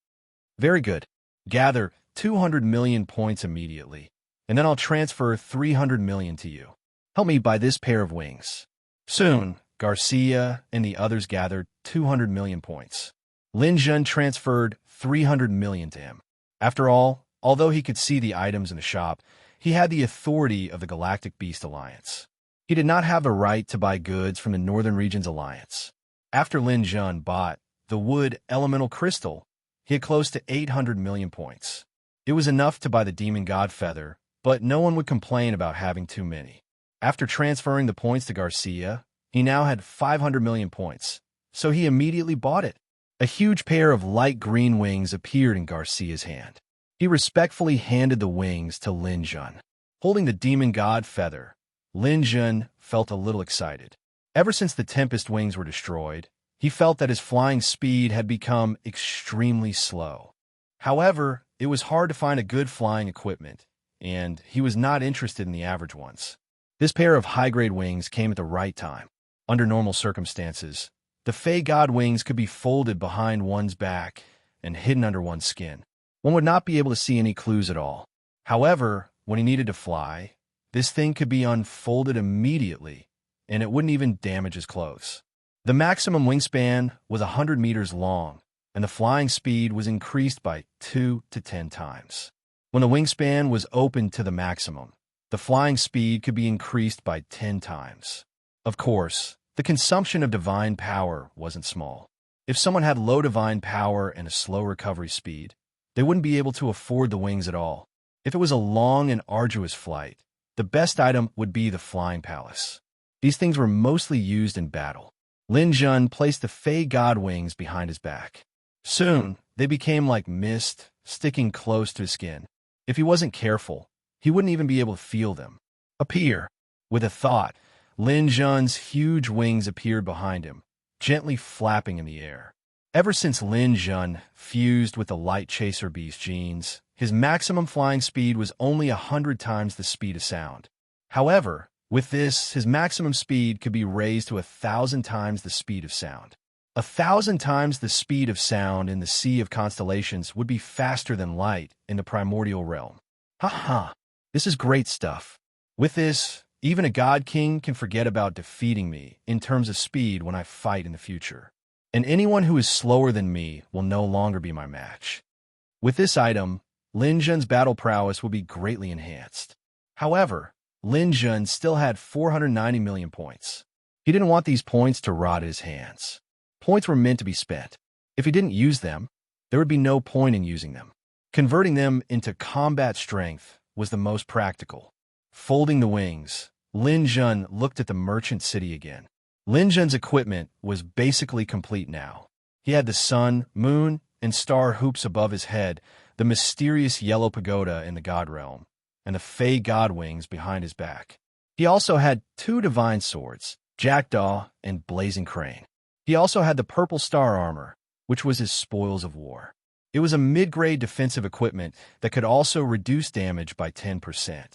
Very good. Gather 200 million points immediately, and then I'll transfer 300 million to you. Help me buy this pair of wings. Soon, Garcia and the others gathered 200 million points. Lin Jun transferred 300 million to him. After all, although he could see the items in the shop, he had the authority of the Galactic Beast Alliance. He did not have the right to buy goods from the Northern Regions Alliance. After Lin Jun bought the wood elemental crystal, he had close to 800 million points. It was enough to buy the demon god feather, but no one would complain about having too many. After transferring the points to Garcia, he now had 500 million points, so he immediately bought it. A huge pair of light green wings appeared in Garcia's hand. He respectfully handed the wings to Lin Jun. Holding the demon god feather, Lin Jun felt a little excited. Ever since the Tempest wings were destroyed, he felt that his flying speed had become extremely slow. However, it was hard to find a good flying equipment, and he was not interested in the average ones. This pair of high-grade wings came at the right time. Under normal circumstances, the Fey God wings could be folded behind one's back and hidden under one's skin. One would not be able to see any clues at all. However, when he needed to fly, this thing could be unfolded immediately, and it wouldn't even damage his clothes. The maximum wingspan was 100 meters long, and the flying speed was increased by 2 to 10 times. When the wingspan was opened to the maximum, the flying speed could be increased by 10 times. Of course, the consumption of divine power wasn't small. If someone had low divine power and a slow recovery speed, they wouldn't be able to afford the wings at all. If it was a long and arduous flight, the best item would be the flying palace. These things were mostly used in battle. Lin Jun placed the Fey God wings behind his back. Soon, they became like mist, sticking close to his skin. If he wasn't careful, he wouldn't even be able to feel them appear. With a thought, Lin Jun's huge wings appeared behind him, gently flapping in the air. Ever since Lin Jun fused with the Light Chaser Beast genes, his maximum flying speed was only 100 times the speed of sound. However, with this, his maximum speed could be raised to 1,000 times the speed of sound. 1,000 times the speed of sound in the Sea of Constellations would be faster than light in the primordial realm. Haha, this is great stuff. With this, even a God King can forget about defeating me in terms of speed when I fight in the future. And anyone who is slower than me will no longer be my match. With this item, Lin Jun's battle prowess will be greatly enhanced. However, Lin Jun still had 490 million points. He didn't want these points to rot in his hands. Points were meant to be spent. If he didn't use them, there would be no point in using them. Converting them into combat strength was the most practical. Folding the wings, Lin Jun looked at the merchant city again. Lin Jun's equipment was basically complete now. He had the sun, moon, and star hoops above his head, the mysterious yellow pagoda in the god realm, and the Fey God wings behind his back. He also had 2 divine swords, Jackdaw and Blazing Crane. He also had the purple star armor, which was his spoils of war. It was a mid-grade defensive equipment that could also reduce damage by 10%.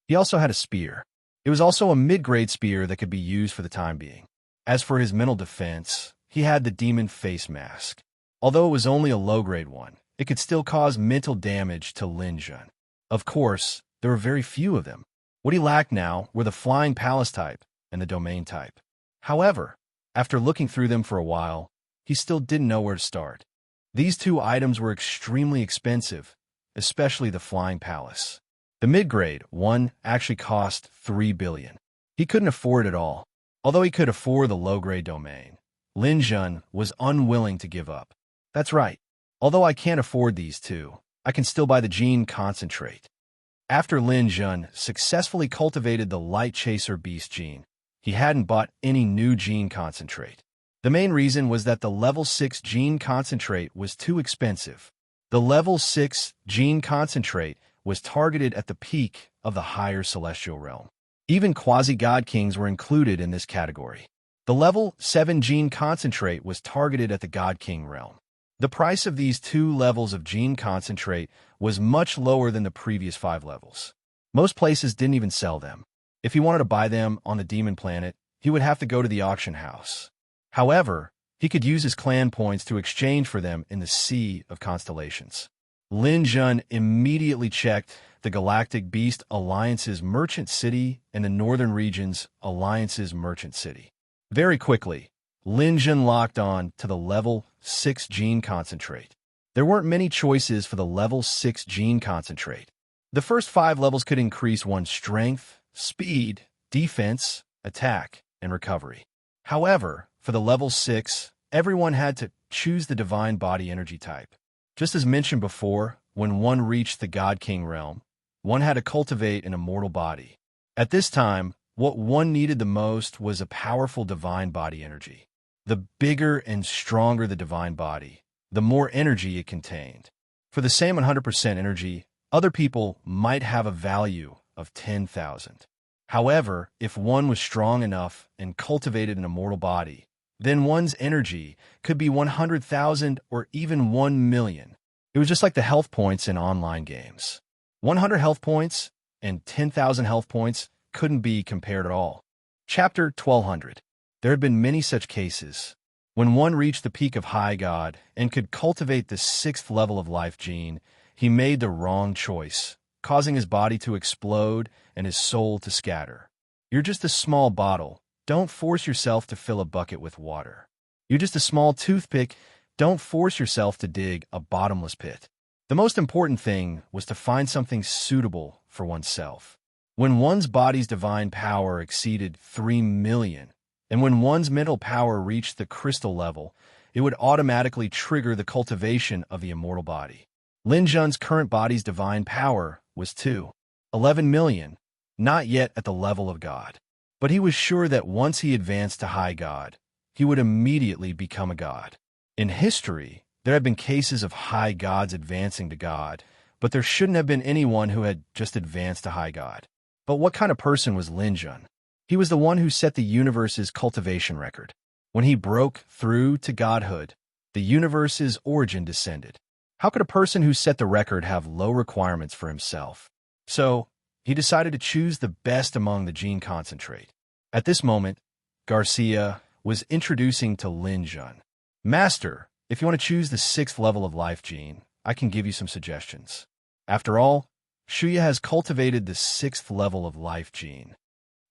He also had a spear. It was also a mid-grade spear that could be used for the time being. As for his mental defense, he had the demon face mask. Although it was only a low-grade one, it could still cause mental damage to Lin Jun. Of course, there were very few of them. What he lacked now were the Flying Palace type and the Domain type. However, after looking through them for a while, he still didn't know where to start. These 2 items were extremely expensive, especially the Flying Palace. The mid-grade one actually cost 3 billion. He couldn't afford it all. Although he could afford the low-grade domain, Lin Jun was unwilling to give up. That's right. Although I can't afford these 2, I can still buy the gene concentrate. After Lin Jun successfully cultivated the Light Chaser Beast gene, he hadn't bought any new gene concentrate. The main reason was that the level 6 gene concentrate was too expensive. The level 6 gene concentrate was targeted at the peak of the higher celestial realm. Even quasi-god kings were included in this category. The level 7 gene concentrate was targeted at the god king realm. The price of these 2 levels of gene concentrate was much lower than the previous 5 levels. Most places didn't even sell them. If he wanted to buy them on the demon planet, he would have to go to the auction house. However, he could use his clan points to exchange for them in the Sea of Constellations. Lin Jun immediately checked the Galactic Beast Alliance's Merchant City and the Northern Region's Alliance's Merchant City. Very quickly, Lin Jun locked on to the level 6 gene concentrate. There weren't many choices for the level 6 gene concentrate. The first 5 levels could increase one's strength, speed, defense, attack, and recovery. However, for the level 6, everyone had to choose the divine body energy type. Just as mentioned before, when one reached the God King realm, one had to cultivate an immortal body. At this time, what one needed the most was a powerful divine body energy. The bigger and stronger the divine body, the more energy it contained. For the same 100% energy, other people might have a value of 10,000. However, if one was strong enough and cultivated an immortal body, then one's energy could be 100,000 or even 1 million. It was just like the health points in online games. 100 health points and 10,000 health points couldn't be compared at all. Chapter 1200. There had been many such cases. When one reached the peak of High God and could cultivate the 6th level of life gene, he made the wrong choice, causing his body to explode and his soul to scatter. You're just a small bottle. Don't force yourself to fill a bucket with water. You're just a small toothpick. Don't force yourself to dig a bottomless pit. The most important thing was to find something suitable for oneself. When one's body's divine power exceeded 3 million, and when one's mental power reached the crystal level, it would automatically trigger the cultivation of the immortal body. Lin Jun's current body's divine power was 11 million, not yet at the level of God. But he was sure that once he advanced to High God, he would immediately become a god. In history, there have been cases of High Gods advancing to God, but there shouldn't have been anyone who had just advanced to High God. But what kind of person was Lin Jun? He was the one who set the universe's cultivation record. When he broke through to godhood, the universe's origin descended. How could a person who set the record have low requirements for himself? So, he decided to choose the best among the gene concentrate. At this moment, Garcia was introducing to Lin Jun. Master, if you want to choose the 6th level of life gene, I can give you some suggestions. After all, Shuya has cultivated the 6th level of life gene.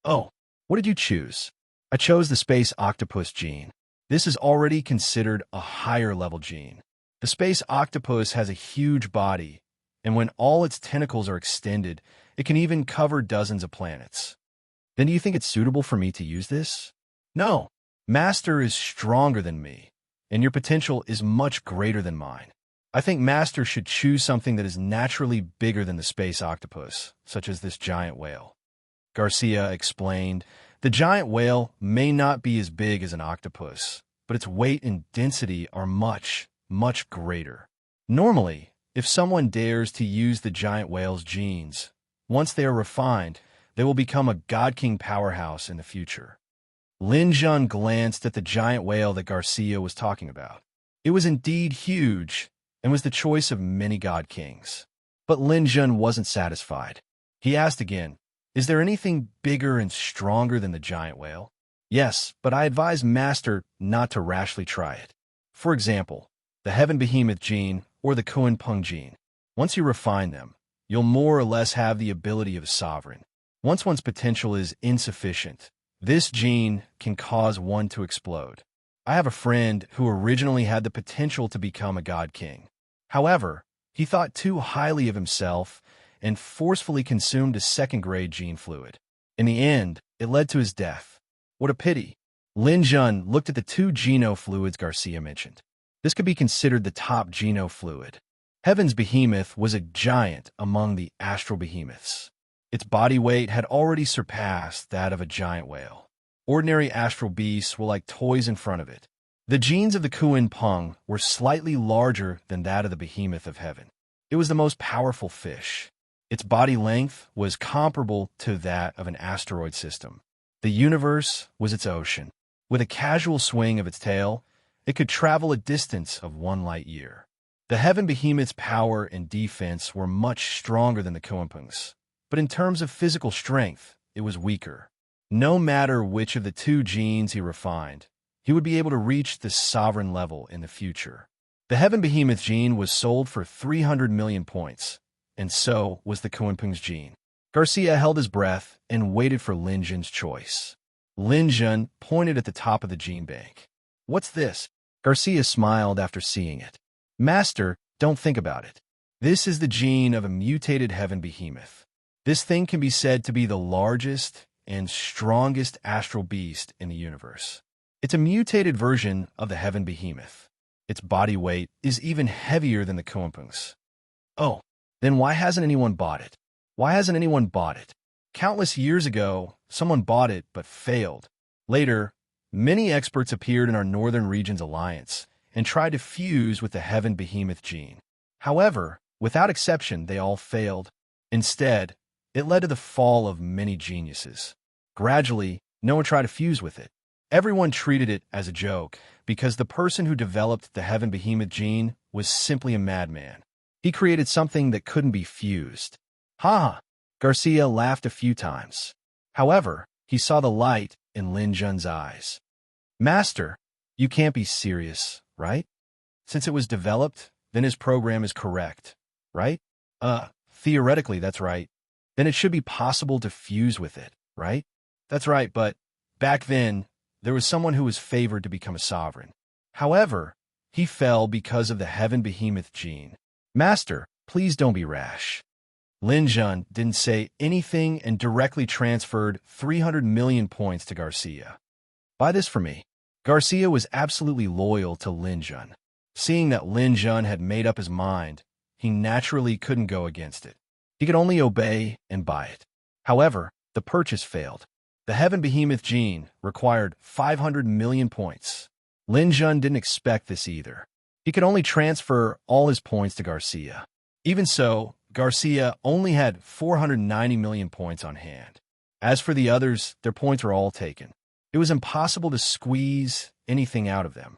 Oh, what did you choose? I chose the space octopus gene. This is already considered a higher level gene. The space octopus has a huge body, and when all its tentacles are extended, it can even cover dozens of planets. Then do you think it's suitable for me to use this? No. Master is stronger than me, and your potential is much greater than mine. I think Master should choose something that is naturally bigger than the space octopus, such as this giant whale. Garcia explained, the giant whale may not be as big as an octopus, but its weight and density are much, much greater. Normally, if someone dares to use the giant whale's genes, once they are refined, they will become a God King powerhouse in the future. Lin Jun glanced at the giant whale that Garcia was talking about. It was indeed huge and was the choice of many God Kings. But Lin Jun wasn't satisfied. He asked again, is there anything bigger and stronger than the giant whale? Yes, but I advise Master not to rashly try it. For example, the Heaven Behemoth gene or the Kuan Peng gene. Once you refine them, you'll more or less have the ability of a sovereign. Once one's potential is insufficient, this gene can cause one to explode. I have a friend who originally had the potential to become a God King. However, he thought too highly of himself and forcefully consumed a second-grade gene fluid. In the end, it led to his death. What a pity. Lin Jun looked at the 2 geno fluids Garcia mentioned. This could be considered the top geno fluid. Heaven's behemoth was a giant among the astral behemoths. Its body weight had already surpassed that of a giant whale. Ordinary astral beasts were like toys in front of it. The genes of the Kuan Peng were slightly larger than that of the behemoth of heaven. It was the most powerful fish. Its body length was comparable to that of an asteroid system. The universe was its ocean. With a casual swing of its tail, it could travel a distance of 1 light year. The heaven behemoth's power and defense were much stronger than the Kuan Peng's, but in terms of physical strength, it was weaker. No matter which of the 2 genes he refined, he would be able to reach the sovereign level in the future. The Heaven Behemoth gene was sold for 300 million points, and so was the Kuan Peng's gene. Garcia held his breath and waited for Lin Jun's choice. Lin Jun pointed at the top of the gene bank. What's this? Garcia smiled after seeing it. Master, don't think about it. This is the gene of a mutated Heaven Behemoth. This thing can be said to be the largest and strongest astral beast in the universe. It's a mutated version of the heaven behemoth. Its body weight is even heavier than the Kuampung's. Oh, then why hasn't anyone bought it? Why hasn't anyone bought it? Countless years ago, someone bought it but failed. Later, many experts appeared in our Northern Regions Alliance and tried to fuse with the heaven behemoth gene. However, without exception, they all failed. Instead, it led to the fall of many geniuses. Gradually, no one tried to fuse with it. Everyone treated it as a joke because the person who developed the heaven behemoth gene was simply a madman. He created something that couldn't be fused. Ha! Garcia laughed a few times. However, he saw the light in Lin Jun's eyes. Master, you can't be serious, right? Since it was developed, then his program is correct, right? Theoretically, that's right. Then it should be possible to fuse with it, right? That's right, but back then, there was someone who was favored to become a sovereign. However, he fell because of the heaven behemoth gene. Master, please don't be rash. Lin Jun didn't say anything and directly transferred 300 million points to Garcia. Buy this for me. Garcia was absolutely loyal to Lin Jun. Seeing that Lin Jun had made up his mind, he naturally couldn't go against it. He could only obey and buy it. However, the purchase failed. The heaven behemoth gene required 500 million points. Lin Jun didn't expect this either. He could only transfer all his points to Garcia. Even so, Garcia only had 490 million points on hand. As for the others, their points were all taken. It was impossible to squeeze anything out of them.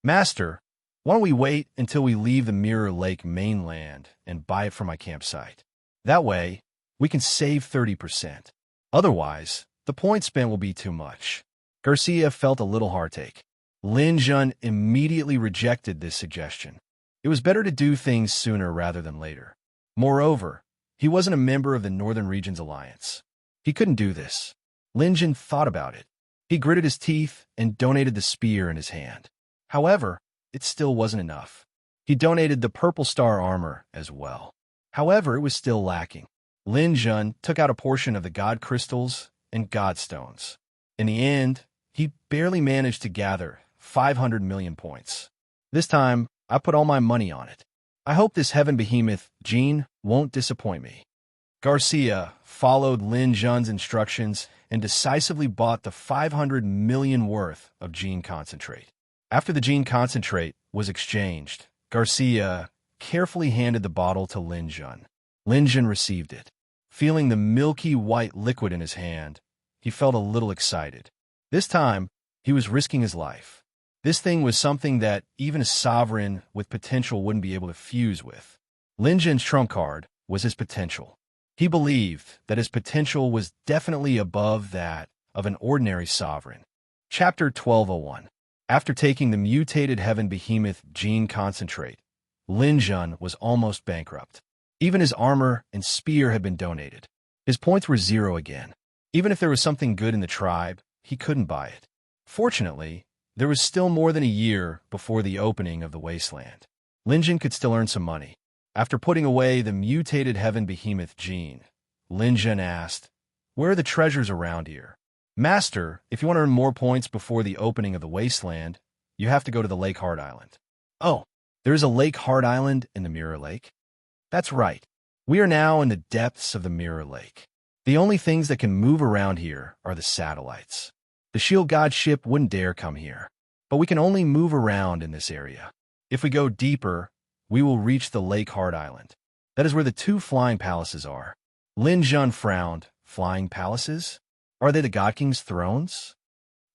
Master, why don't we wait until we leave the Mirror Lake mainland and buy it from my campsite? That way, we can save 30%. Otherwise, the point spent will be too much. Garcia felt a little heartache. Lin Jun immediately rejected this suggestion. It was better to do things sooner rather than later. Moreover, he wasn't a member of the Northern Regions Alliance. He couldn't do this. Lin Jun thought about it. He gritted his teeth and donated the spear in his hand. However, it still wasn't enough. He donated the Purple Star armor as well. However, it was still lacking. Lin Jun took out a portion of the God Crystals and God Stones. In the end, he barely managed to gather 500 million points. This time, I put all my money on it. I hope this heaven behemoth gene won't disappoint me. Garcia followed Lin Jun's instructions and decisively bought the 500 million worth of gene concentrate. After the gene concentrate was exchanged, Garcia carefully handed the bottle to Lin Jun. Lin Jun received it. Feeling the milky white liquid in his hand, he felt a little excited. This time, he was risking his life. This thing was something that even a sovereign with potential wouldn't be able to fuse with. Lin Jun's trump card was his potential. He believed that his potential was definitely above that of an ordinary sovereign. Chapter 1201. After taking the mutated heaven behemoth gene concentrate, Lin Jun was almost bankrupt. Even his armor and spear had been donated. His points were 0 again. Even if there was something good in the tribe, he couldn't buy it. Fortunately, there was still more than a year before the opening of the wasteland. Lin Jun could still earn some money. After putting away the mutated heaven behemoth gene, Lin Jun asked, "Where are the treasures around here?" "Master, if you want to earn more points before the opening of the wasteland, you have to go to the Lake Heart Island." "Oh, there is a Lake Heart Island in the Mirror Lake?" "That's right. We are now in the depths of the Mirror Lake. The only things that can move around here are the satellites. The Shield God ship wouldn't dare come here, but we can only move around in this area. If we go deeper, we will reach the Lake Heart Island. That is where the 2 flying palaces are." Lin Jun frowned. "Flying palaces? Are they the God King's thrones?"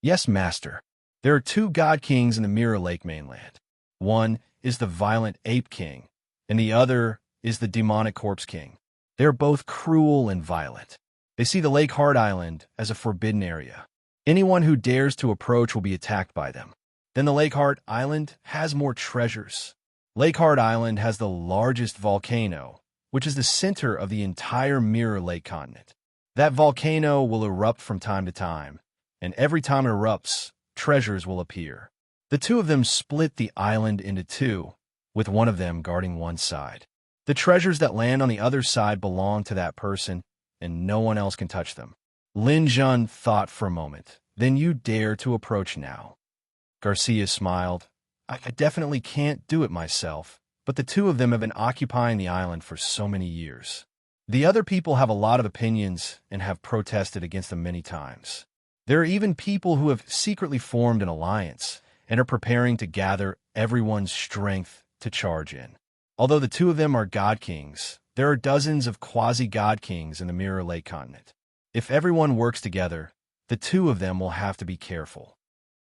"Yes, Master. There are 2 God Kings in the Mirror Lake mainland. One is the Violent Ape King, and the other is the Demonic Corpse King. They are both cruel and violent. They see the Lake Heart Island as a forbidden area. Anyone who dares to approach will be attacked by them. Then the Lake Heart Island has more treasures. Lake Heart Island has the largest volcano, which is the center of the entire Mirror Lake continent. That volcano will erupt from time to time, and every time it erupts, treasures will appear. The 2 of them split the island into 2, with one of them guarding one side. The treasures that land on the other side belong to that person, and no one else can touch them. Lin Jun thought for a moment. Then you dare to approach now. Garcia smiled. I definitely can't do it myself, but the two of them have been occupying the island for so many years. The other people have a lot of opinions and have protested against them many times. There are even people who have secretly formed an alliance and are preparing to gather everyone's strength to charge in. Although the two of them are god kings, there are dozens of quasi-god kings in the Mirror Lake continent. If everyone works together, the two of them will have to be careful.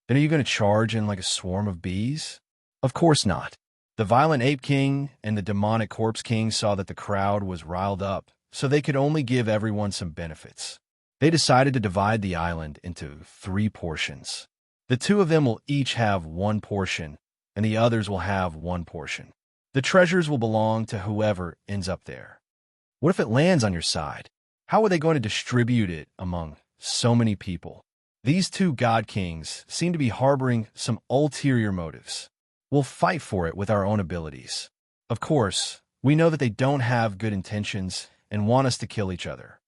Then are you going to charge in like a swarm of bees? Of course not. The Violent Ape King and the Demonic Corpse King saw that the crowd was riled up, so they could only give everyone some benefits. They decided to divide the island into 3 portions. The two of them will each have 1 portion, and the others will have 1 portion. The treasures will belong to whoever ends up there. What if it lands on your side? How are they going to distribute it among so many people? These 2 god kings seem to be harboring some ulterior motives. We'll fight for it with our own abilities. Of course, we know that they don't have good intentions and want us to kill each other.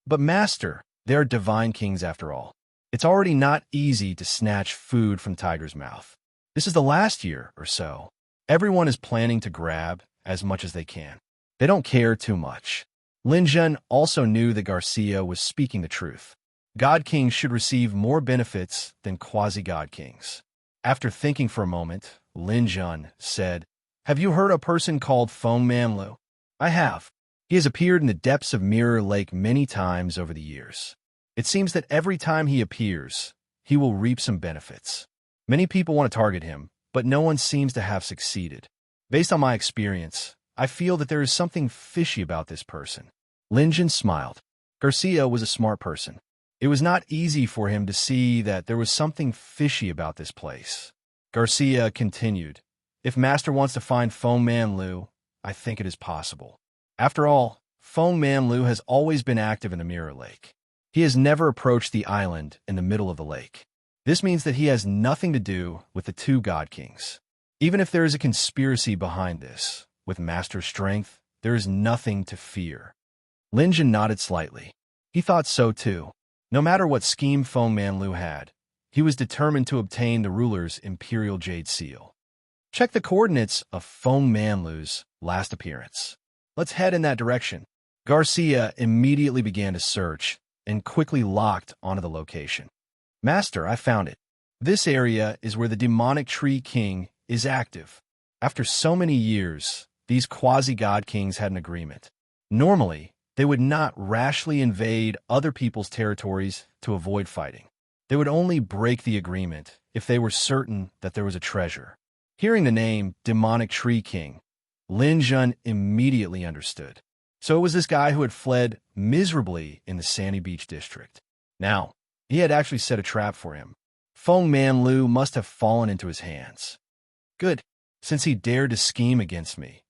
But Master, they are divine kings after all. It's already not easy to snatch food from Tiger's mouth. This is the last year or so. Everyone is planning to grab as much as they can. They don't care too much. Lin Jun also knew that Garcia was speaking the truth. God kings should receive more benefits than quasi-god kings. After thinking for a moment, Lin Jun said, "Have you heard a person called Feng Manlu?" "I have. He has appeared in the depths of Mirror Lake many times over the years. It seems that every time he appears, he will reap some benefits. Many people want to target him, but no one seems to have succeeded. Based on my experience, I feel that there is something fishy about this person." Lin Jun smiled. Garcia was a smart person. It was not easy for him to see that there was something fishy about this place. Garcia continued, "If Master wants to find Feng Manlu, I think it is possible. After all, Feng Manlu has always been active in the Mirror Lake. He has never approached the island in the middle of the lake. This means that he has nothing to do with the 2 god kings. Even if there is a conspiracy behind this, with Master's strength, there is nothing to fear." Lin Jun nodded slightly. He thought so too. No matter what scheme Feng Manlu had, he was determined to obtain the ruler's imperial jade seal. Check the coordinates of Feng Manlu's last appearance. Let's head in that direction. Garcia immediately began to search and quickly locked onto the location. "Master, I found it. This area is where the Demonic Tree King is active. After so many years, these quasi-god kings had an agreement. Normally, they would not rashly invade other people's territories to avoid fighting. They would only break the agreement if they were certain that there was a treasure." Hearing the name Demonic Tree King, Lin Jun immediately understood. So it was this guy who had fled miserably in the Sandy Beach district. Now, he had actually set a trap for him. Feng Manlu must have fallen into his hands. Good, since he dared to scheme against me,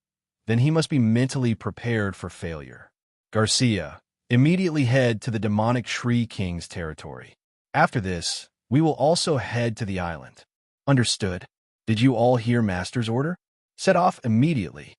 then he must be mentally prepared for failure. Garcia, immediately head to the Demonic Tree King's territory. After this, we will also head to the island. Understood. Did you all hear Master's order? Set off immediately.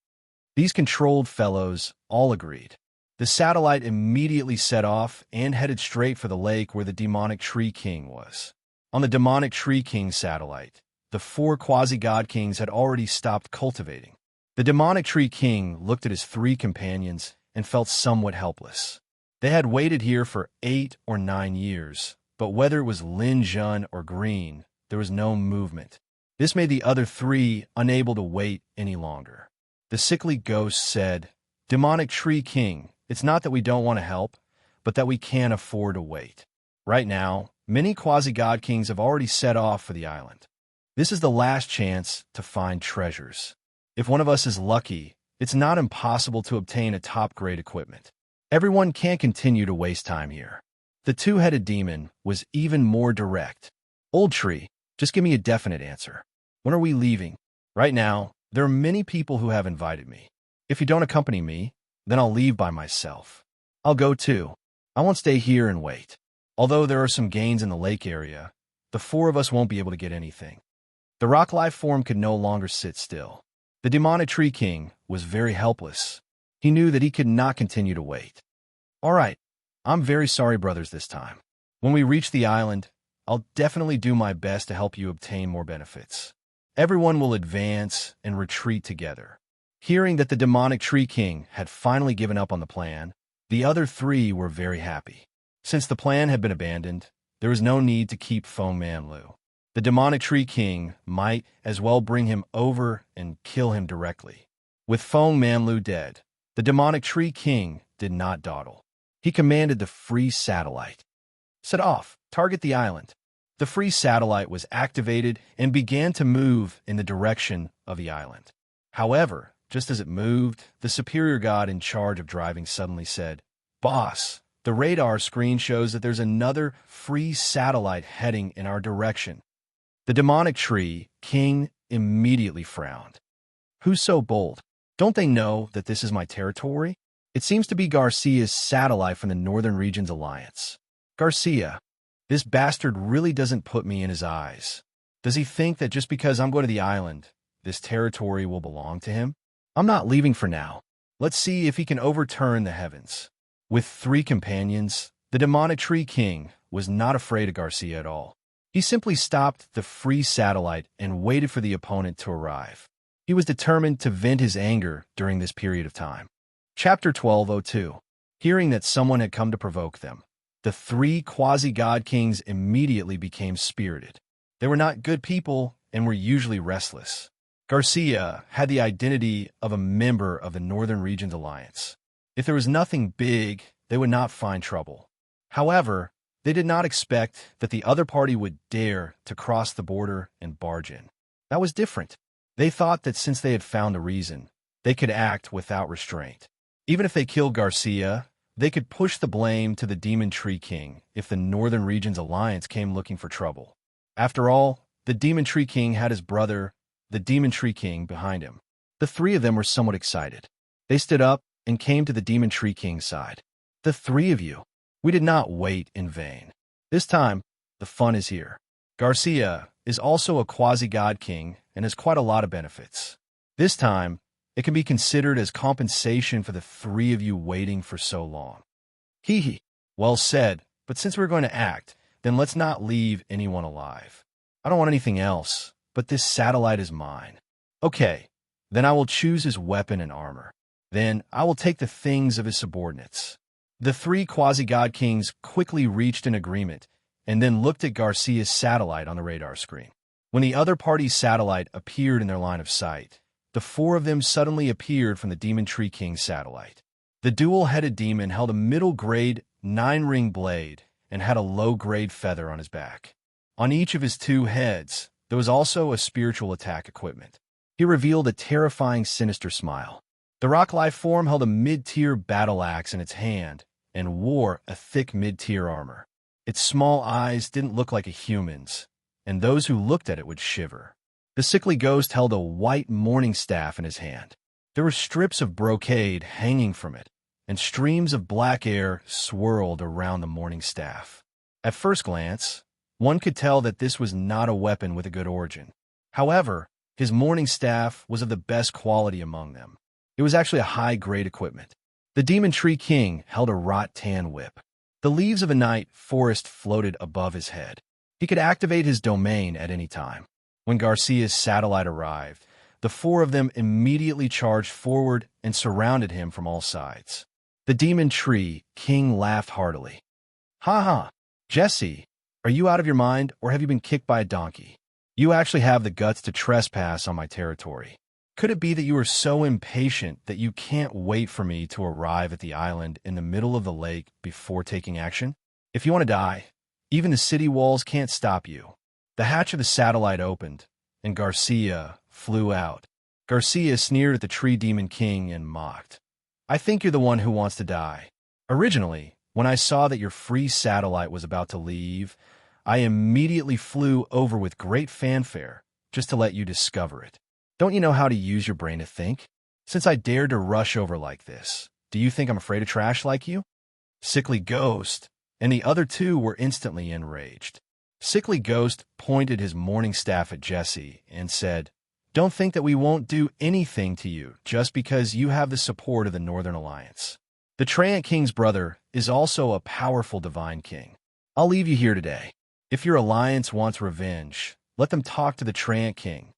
These controlled fellows all agreed. The satellite immediately set off and headed straight for the lake where the Demonic Tree King was. On the Demonic Tree King satellite, the 4 quasi-god kings had already stopped cultivating. The Demonic Tree King looked at his 3 companions and felt somewhat helpless. They had waited here for 8 or 9 years, but whether it was Lin Jun or Green, there was no movement. This made the other 3 unable to wait any longer. The sickly ghost said, "Demonic Tree King, it's not that we don't want to help, but that we can't afford to wait. Right now, many quasi-god kings have already set off for the island. This is the last chance to find treasures. If one of us is lucky, it's not impossible to obtain a top-grade equipment. Everyone can't continue to waste time here." The 2-headed demon was even more direct. "Old Tree, just give me a definite answer. When are we leaving? Right now, there are many people who have invited me. If you don't accompany me, then I'll leave by myself. I'll go too. I won't stay here and wait. Although there are some gains in the lake area, the 4 of us won't be able to get anything." The rock life form could no longer sit still. The Demonic Tree King was very helpless. He knew that he could not continue to wait. "All right, I'm very sorry, brothers, this time. When we reach the island, I'll definitely do my best to help you obtain more benefits. Everyone will advance and retreat together. Hearing that the demonic Tree King had finally given up on the plan, the other three were very happy. Since the plan had been abandoned, there was no need to keep Feng Manlu. The demonic Tree King might as well bring him over and kill him directly. With Feng Manlu dead, the demonic Tree King did not dawdle. He commanded the free satellite. Set off, target the island. The free satellite was activated and began to move in the direction of the island. However, just as it moved, the superior god in charge of driving suddenly said, "Boss, the radar screen shows that there's another free satellite heading in our direction." The demonic Tree King immediately frowned. "Who's so bold? Don't they know that this is my territory? It seems to be Garcia's satellite from the Northern Regions Alliance. Garcia, this bastard really doesn't put me in his eyes. Does he think that just because I'm going to the island, this territory will belong to him? I'm not leaving for now. Let's see if he can overturn the heavens." With three companions, the demonic Tree King was not afraid of Garcia at all. He simply stopped the free satellite and waited for the opponent to arrive. He was determined to vent his anger during this period of time. Chapter 12:02. Hearing that someone had come to provoke them, the three quasi-god kings immediately became spirited. They were not good people and were usually restless. Garcia had the identity of a member of the Northern Regions Alliance. If there was nothing big, they would not find trouble. However, they did not expect that the other party would dare to cross the border and barge in. That was different. They thought that since they had found a reason, they could act without restraint. Even if they killed Garcia, they could push the blame to the Demon Tree King if the Northern Regions Alliance came looking for trouble. After all, the Demon Tree King had his brother, the Demon Tree King, behind him. The three of them were somewhat excited. They stood up and came to the Demon Tree King's side. "The three of you, we did not wait in vain. This time, the fun is here. Garcia is also a quasi-god king and has quite a lot of benefits. This time, it can be considered as compensation for the three of you waiting for so long." "Hee hee. Well said, but since we're going to act, then let's not leave anyone alive. I don't want anything else, but this satellite is mine." "Okay, then I will choose his weapon and armor. Then I will take the things of his subordinates." The three quasi-god kings quickly reached an agreement and then looked at Garcia's satellite on the radar screen. When the other party's satellite appeared in their line of sight, the four of them suddenly appeared from the Demon Tree King's satellite. The dual-headed demon held a middle-grade 9-ring blade and had a low-grade feather on his back. On each of his two heads, there was also a spiritual attack equipment. He revealed a terrifying, sinister smile. The rock life form held a mid-tier battle axe in its hand and wore a thick mid-tier armor. Its small eyes didn't look like a human's, and those who looked at it would shiver. The sickly ghost held a white morning staff in his hand. There were strips of brocade hanging from it, and streams of black air swirled around the morning staff. At first glance, one could tell that this was not a weapon with a good origin. However, his morning staff was of the best quality among them. It was actually a high-grade equipment. The Demon Tree King held a wrought-tan whip. The leaves of a night forest floated above his head. He could activate his domain at any time. When Garcia's satellite arrived, the four of them immediately charged forward and surrounded him from all sides. The Demon Tree King laughed heartily. "Ha ha! Jesse, are you out of your mind, or have you been kicked by a donkey? You actually have the guts to trespass on my territory. Could it be that you are so impatient that you can't wait for me to arrive at the island in the middle of the lake before taking action? If you want to die, even the city walls can't stop you." The hatch of the satellite opened, and Garcia flew out. Garcia sneered at the Tree Demon King and mocked. "I think you're the one who wants to die. Originally, when I saw that your free satellite was about to leave, I immediately flew over with great fanfare just to let you discover it. Don't you know how to use your brain to think? Since I dared to rush over like this, do you think I'm afraid of trash like you?" Sickly Ghost and the other two were instantly enraged. Sickly Ghost pointed his morning staff at Jesse and said, "Don't think that we won't do anything to you just because you have the support of the Northern Alliance." The Treant King's brother is also a powerful divine king. I'll leave you here today. If your alliance wants revenge, let them talk to the Trant King.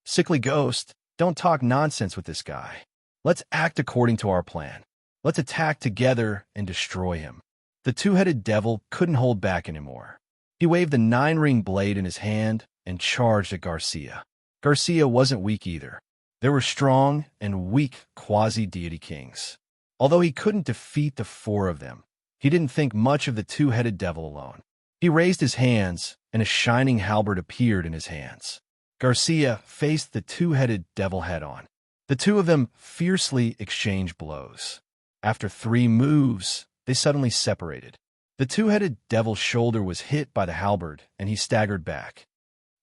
Sickly Ghost, don't talk nonsense with this guy. Let's act according to our plan. Let's attack together and destroy him. The two-headed devil couldn't hold back anymore. He waved the nine-ring blade in his hand and charged at Garcia. Garcia wasn't weak either. There were strong and weak quasi-deity kings. Although he couldn't defeat the four of them, he didn't think much of the two-headed devil alone. He raised his hands, and a shining halberd appeared in his hands. Garcia faced the two-headed devil head-on. The two of them fiercely exchanged blows. After 3 moves, they suddenly separated. The two-headed devil's shoulder was hit by the halberd, and he staggered back.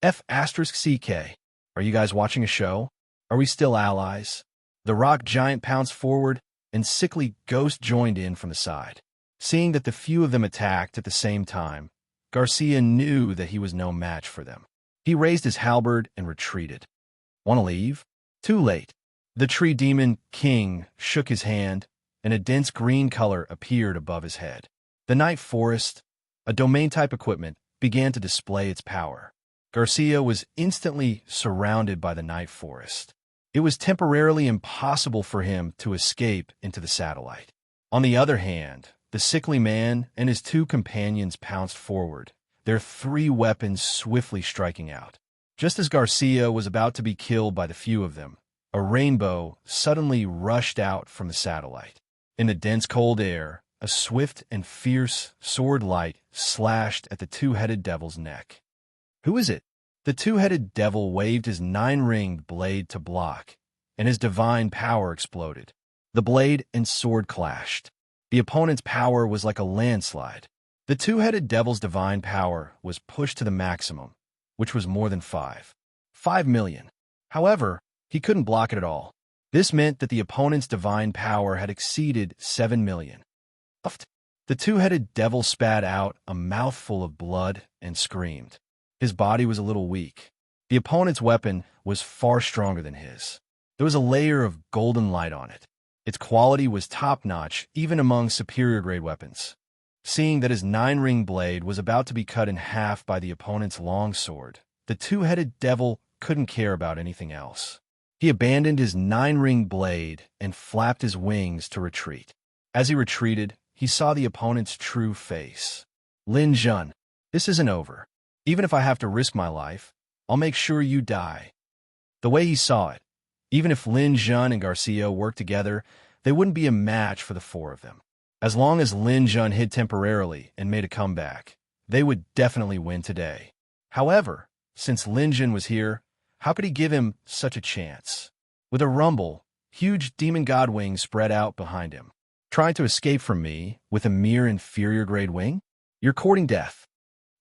F***CK. Are you guys watching a show? Are we still allies? The rock giant pounced forward, and Sickly Ghost joined in from the side. Seeing that the few of them attacked at the same time, Garcia knew that he was no match for them. He raised his halberd and retreated. Want to leave? Too late. The tree demon king shook his hand, and a dense green color appeared above his head. The night forest, a domain-type equipment, began to display its power. Garcia was instantly surrounded by the night forest. It was temporarily impossible for him to escape into the satellite. On the other hand, the sickly man and his 2 companions pounced forward, their 3 weapons swiftly striking out. Just as Garcia was about to be killed by the few of them, a rainbow suddenly rushed out from the satellite. In the dense cold air, a swift and fierce sword light slashed at the two-headed devil's neck. Who is it? The two-headed devil waved his 9-ringed blade to block, and his divine power exploded. The blade and sword clashed. The opponent's power was like a landslide. The two-headed devil's divine power was pushed to the maximum, which was more than 5 million. However, he couldn't block it at all. This meant that the opponent's divine power had exceeded 7 million. The two-headed devil spat out a mouthful of blood and screamed. His body was a little weak. The opponent's weapon was far stronger than his. There was a layer of golden light on it. Its quality was top-notch even among superior-grade weapons. Seeing that his 9-ring blade was about to be cut in half by the opponent's long sword, the two-headed devil couldn't care about anything else. He abandoned his 9-ring blade and flapped his wings to retreat. As he retreated, he saw the opponent's true face. Lin Jun, this isn't over. Even if I have to risk my life, I'll make sure you die. The way he saw it, even if Lin Jun and Garcia worked together, they wouldn't be a match for the 4 of them. As long as Lin Jun hid temporarily and made a comeback, they would definitely win today. However, since Lin Jun was here, how could he give him such a chance? With a rumble, huge demon god wings spread out behind him. Trying to escape from me with a mere inferior-grade wing? You're courting death.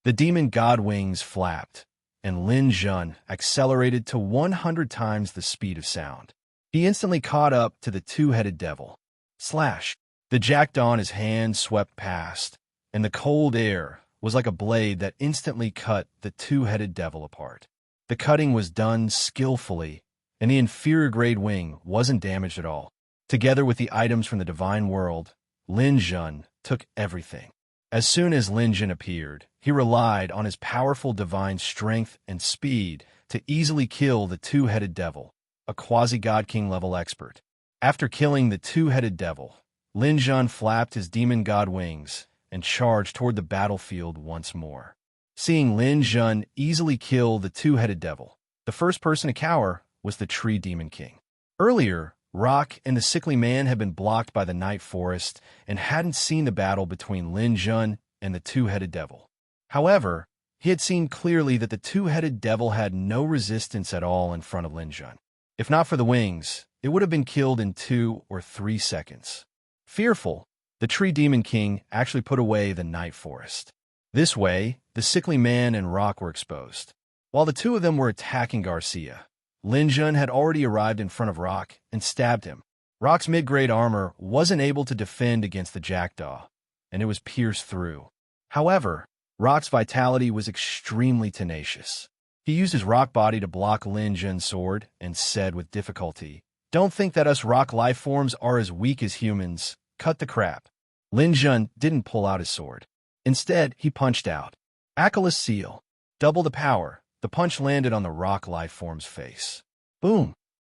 The demon god wings flapped, and Lin Jun accelerated to 100 times the speed of sound. He instantly caught up to the two-headed devil. Slash! The jackdaw in his hand swept past, and the cold air was like a blade that instantly cut the two-headed devil apart. The cutting was done skillfully, and the inferior-grade wing wasn't damaged at all. Together with the items from the divine world, Lin Jun took everything. As soon as Lin Jun appeared, he relied on his powerful divine strength and speed to easily kill the two-headed devil, a quasi-god king level expert. After killing the two-headed devil, Lin Jun flapped his demon god wings and charged toward the battlefield once more. Seeing Lin Jun easily kill the two-headed devil, the first person to cower was the tree demon king. Earlier, Rock and the sickly man had been blocked by the night forest and hadn't seen the battle between Lin Jun and the two-headed devil. However, he had seen clearly that the two-headed devil had no resistance at all in front of Lin Jun. If not for the wings, it would have been killed in 2 or 3 seconds. Fearful, the tree demon king actually put away the night forest. This way, the sickly man and Rock were exposed. While the 2 of them were attacking Garcia, Lin Jun had already arrived in front of Rock and stabbed him. Rock's mid-grade armor wasn't able to defend against the jackdaw, and it was pierced through. However, Rock's vitality was extremely tenacious. He used his rock body to block Lin Jun's sword and said with difficulty, "Don't think that us rock life forms are as weak as humans. Cut the crap." Lin Jun didn't pull out his sword. Instead, he punched out. Achilles seal. Double the power. The punch landed on the rock life form's face. Boom!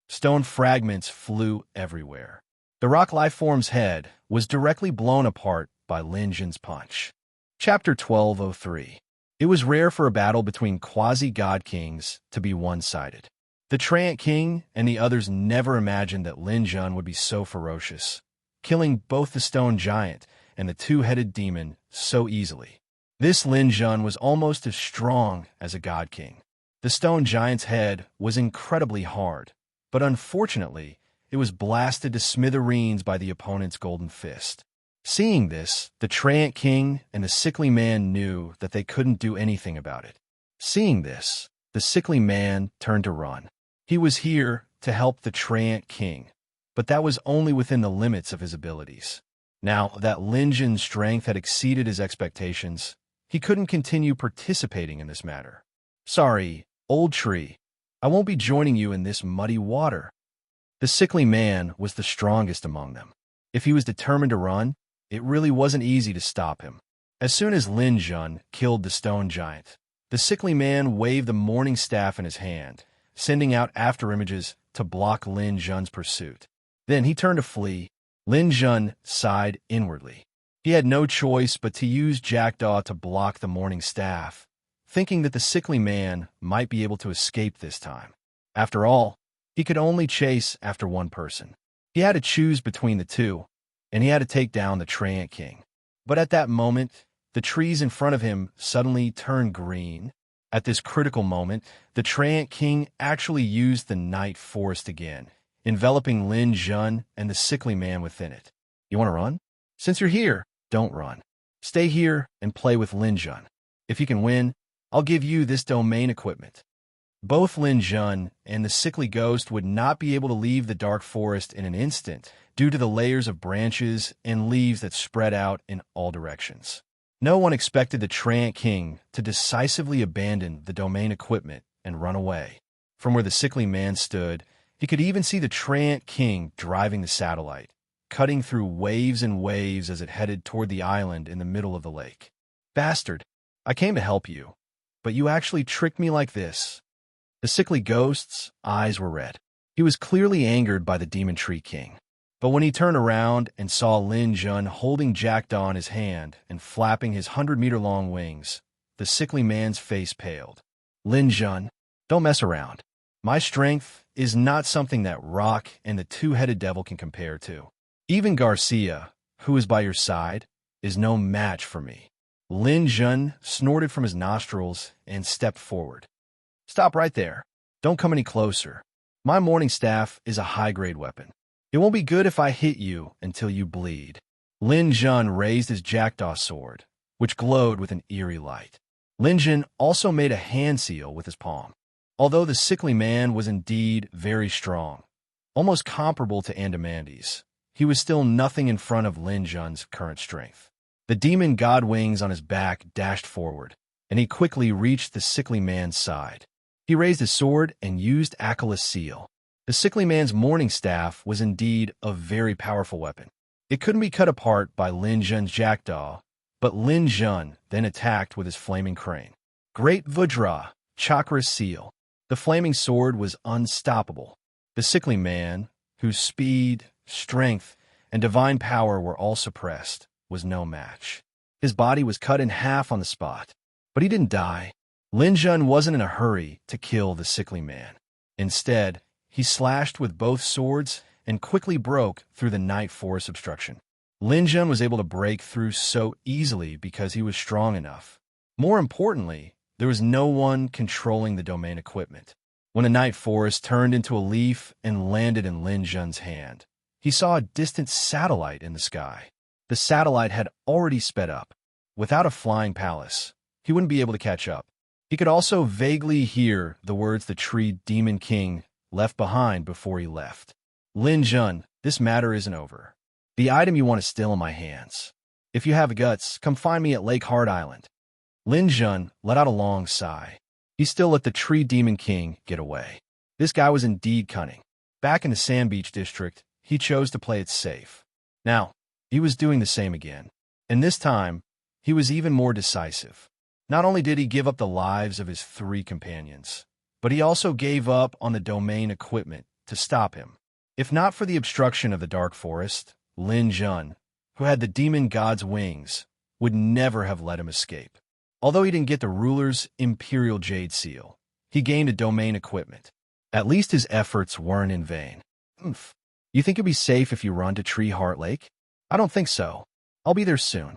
Stone fragments flew everywhere. The rock life form's head was directly blown apart by Lin Jun's punch. Chapter 1203. It was rare for a battle between quasi-god kings to be one-sided. The Tranquil King and the others never imagined that Lin Jun would be so ferocious, killing both the stone giant and the two-headed demon so easily. This Lin Jun was almost as strong as a god king. The stone giant's head was incredibly hard, but unfortunately, it was blasted to smithereens by the opponent's golden fist. Seeing this, the Tranquil King and the sickly man knew that they couldn't do anything about it. Seeing this, the sickly man turned to run. He was here to help the Tranquil King, but that was only within the limits of his abilities. Now that Lin Jun's strength had exceeded his expectations, he couldn't continue participating in this matter. Sorry, old tree. I won't be joining you in this muddy water. The sickly man was the strongest among them. If he was determined to run, it really wasn't easy to stop him. As soon as Lin Jun killed the stone giant, the sickly man waved the morning staff in his hand, sending out afterimages to block Lin Jun's pursuit. Then he turned to flee. Lin Jun sighed inwardly. He had no choice but to use Jackdaw to block the morning staff, thinking that the sickly man might be able to escape this time. After all, he could only chase after one person. He had to choose between the two, and he had to take down the Tranquil King. But at that moment, the trees in front of him suddenly turned green. At this critical moment, the Tranquil King actually used the night forest again, enveloping Lin Jun and the sickly man within it. You want to run? Since you're here, don't run. Stay here and play with Lin Jun. If you can win, I'll give you this domain equipment. Both Lin Jun and the sickly ghost would not be able to leave the dark forest in an instant due to the layers of branches and leaves that spread out in all directions. No one expected the Tranquil King to decisively abandon the domain equipment and run away. From where the sickly man stood, he could even see the Tranquil King driving the satellite, cutting through waves and waves as it headed toward the island in the middle of the lake. Bastard, I came to help you, but you actually tricked me like this. The sickly ghost's eyes were red. He was clearly angered by the Demon Tree King. But when he turned around and saw Lin Jun holding Jackdaw in his hand and flapping his 100-meter-long wings, the sickly man's face paled. Lin Jun, don't mess around. My strength is not something that Rock and the two-headed devil can compare to. Even Garcia, who is by your side, is no match for me. Lin Jun snorted from his nostrils and stepped forward. Stop right there. Don't come any closer. My morning staff is a high-grade weapon. It won't be good if I hit you until you bleed. Lin Jun raised his Jackdaw sword, which glowed with an eerie light. Lin Jun also made a hand seal with his palm. Although the sickly man was indeed very strong, almost comparable to Andamandi's, he was still nothing in front of Lin Jun's current strength. The demon god wings on his back dashed forward, and he quickly reached the sickly man's side. He raised his sword and used Achilles seal. The sickly man's morning staff was indeed a very powerful weapon. It couldn't be cut apart by Lin Jun's Jackdaw, but Lin Jun then attacked with his flaming crane. Great Vajra, Chakra seal. The flaming sword was unstoppable. The sickly man, whose speed, strength, and divine power were all suppressed, was no match. His body was cut in half on the spot, but he didn't die. Lin Jun wasn't in a hurry to kill the sickly man. Instead, he slashed with both swords and quickly broke through the night forest obstruction. Lin Jun was able to break through so easily because he was strong enough. More importantly, there was no one controlling the domain equipment. When the night forest turned into a leaf and landed in Lin Jun's hand, he saw a distant satellite in the sky. The satellite had already sped up. Without a flying palace, he wouldn't be able to catch up. He could also vaguely hear the words the Tree Demon King left behind before he left. Lin Jun, this matter isn't over. The item you want is still in my hands. If you have guts, come find me at Lake Hard Island. Lin Jun let out a long sigh. He still let the Tree Demon King get away. This guy was indeed cunning. Back in the Sand Beach district, he chose to play it safe. Now, He was doing the same again. And this time, he was even more decisive. Not only did he give up the lives of his 3 companions, but he also gave up on the domain equipment to stop him. If not for the obstruction of the dark forest, Lin Jun, who had the demon god's wings, would never have let him escape. Although he didn't get the ruler's imperial jade seal, he gained a domain equipment. At least his efforts weren't in vain. Oomph. You think you'll be safe if you run to Tree Heart Lake? I don't think so. I'll be there soon.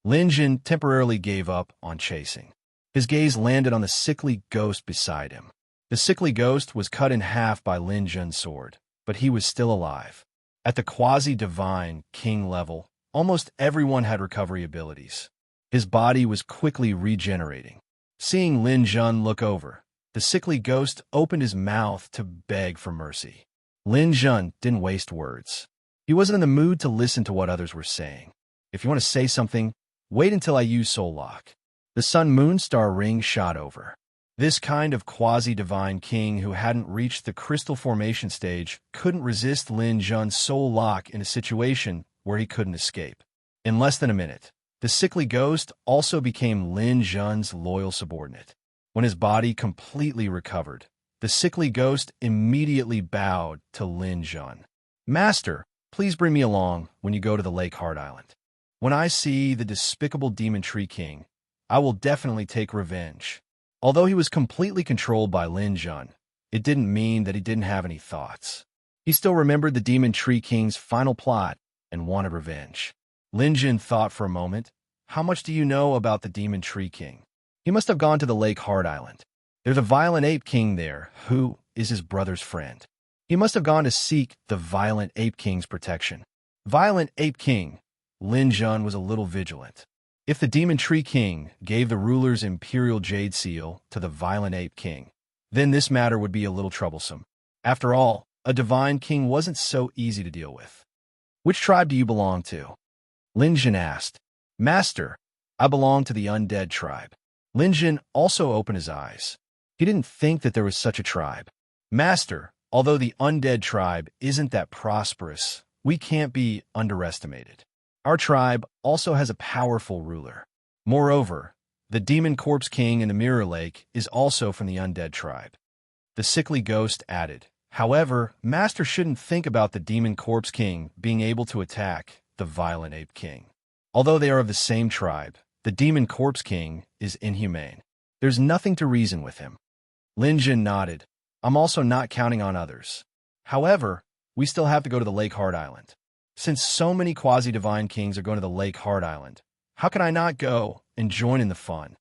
Lin Jun temporarily gave up on chasing. His gaze landed on the sickly ghost beside him. The sickly ghost was cut in half by Lin Jun's sword, but he was still alive. At the quasi-divine king level, almost everyone had recovery abilities. His body was quickly regenerating. Seeing Lin Jun look over, the sickly ghost opened his mouth to beg for mercy. Lin Jun didn't waste words. He wasn't in the mood to listen to what others were saying. If you want to say something, wait until I use Soul Lock. The Sun-Moon Star ring shot over. This kind of quasi-divine king who hadn't reached the crystal formation stage couldn't resist Lin Jun's Soul Lock in a situation where he couldn't escape. In less than a minute, the sickly ghost also became Lin Jun's loyal subordinate. When his body completely recovered, the sickly ghost immediately bowed to Lin Jun. Master, please bring me along when you go to the Lake Heart Island. When I see the despicable Demon Tree King, I will definitely take revenge. Although he was completely controlled by Lin Jun, it didn't mean that he didn't have any thoughts. He still remembered the Demon Tree King's final plot and wanted revenge. Lin Jun thought for a moment. How much do you know about the Demon Tree King? He must have gone to the Lake Heart Island. There's a Violent Ape King there who is his brother's friend. He must have gone to seek the Violent Ape King's protection. Violent Ape King. Lin Jun was a little vigilant. If the Demon Tree King gave the ruler's imperial jade seal to the Violent Ape King, then this matter would be a little troublesome. After all, a divine king wasn't so easy to deal with. Which tribe do you belong to? Lin Jun asked. Master, I belong to the undead tribe. Lin Jun also opened his eyes. He didn't think that there was such a tribe. Master, although the undead tribe isn't that prosperous, we can't be underestimated. Our tribe also has a powerful ruler. Moreover, the Demon Corpse King in the Mirror Lake is also from the undead tribe. The sickly ghost added, however, Master shouldn't think about the Demon Corpse King being able to attack the Violent Ape King. Although they are of the same tribe, the Demon Corpse King is inhumane. There's nothing to reason with him. Lin Jun nodded. I'm also not counting on others. However, we still have to go to the Lake Heart Island. Since so many quasi-divine kings are going to the Lake Heart Island, how can I not go and join in the fun?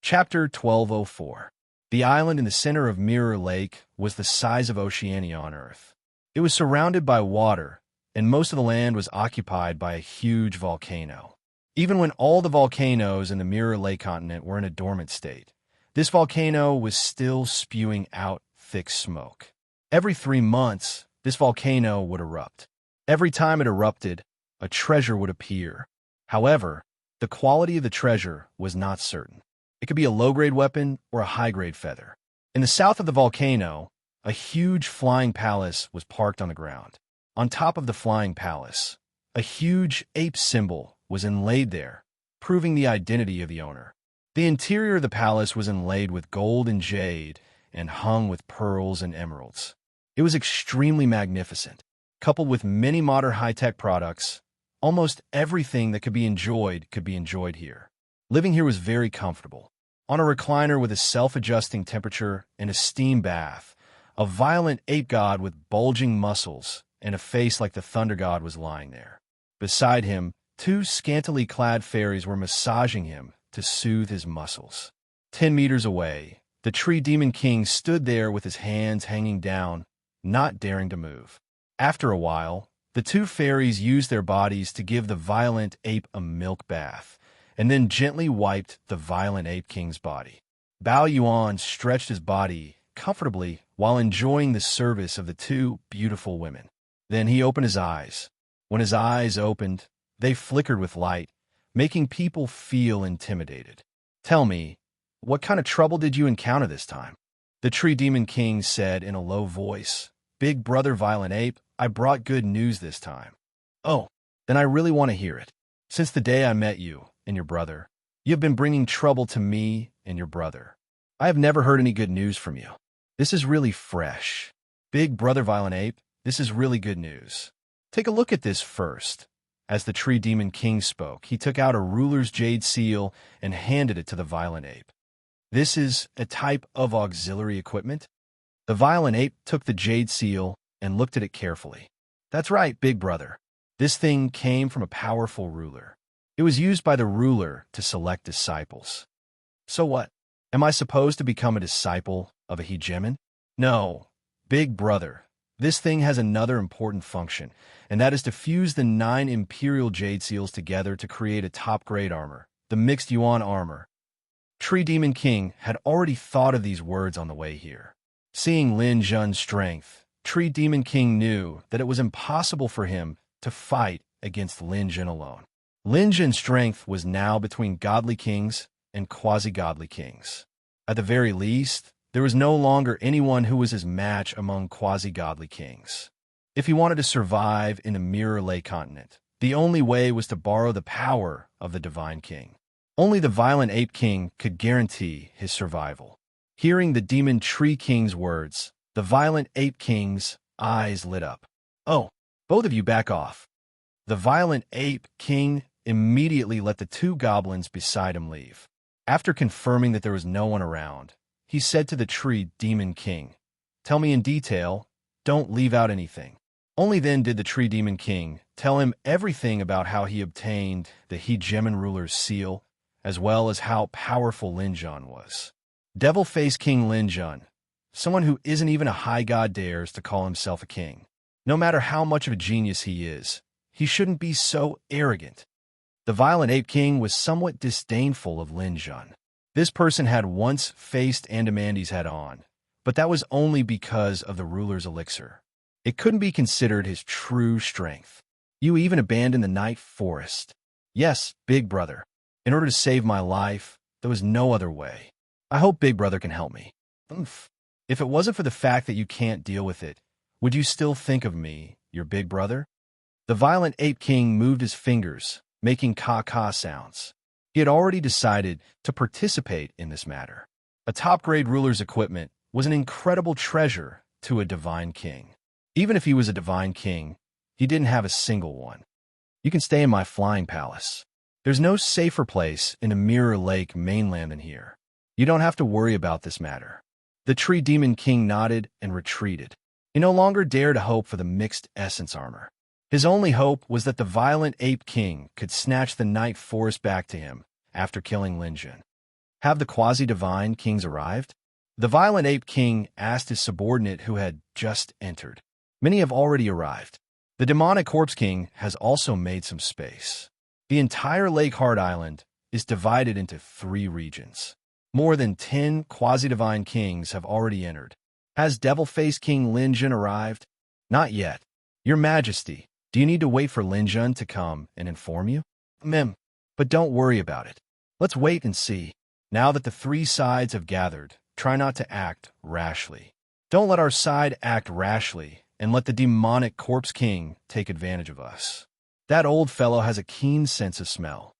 Chapter 1204. The island in the center of Mirror Lake was the size of Oceania on Earth. It was surrounded by water, and most of the land was occupied by a huge volcano. Even when all the volcanoes in the Mirror Lake continent were in a dormant state, this volcano was still spewing out thick smoke. Every 3 months, this volcano would erupt. Every time it erupted, a treasure would appear. However, the quality of the treasure was not certain. It could be a low-grade weapon or a high-grade feather. In the south of the volcano, a huge flying palace was parked on the ground. On top of the flying palace, a huge ape symbol was inlaid there, proving the identity of the owner. The interior of the palace was inlaid with gold and jade and hung with pearls and emeralds. It was extremely magnificent. Coupled with many modern high-tech products, almost everything that could be enjoyed here. Living here was very comfortable. On a recliner with a self-adjusting temperature and a steam bath, a violent ape god with bulging muscles and a face like the thunder god was lying there. Beside him, 2 scantily clad fairies were massaging him to soothe his muscles. 10 meters away, the Tree Demon King stood there with his hands hanging down, not daring to move. After a while, the 2 fairies used their bodies to give the violent ape a milk bath, and then gently wiped the Violent Ape King's body. Bao Yuan stretched his body comfortably while enjoying the service of the 2 beautiful women. Then he opened his eyes. When his eyes opened, they flickered with light, making people feel intimidated. Tell me, what kind of trouble did you encounter this time? The Tree Demon King said in a low voice. Big brother Violent Ape, I brought good news this time. Oh, Then I really want to hear it. Since the day I met you and your brother, you have been bringing trouble to me and your brother. I have never heard any good news from you. This is really fresh. Big brother Violent Ape, this is really good news. Take a look at this first. As the Tree Demon King spoke, he took out a ruler's jade seal and handed it to the Violent Ape. This is a type of auxiliary equipment? The Violent Ape took the jade seal and looked at it carefully. That's right, big brother. This thing came from a powerful ruler. It was used by the ruler to select disciples. So what? Am I supposed to become a disciple of a hegemon? No, big brother. This thing has another important function, and that is to fuse the 9 Imperial Jade Seals together to create a top-grade armor, the Mixed Yuan armor. Tree Demon King had already thought of these words on the way here. Seeing Lin Zhun's strength, Tree Demon King knew that it was impossible for him to fight against Lin Zhun alone. Lin Zhun's strength was now between godly kings and quasi-godly kings. At the very least, there was no longer anyone who was his match among quasi-godly kings. If he wanted to survive in the Mirror Lake continent, the only way was to borrow the power of the Divine King. Only the Violent Ape King could guarantee his survival. Hearing the Demon Tree King's words, the Violent Ape King's eyes lit up. Oh, both of you back off. The Violent Ape King immediately let the 2 goblins beside him leave. After confirming that there was no one around, he said to the Tree Demon King, "Tell me in detail, don't leave out anything." Only then did the Tree Demon King tell him everything about how he obtained the hegemon ruler's seal, as well as how powerful Lin Zhun was. Devil-Face King Lin Zhun, someone who isn't even a high god, dares to call himself a king. No matter how much of a genius he is, he shouldn't be so arrogant. The Violent Ape King was somewhat disdainful of Lin Zhun. This person had once faced Andamandi's head-on, but that was only because of the ruler's elixir. It couldn't be considered his true strength. You even abandoned the night forest. Yes, big brother. In order to save my life, there was no other way. I hope big brother can help me. If it wasn't for the fact that you can't deal with it, would you still think of me, your big brother? The Violent Ape King moved his fingers, making caw-caw sounds. He had already decided to participate in this matter. A top-grade ruler's equipment was an incredible treasure to a divine king. Even if he was a divine king, he didn't have a single one. You can stay in my flying palace. There's no safer place in the Mirror Lake mainland than here. You don't have to worry about this matter. The Tree Demon King nodded and retreated. He no longer dared to hope for the mixed essence armor. His only hope was that the Violent Ape King could snatch the Night Forest back to him after killing Lin Zhun. Have the quasi-divine kings arrived? The Violent Ape King asked his subordinate who had just entered. Many have already arrived. The Demonic Corpse King has also made some space. The entire Lake Heart Island is divided into 3 regions. More than 10 quasi-divine kings have already entered. Has Devil-Face King Lin Zhun arrived? Not yet. Your Majesty, do you need to wait for Lin Zhun to come and inform you? But don't worry about it. Let's wait and see. Now that the 3 sides have gathered, try not to act rashly. Don't let our side act rashly and let the Demonic Corpse King take advantage of us. That old fellow has a keen sense of smell.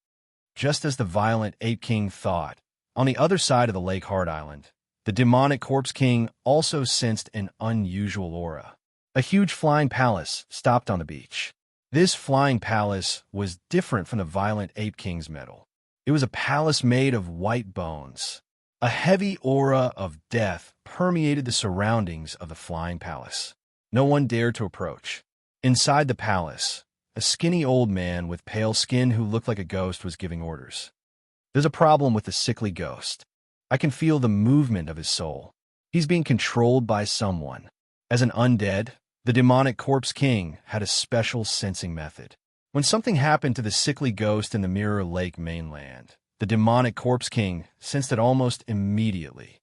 Just as the Violent Ape King thought, on the other side of the Lake Heart Island, the Demonic Corpse King also sensed an unusual aura. A huge flying palace stopped on the beach. This flying palace was different from the Violent Ape King's metal. It was a palace made of white bones. A heavy aura of death permeated the surroundings of the flying palace. No one dared to approach. Inside the palace, a skinny old man with pale skin who looked like a ghost was giving orders. There's a problem with the sickly ghost. I can feel the movement of his soul. He's being controlled by someone. As an undead, the Demonic Corpse King had a special sensing method. When something happened to the sickly ghost in the Mirror Lake mainland, the Demonic Corpse King sensed it almost immediately.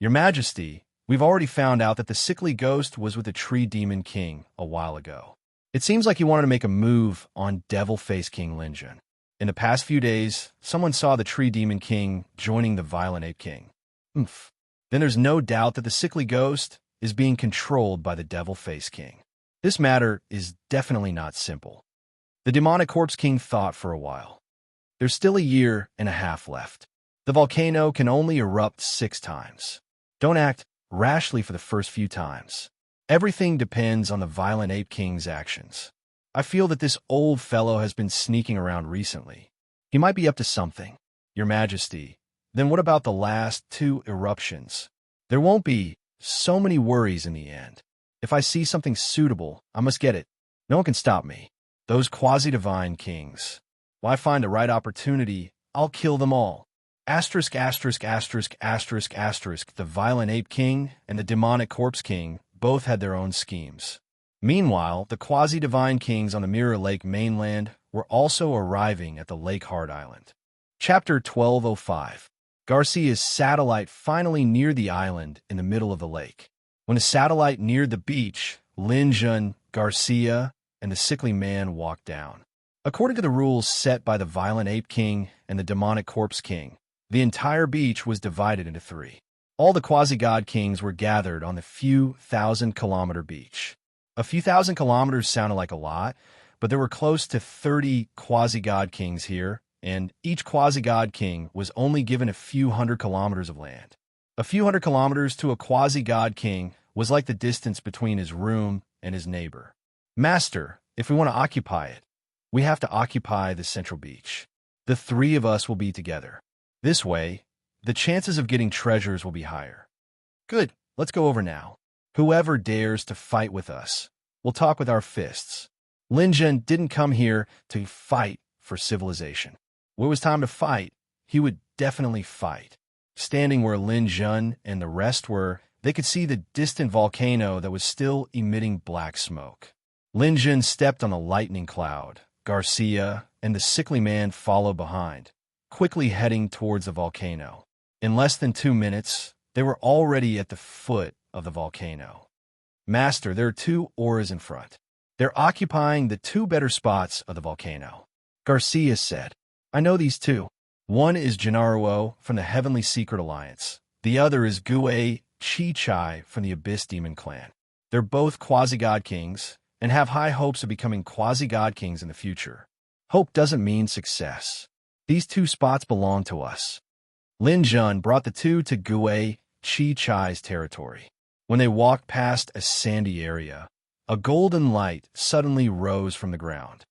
Your Majesty, we've already found out that the sickly ghost was with the Tree Demon King a while ago. It seems like he wanted to make a move on Devil-Face King Lin Zhun. In the past few days, someone saw the Tree Demon King joining the Violent Ape King. Then there's no doubt that the sickly ghost is being controlled by the Devil-Face King. This matter is definitely not simple. The demonic corpse king thought for a while. There's still a year and a half left. The volcano can only erupt 6 times. Don't act rashly for the first few times. Everything depends on the violent ape king's actions. I feel that this old fellow has been sneaking around recently. He might be up to something. Your Majesty, then what about the last 2 eruptions? There won't be so many worries in the end. If I see something suitable, I must get it. No one can stop me. Those quasi-divine kings. When I find the right opportunity, I'll kill them all. Asterisk, asterisk, asterisk, asterisk, asterisk. The violent ape king and the demonic corpse king both had their own schemes. Meanwhile, the quasi-divine kings on the Mirror Lake mainland were also arriving at the Lake Heart Island. Chapter 1205. Garcia's satellite finally neared the island in the middle of the lake. When the satellite neared the beach, Lin Jun, Garcia, and the sickly man walked down. According to the rules set by the violent ape king and the demonic corpse king, the entire beach was divided into 3. All the quasi-god kings were gathered on the few 1,000-kilometer beach. A few thousand kilometers sounded like a lot, but there were close to 30 quasi-god kings here, and each quasi-god king was only given a few hundred kilometers of land. A few hundred kilometers to a quasi-god king was like the distance between his room and his neighbor. Master, if we want to occupy it, we have to occupy the central beach. The 3 of us will be together. This way, the chances of getting treasures will be higher. Good, let's go over now. Whoever dares to fight with us, we'll talk with our fists. Lin Jun didn't come here to fight for civilization. When it was time to fight, he would definitely fight. Standing where Lin Jun and the rest were, they could see the distant volcano that was still emitting black smoke. Lin Jun stepped on a lightning cloud. Garcia and the sickly man followed behind, quickly heading towards the volcano. In less than 2 minutes, they were already at the foot of the volcano. Master, there are 2 auras in front. They're occupying the 2 better spots of the volcano. Garcia said, I know these 2. One is Gennaruo from the Heavenly Secret Alliance. The other is Gue Chi Chai from the Abyss Demon Clan. They're both quasi-god kings and have high hopes of becoming quasi-god kings in the future. Hope doesn't mean success. These 2 spots belong to us. Lin Jun brought the 2 to Gue Chi Chai's territory. When they walked past a sandy area, a golden light suddenly rose from the ground.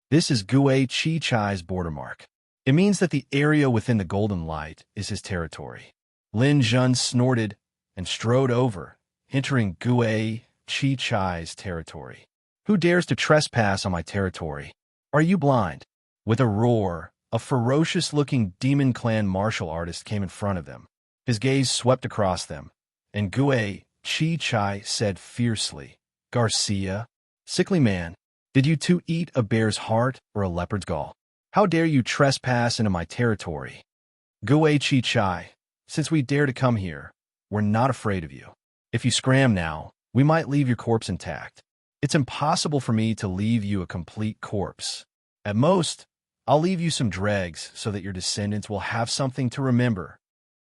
This is Gue Chi Chai's border mark. It means that the area within the golden light is his territory. Lin Jun snorted and strode over, entering Gue Chi Chai's territory. Who dares to trespass on my territory? Are you blind? With a roar, a ferocious-looking demon clan martial artist came in front of them. His gaze swept across them, and Gue Chi Chai said fiercely, Garcia, sickly man, did you 2 eat a bear's heart or a leopard's gall? How dare you trespass into my territory? Gue Chi Chai, since we dare to come here, we're not afraid of you. If you scram now, we might leave your corpse intact. It's impossible for me to leave you a complete corpse. At most, I'll leave you some dregs so that your descendants will have something to remember.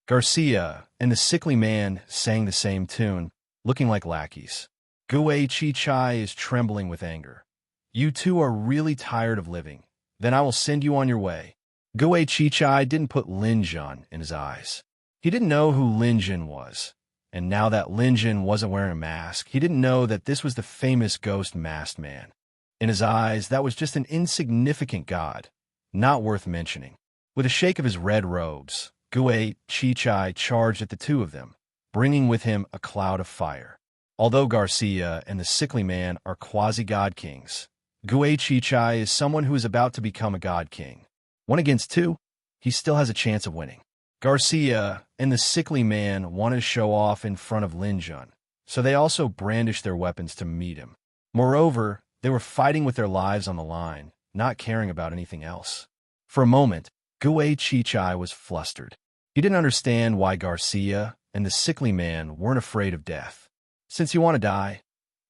Garcia and the sickly man sang the same tune, looking like lackeys. Gue Chi Chai is trembling with anger. You 2 are really tired of living. Then I will send you on your way. Gue Chi Chai didn't put Lin Jun in his eyes. He didn't know who Lin Jun was. And now that Lin Jun wasn't wearing a mask, he didn't know that this was the famous ghost masked man. In his eyes, that was just an insignificant god, not worth mentioning. With a shake of his red robes, Gue Chi Chai charged at the 2 of them, bringing with him a cloud of fire. Although Garcia and the sickly man are quasi-god kings, Gue Chi Chai is someone who is about to become a god king. 1 against 2, he still has a chance of winning. Garcia and the sickly man wanted to show off in front of Lin Jun, so they also brandished their weapons to meet him. Moreover, they were fighting with their lives on the line, not caring about anything else. For a moment, Gue Chi Chai was flustered. He didn't understand why Garcia and the sickly man weren't afraid of death. Since you want to die,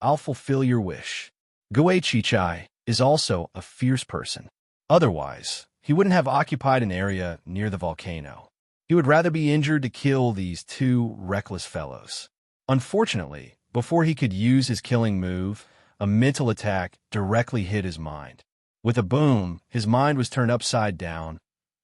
I'll fulfill your wish. Gue Chi Chai is also a fierce person. Otherwise, he wouldn't have occupied an area near the volcano. He would rather be injured to kill these 2 reckless fellows. Unfortunately, before he could use his killing move, a mental attack directly hit his mind. With a boom, his mind was turned upside down,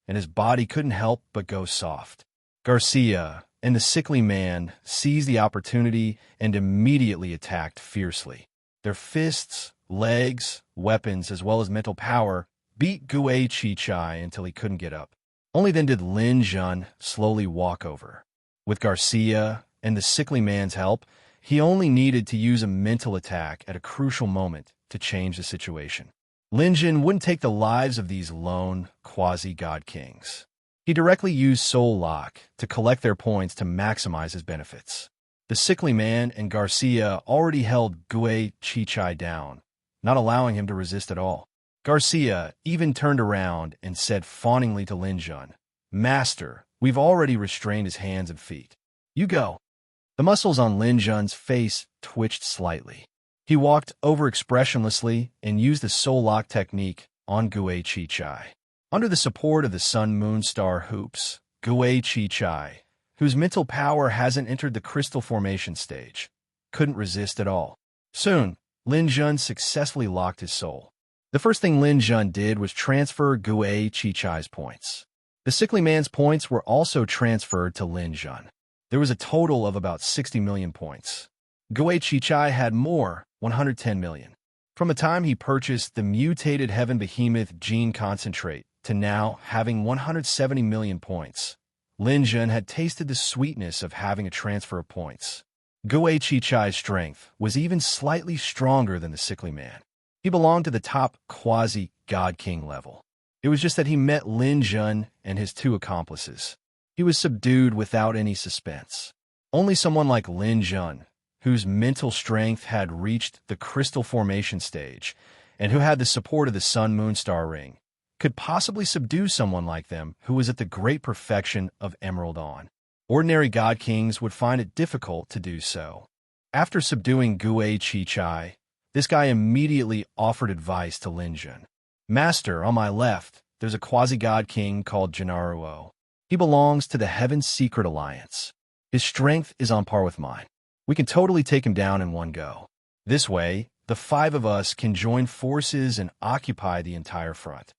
and his body couldn't help but go soft. Garcia and the sickly man seized the opportunity and immediately attacked fiercely. Their fists, legs, weapons, as well as mental power beat Gue Chichai until he couldn't get up. Only then did Lin Jun slowly walk over. With Garcia and the sickly man's help, he only needed to use a mental attack at a crucial moment to change the situation. Lin Jun wouldn't take the lives of these lone quasi-god kings. He directly used Soul Lock to collect their points to maximize his benefits. The sickly man and Garcia already held Gue Chichai down, not allowing him to resist at all. Garcia even turned around and said fawningly to Lin Jun, "Master, we've already restrained his hands and feet. You go." The muscles on Lin Jun's face twitched slightly. He walked over expressionlessly and used the Soul Lock technique on Gue Chichai. Under the support of the Sun-Moon Star hoops, Gue Chichai, whose mental power hasn't entered the crystal formation stage, couldn't resist at all. Soon, Lin Jun successfully locked his soul. The first thing Lin Jun did was transfer Gue Chichai's points. The sickly man's points were also transferred to Lin Jun. There was a total of about 60 million points. Gue Chichai had more, 110 million. From the time he purchased the mutated Heaven Behemoth gene concentrate to now having 170 million points, Lin Jun had tasted the sweetness of having a transfer of points. Gue Chichai's strength was even slightly stronger than the sickly man. He belonged to the top quasi-god king level. It was just that he met Lin Jun and his two accomplices. He was subdued without any suspense. Only someone like Lin Jun, whose mental strength had reached the crystal formation stage and who had the support of the Sun-Moon Star ring, could possibly subdue someone like them who was at the great perfection of Emerald Dawn. Ordinary god kings would find it difficult to do so. After subduing Gue Chichai, this guy immediately offered advice to Lin Jun. "Master, on my left, there's a quasi-god king called Gennaro. He belongs to the Heaven's Secret Alliance. His strength is on par with mine. We can totally take him down in one go. This way, the 5 of us can join forces and occupy the entire front."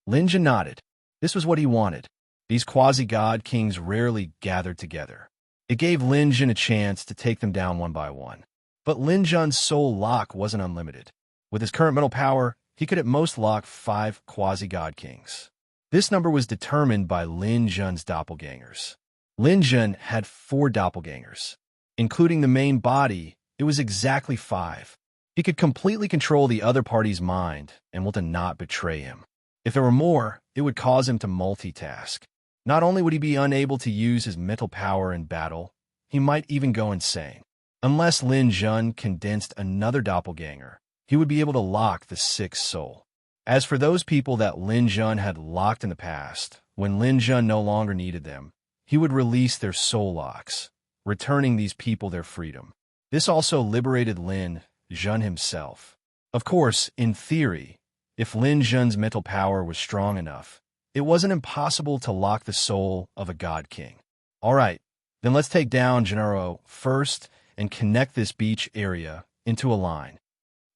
Lin Jun nodded. This was what he wanted. These quasi-god kings rarely gathered together. It gave Lin Jun a chance to take them down one by one. But Lin Jun's soul lock wasn't unlimited. With his current mental power, he could at most lock 5 quasi-god kings. This number was determined by Lin Jun's doppelgangers. Lin Jun had 4 doppelgangers. Including the main body, it was exactly 5. He could completely control the other party's mind and will to not betray him. If there were more, it would cause him to multitask. Not only would he be unable to use his mental power in battle, he might even go insane. Unless Lin Jun condensed another doppelganger, he would be able to lock the 6th soul. As for those people that Lin Jun had locked in the past, when Lin Jun no longer needed them, he would release their soul locks, returning these people their freedom. This also liberated Lin Jun himself. Of course, in theory, if Lin Jun's mental power was strong enough, it wasn't impossible to lock the soul of a god king. All right, then let's take down Gennaro first and connect this beach area into a line.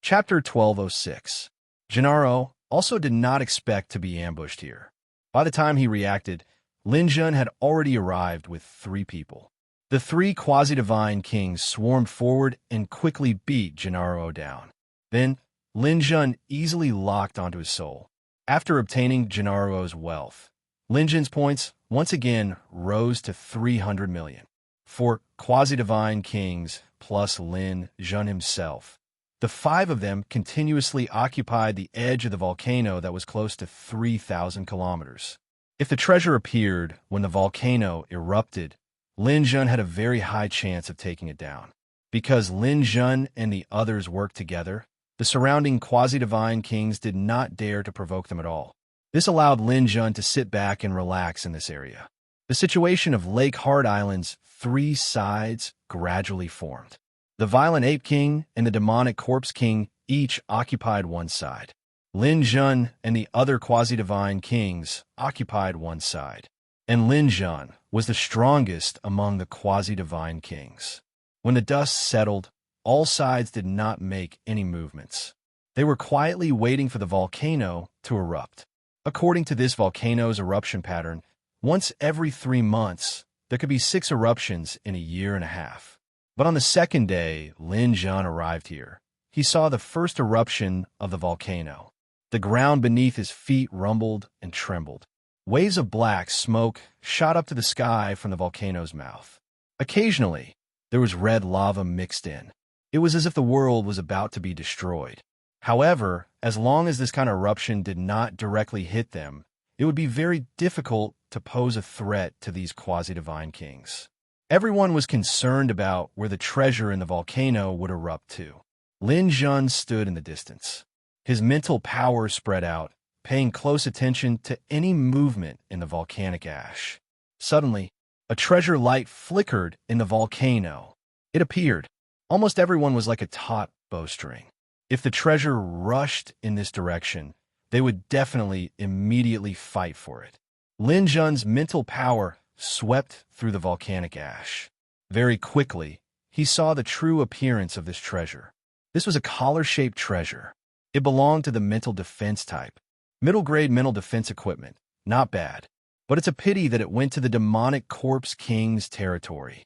Chapter 1206. Gennaro also did not expect to be ambushed here. By the time he reacted, Lin Jun had already arrived with 3 people. The 3 quasi-divine kings swarmed forward and quickly beat Gennaro down. Then, Lin Jun easily locked onto his soul. After obtaining Gennaro's wealth, Lin Jun's points once again rose to 300 million. 4 quasi-divine kings plus Lin Jun himself. The 5 of them continuously occupied the edge of the volcano that was close to 3,000 kilometers. If the treasure appeared when the volcano erupted, Lin Jun had a very high chance of taking it down. Because Lin Jun and the others worked together, the surrounding quasi-divine kings did not dare to provoke them at all. This allowed Lin Jun to sit back and relax in this area. The situation of Lake Hard Island's 3 sides gradually formed. The Violent Ape King and the Demonic Corpse King each occupied one side. Lin Jun and the other quasi-divine kings occupied one side. And Lin Jun was the strongest among the quasi-divine kings. When the dust settled, all sides did not make any movements. They were quietly waiting for the volcano to erupt. According to this volcano's eruption pattern, once every 3 months, there could be 6 eruptions in a year and a half. But on the second day Lin Jun arrived here, he saw the first eruption of the volcano. The ground beneath his feet rumbled and trembled. Waves of black smoke shot up to the sky from the volcano's mouth. Occasionally, there was red lava mixed in. It was as if the world was about to be destroyed. However, as long as this kind of eruption did not directly hit them, it would be very difficult to pose a threat to these quasi-divine kings. Everyone was concerned about where the treasure in the volcano would erupt to. Lin Jun stood in the distance. His mental power spread out, paying close attention to any movement in the volcanic ash. Suddenly, a treasure light flickered in the volcano. It appeared. Almost everyone was like a taut bowstring. If the treasure rushed in this direction, they would definitely immediately fight for it. Lin Jun's mental power swept through the volcanic ash. Very quickly, he saw the true appearance of this treasure. This was a collar-shaped treasure. It belonged to the mental defense type. Middle-grade mental defense equipment. Not bad. But it's a pity that it went to the demonic corpse king's territory.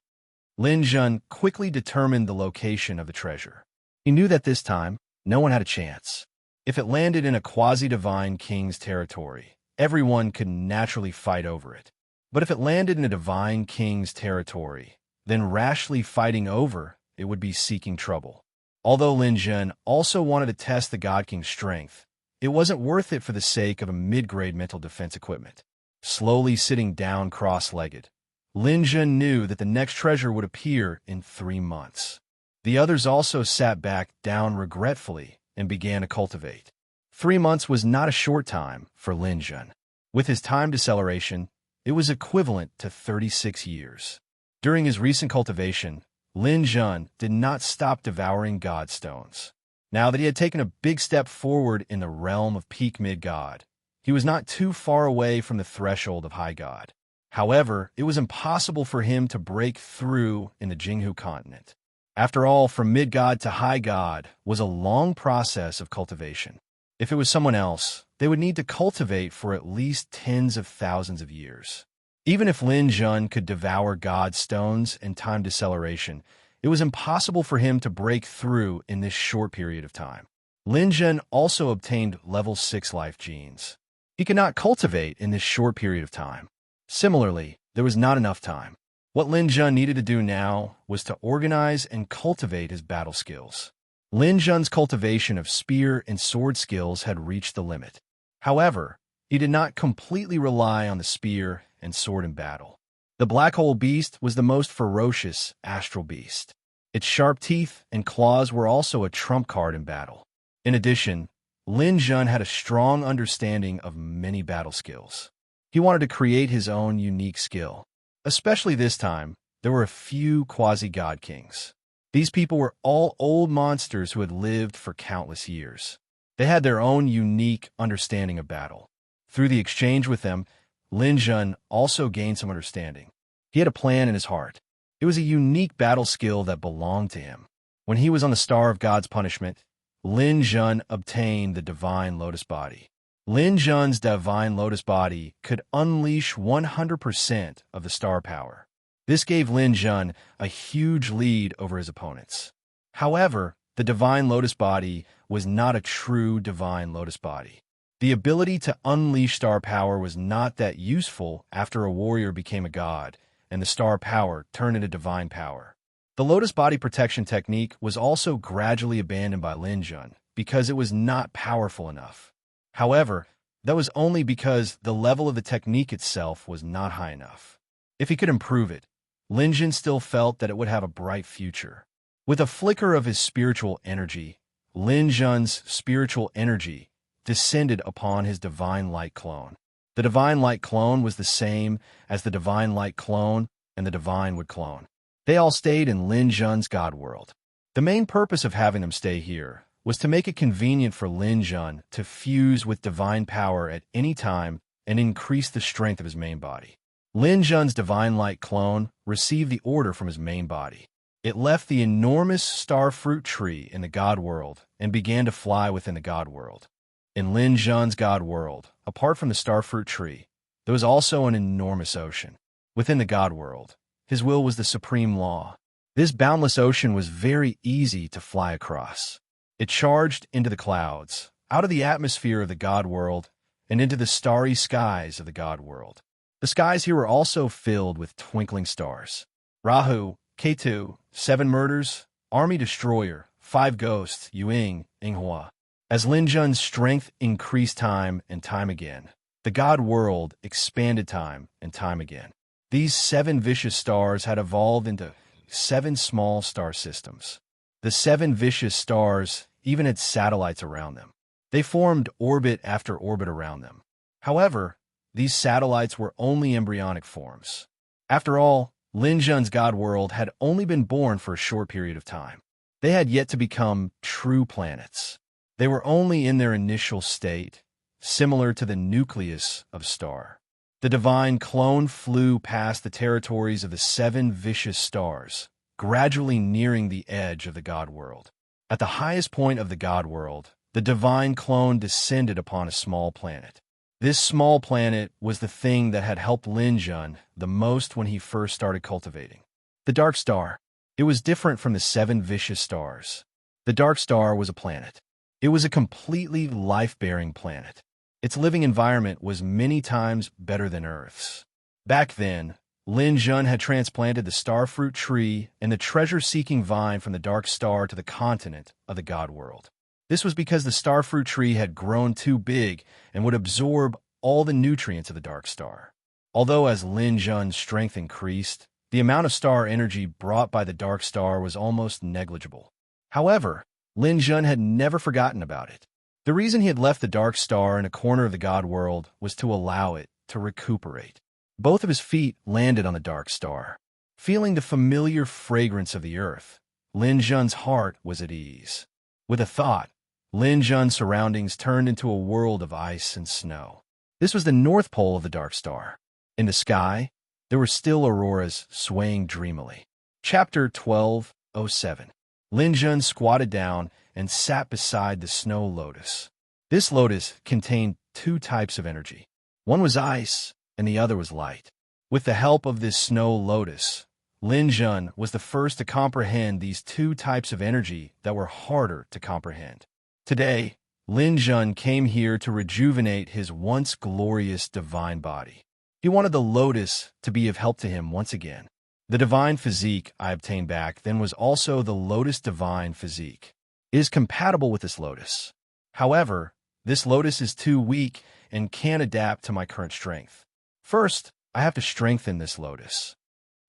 Lin Jun quickly determined the location of the treasure. He knew that this time, no one had a chance. If it landed in a quasi-divine king's territory, everyone could naturally fight over it. But if it landed in a divine king's territory, then rashly fighting over it would be seeking trouble. Although Lin Jun also wanted to test the God King's strength, it wasn't worth it for the sake of a mid-grade mental defense equipment. Slowly sitting down cross-legged, Lin Jun knew that the next treasure would appear in 3 months. The others also sat back down regretfully and began to cultivate. 3 months was not a short time for Lin Jun. With his time deceleration, it was equivalent to 36 years. During his recent cultivation, Lin Jun did not stop devouring god stones. Now that he had taken a big step forward in the realm of peak mid-god, he was not too far away from the threshold of high god. However, it was impossible for him to break through in the Jinghu continent. After all, from mid-god to high god was a long process of cultivation. If it was someone else, they would need to cultivate for at least tens of thousands of years. Even if Lin Jun could devour god stones and time deceleration, it was impossible for him to break through in this short period of time. Lin Jun also obtained level 6 life genes. He could not cultivate in this short period of time. Similarly, there was not enough time. What Lin Jun needed to do now was to organize and cultivate his battle skills. Lin Jun's cultivation of spear and sword skills had reached the limit. However, he did not completely rely on the spear and sword in battle. The black hole beast was the most ferocious astral beast. Its sharp teeth and claws were also a trump card in battle. In addition, Lin Jun had a strong understanding of many battle skills. He wanted to create his own unique skill. Especially this time, there were a few quasi-god kings. These people were all old monsters who had lived for countless years. They had their own unique understanding of battle. Through the exchange with them, Lin Jun also gained some understanding. He had a plan in his heart. It was a unique battle skill that belonged to him. When he was on the Star of God's Punishment, Lin Jun obtained the Divine Lotus Body. Lin Jun's Divine Lotus Body could unleash 100% of the star power. This gave Lin Jun a huge lead over his opponents. However, the Divine Lotus Body was not a true Divine Lotus Body. The ability to unleash star power was not that useful after a warrior became a god, and the star power turned into divine power. The Lotus Body protection technique was also gradually abandoned by Lin Jun because it was not powerful enough. However, that was only because the level of the technique itself was not high enough. If he could improve it, Lin Jun still felt that it would have a bright future. With a flicker of his spiritual energy, Lin Jun's spiritual energy descended upon his Divine Light clone. The Divine Light clone was the same as the Divine Light clone and the Divine Wood clone. They all stayed in Lin Jun's God world. The main purpose of having them stay here was to make it convenient for Lin Jun to fuse with divine power at any time and increase the strength of his main body. Lin Jun's Divine Light clone received the order from his main body. It left the enormous star fruit tree in the God world and began to fly within the god world. In Lin Zhun's god world, apart from the starfruit tree, there was also an enormous ocean. Within the god world, his will was the supreme law. This boundless ocean was very easy to fly across. It charged into the clouds, out of the atmosphere of the god world, and into the starry skies of the god world. The skies here were also filled with twinkling stars. Rahu, Ketu, 7 murders, army destroyer, 5 ghosts, Yuing, Inghua. As Lin Zhun's strength increased time and time again, the god world expanded time and time again. These 7 vicious stars had evolved into 7 small star systems. The 7 vicious stars even had satellites around them. They formed orbit after orbit around them. However, these satellites were only embryonic forms. After all, Lin Zhun's god world had only been born for a short period of time. They had yet to become true planets. They were only in their initial state, similar to the nucleus of a star. The divine clone flew past the territories of the 7 vicious stars, gradually nearing the edge of the god world. At the highest point of the god world, the divine clone descended upon a small planet. This small planet was the thing that had helped Lin Zhun the most when he first started cultivating. The dark star. It was different from the 7 vicious stars. The dark star was a planet. It was a completely life-bearing planet. Its living environment was many times better than Earth's. Back then, Lin Zhun had transplanted the starfruit tree and the treasure-seeking vine from the dark star to the continent of the god world. This was because the starfruit tree had grown too big and would absorb all the nutrients of the dark star. Although as Lin Zhun's strength increased, the amount of star energy brought by the dark star was almost negligible. However, Lin Zhun had never forgotten about it. The reason he had left the dark star in a corner of the god world was to allow it to recuperate. Both of his feet landed on the dark star. Feeling the familiar fragrance of the earth, Lin Zhun's heart was at ease. With a thought, Lin Zhun's surroundings turned into a world of ice and snow. This was the north pole of the dark star. In the sky, there were still auroras swaying dreamily. Chapter 12:07. Lin Zhun squatted down and sat beside the snow lotus. This lotus contained 2 types of energy. One was ice, and the other was light. With the help of this snow lotus, Lin Zhun was the first to comprehend these 2 types of energy that were harder to comprehend. Today, Lin Zhun came here to rejuvenate his once glorious divine body. He wanted the lotus to be of help to him once again. The divine physique I obtained back then was also the lotus divine physique. It is compatible with this lotus. However, this lotus is too weak and can't adapt to my current strength. First, I have to strengthen this lotus.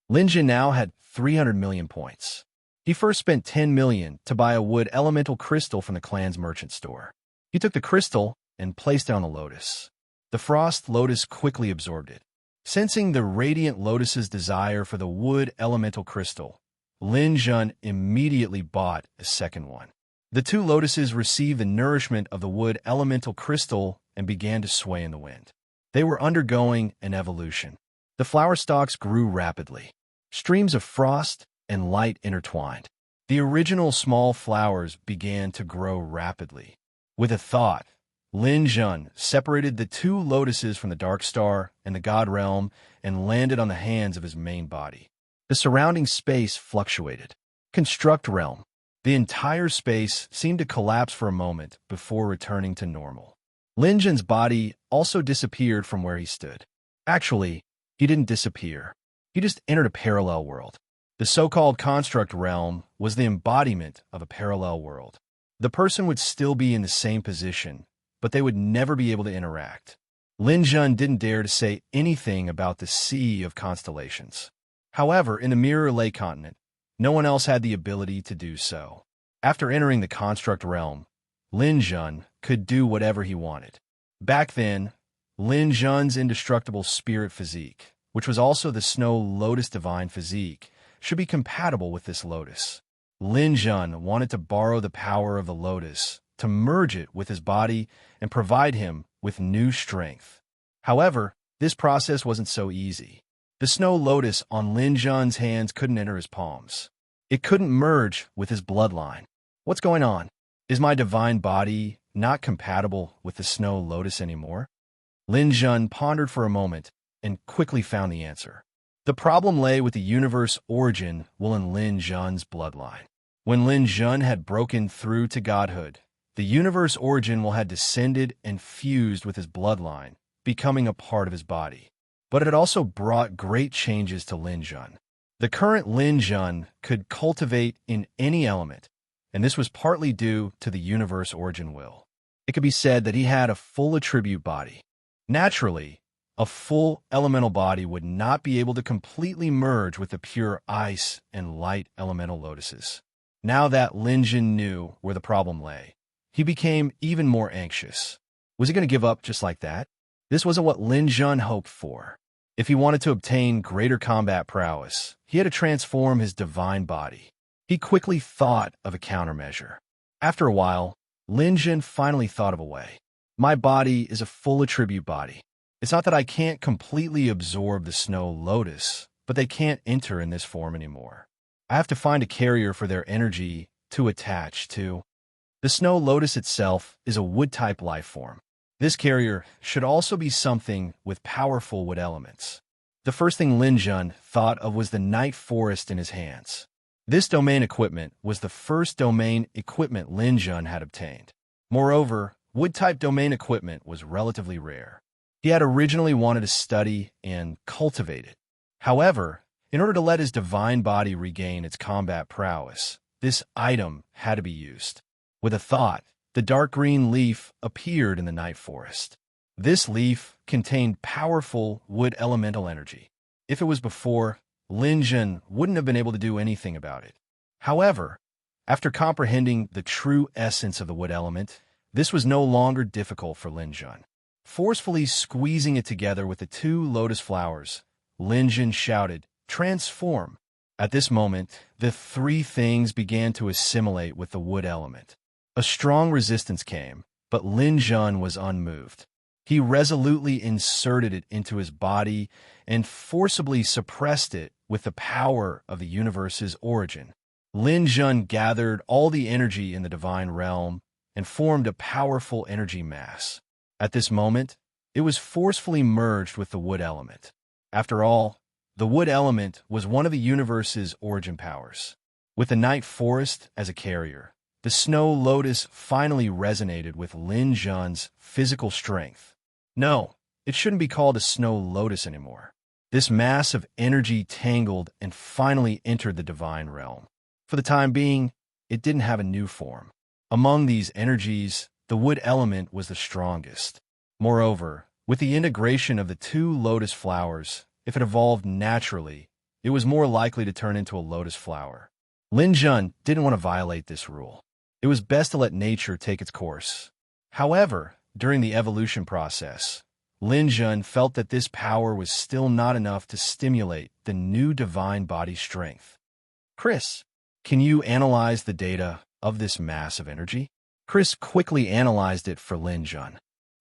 Lin Zhun now had 300 million points. He first spent 10 million to buy a wood elemental crystal from the clan's merchant store. He took the crystal and placed it on the lotus. The frost lotus quickly absorbed it. Sensing the radiant lotus's desire for the wood elemental crystal, Lin Zhun immediately bought a second one. The 2 lotuses received the nourishment of the wood elemental crystal and began to sway in the wind. They were undergoing an evolution. The flower stalks grew rapidly. Streams of frost and light intertwined. The original small flowers began to grow rapidly. With a thought, Lin Zhun separated the 2 lotuses from the dark star and the god realm and landed on the hands of his main body. The surrounding space fluctuated. Construct realm. The entire space seemed to collapse for a moment before returning to normal. Lin Zhun's body also disappeared from where he stood. Actually, he didn't disappear. He just entered a parallel world. The so-called construct realm was the embodiment of a parallel world. The person would still be in the same position, but they would never be able to interact. Lin Zhun didn't dare to say anything about the sea of constellations. However, in the Mirror Lake continent, no one else had the ability to do so. After entering the construct realm, Lin Zhun could do whatever he wanted. Back then, Lin Zhun's indestructible spirit physique, which was also the snow lotus divine physique, should be compatible with this lotus. Lin Zhun wanted to borrow the power of the lotus to merge it with his body and provide him with new strength. However, this process wasn't so easy. The snow lotus on Lin Zhun's hands couldn't enter his palms. It couldn't merge with his bloodline. What's going on? Is my divine body not compatible with the snow lotus anymore? Lin Jun pondered for a moment and quickly found the answer. The problem lay with the universe origin in Lin Jun's bloodline. When Lin Jun had broken through to godhood, the universe origin had descended and fused with his bloodline, becoming a part of his body. But it had also brought great changes to Lin Jun. The current Lin Jun could cultivate in any element, and this was partly due to the universe origin will. It could be said that he had a full attribute body. Naturally, a full elemental body would not be able to completely merge with the pure ice and light elemental lotuses. Now that Lin Jun knew where the problem lay, he became even more anxious. Was he going to give up just like that? This wasn't what Lin Jun hoped for. If he wanted to obtain greater combat prowess, he had to transform his divine body. He quickly thought of a countermeasure. After a while, Lin Jun finally thought of a way. My body is a full attribute body. It's not that I can't completely absorb the snow lotus, but they can't enter in this form anymore. I have to find a carrier for their energy to attach to. The snow lotus itself is a wood-type life form. This carrier should also be something with powerful wood elements. The first thing Lin Jun thought of was the night forest in his hands. This domain equipment was the first domain equipment Lin Jun had obtained. Moreover, wood-type domain equipment was relatively rare. He had originally wanted to study and cultivate it. However, in order to let his divine body regain its combat prowess, this item had to be used. With a thought, the dark green leaf appeared in the night forest. This leaf contained powerful wood elemental energy. If it was before, Lin Jun wouldn't have been able to do anything about it. However, after comprehending the true essence of the wood element, this was no longer difficult for Lin Jun. Forcefully squeezing it together with the two lotus flowers, Lin Jun shouted, "Transform!" At this moment, the three things began to assimilate with the wood element. A strong resistance came, but Lin Jun was unmoved. He resolutely inserted it into his body and forcibly suppressed it with the power of the universe's origin. Lin Jun gathered all the energy in the divine realm and formed a powerful energy mass. At this moment, it was forcefully merged with the wood element. After all, the wood element was one of the universe's origin powers. With the night forest as a carrier, the snow lotus finally resonated with Lin Jun's physical strength. No, it shouldn't be called a snow lotus anymore. This mass of energy tangled and finally entered the divine realm. For the time being, it didn't have a new form. Among these energies, the wood element was the strongest. Moreover, with the integration of the two lotus flowers, if it evolved naturally, it was more likely to turn into a lotus flower. Lin Jun didn't want to violate this rule. It was best to let nature take its course. However, during the evolution process, Lin Jun felt that this power was still not enough to stimulate the new divine body strength. Chris, can you analyze the data of this mass of energy? Chris quickly analyzed it for Lin Jun.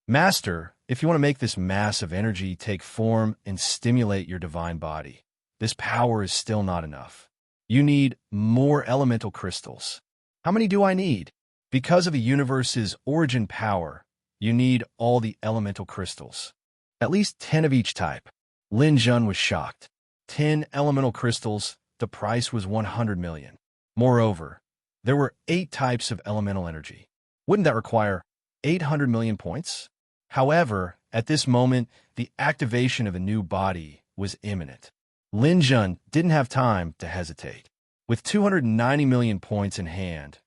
Master, if you want to make this mass of energy take form and stimulate your divine body, this power is still not enough. You need more elemental crystals. How many do I need? Because of the universe's origin power, you need all the elemental crystals. At least 10 of each type. Lin Jun was shocked. 10 elemental crystals, the price was 100 million. Moreover, there were 8 types of elemental energy. Wouldn't that require 800 million points? However, at this moment, the activation of a new body was imminent. Lin Jun didn't have time to hesitate. With 290 million points in hand,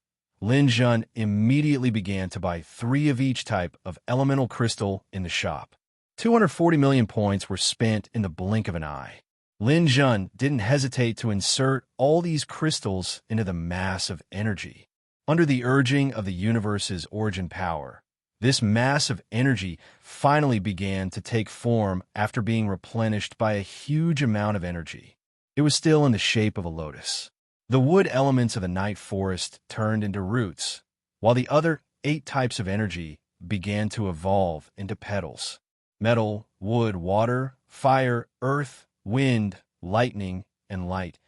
Lin Jun immediately began to buy 3 of each type of elemental crystal in the shop. 240 million points were spent in the blink of an eye. Lin Jun didn't hesitate to insert all these crystals into the mass of energy. Under the urging of the universe's origin power, this mass of energy finally began to take form after being replenished by a huge amount of energy. It was still in the shape of a lotus. The wood elements of the night forest turned into roots, while the other 8 types of energy began to evolve into petals. Metal, wood, water, fire, earth, wind, lightning, and light.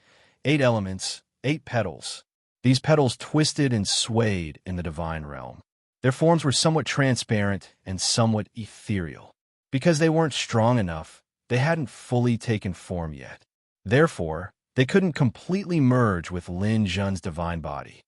8 elements, 8 petals. These petals twisted and swayed in the divine realm. Their forms were somewhat transparent and somewhat ethereal. Because they weren't strong enough, they hadn't fully taken form yet. Therefore, they couldn't completely merge with Lin Zhen's divine body.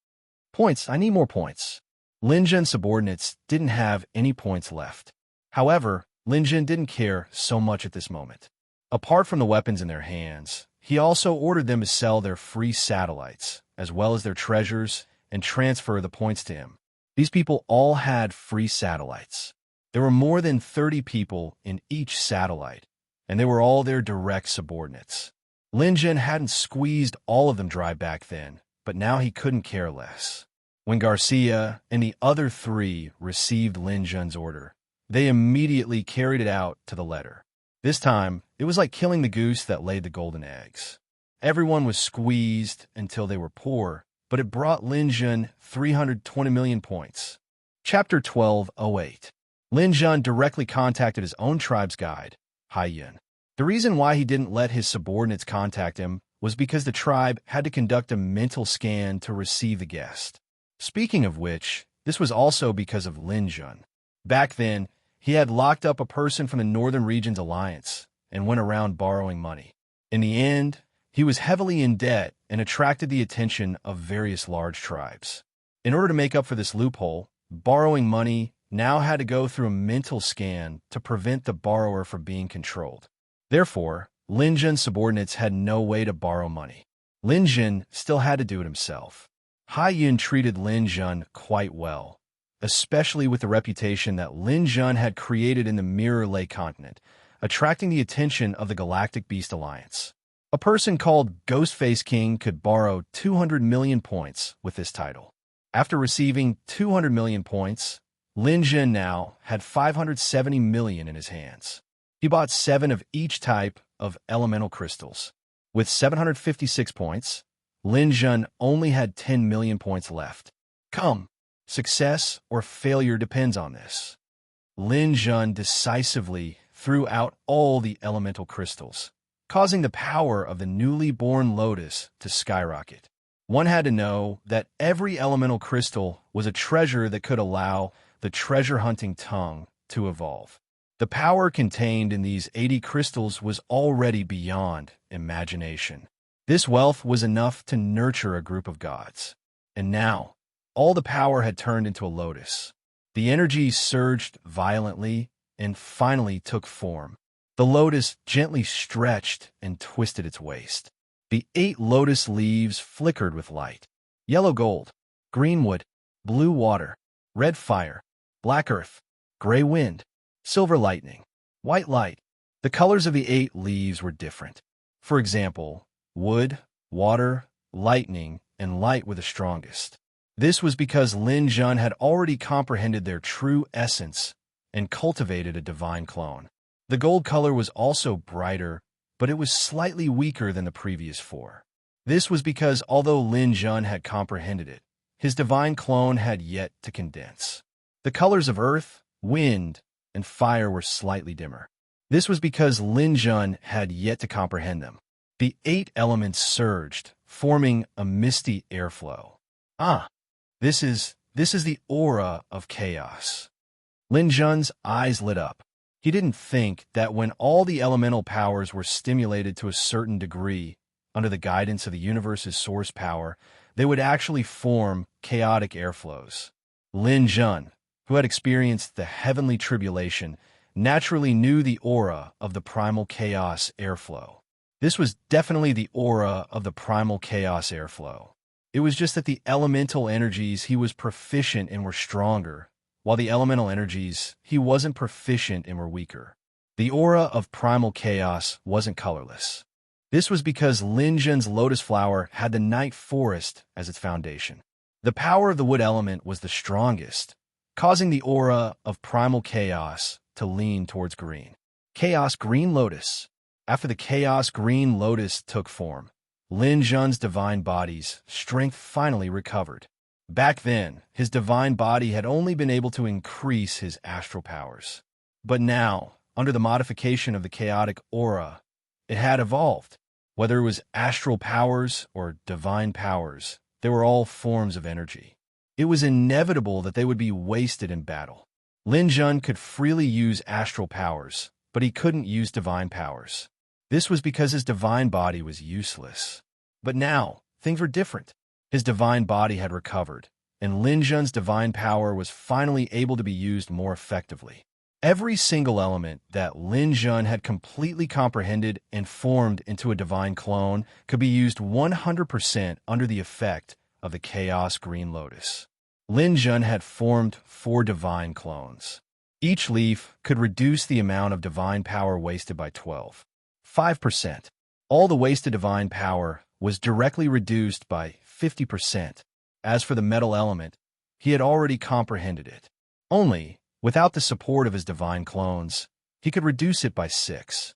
Points. I need more points. Lin Zhen's subordinates didn't have any points left. However, Lin Zhen didn't care so much at this moment. Apart from the weapons in their hands, he also ordered them to sell their free satellites, as well as their treasures, and transfer the points to him. These people all had free satellites. There were more than 30 people in each satellite, and they were all their direct subordinates. Lin Zhen hadn't squeezed all of them dry back then, but now he couldn't care less. When Garcia and the other three received Lin Zhen's order, they immediately carried it out to the letter. This time, it was like killing the goose that laid the golden eggs. Everyone was squeezed until they were poor, but it brought Lin Zhen 320 million points. Chapter 12:08. Lin Zhen directly contacted his own tribe's guide, Hai Yun. The reason why he didn't let his subordinates contact him was because the tribe had to conduct a mental scan to receive the guest. Speaking of which, this was also because of Lin Zhen. Back then, he had locked up a person from the Northern Region's alliance and went around borrowing money. In the end, he was heavily in debt and attracted the attention of various large tribes. In order to make up for this loophole, borrowing money now had to go through a mental scan to prevent the borrower from being controlled. Therefore, Lin Zhen's subordinates had no way to borrow money. Lin Zhen still had to do it himself. Hai Yun treated Lin Zhen quite well, especially with the reputation that Lin Zhen had created in the Mirror Lake continent, attracting the attention of the Galactic Beast Alliance. A person called Ghostface King could borrow 200 million points with this title. After receiving 200 million points, Lin Zhen now had 570 million in his hands. He bought 7 of each type of elemental crystals. With 756 points, Lin Zhen only had 10 million points left. Come, success or failure depends on this. Lin Zhen decisively threw out all the elemental crystals, causing the power of the newly born lotus to skyrocket. One had to know that every elemental crystal was a treasure that could allow the treasure-hunting tongue to evolve. The power contained in these 80 crystals was already beyond imagination. This wealth was enough to nurture a group of gods. And now, all the power had turned into a lotus. The energy surged violently and finally took form. The lotus gently stretched and twisted its waist. The 8 lotus leaves flickered with light. Yellow gold, green wood, blue water, red fire, black earth, gray wind, silver lightning, white light. The colors of the 8 leaves were different. For example, wood, water, lightning, and light were the strongest. This was because Lin Zhen had already comprehended their true essence and cultivated a divine clone. The gold color was also brighter, but it was slightly weaker than the previous 4. This was because although Lin Zhen had comprehended it, his divine clone had yet to condense. The colors of earth, wind, and fire were slightly dimmer. This was because Lin Zhen had yet to comprehend them. The 8 elements surged, forming a misty airflow. This is the aura of chaos. Lin Zhen's eyes lit up. He didn't think that when all the elemental powers were stimulated to a certain degree under the guidance of the universe's source power, they would actually form chaotic airflows. Lin Zhen, who had experienced the heavenly tribulation, naturally knew the aura of the primal chaos airflow. This was definitely the aura of the primal chaos airflow. It was just that the elemental energies he was proficient in were stronger, while the elemental energies he wasn't proficient in were weaker. The aura of primal chaos wasn't colorless. This was because Lin Zhen's lotus flower had the night forest as its foundation. The power of the wood element was the strongest, causing the aura of primal chaos to lean towards green. Chaos Green Lotus. After the Chaos Green Lotus took form, Lin Zhen's divine body's strength finally recovered. Back then, his divine body had only been able to increase his astral powers. But now, under the modification of the chaotic aura, it had evolved. Whether it was astral powers or divine powers, they were all forms of energy. It was inevitable that they would be wasted in battle. Lin Jun could freely use astral powers, but he couldn't use divine powers. This was because his divine body was useless. But now, things were different. His divine body had recovered, and Lin Jun's divine power was finally able to be used more effectively. Every single element that Lin Jun had completely comprehended and formed into a divine clone could be used 100% under the effect of the Chaos Green Lotus. Lin Jun had formed 4 divine clones. Each leaf could reduce the amount of divine power wasted by 5%. All the wasted divine power was directly reduced by 50%. As for the metal element, he had already comprehended it. Only, without the support of his divine clones, he could reduce it by 25%.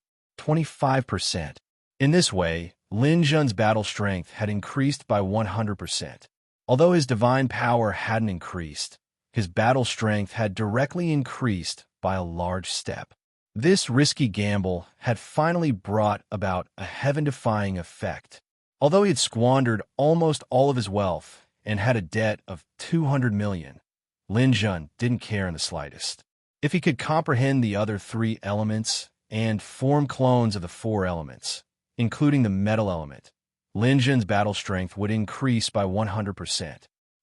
In this way, Lin Jun's battle strength had increased by 100%. Although his divine power hadn't increased, his battle strength had directly increased by a large step. This risky gamble had finally brought about a heaven-defying effect. Although he had squandered almost all of his wealth and had a debt of 200 million, Lin Jun didn't care in the slightest. If he could comprehend the other 3 elements and form clones of the 4 elements, including the metal element, Lin Jun's battle strength would increase by 100%,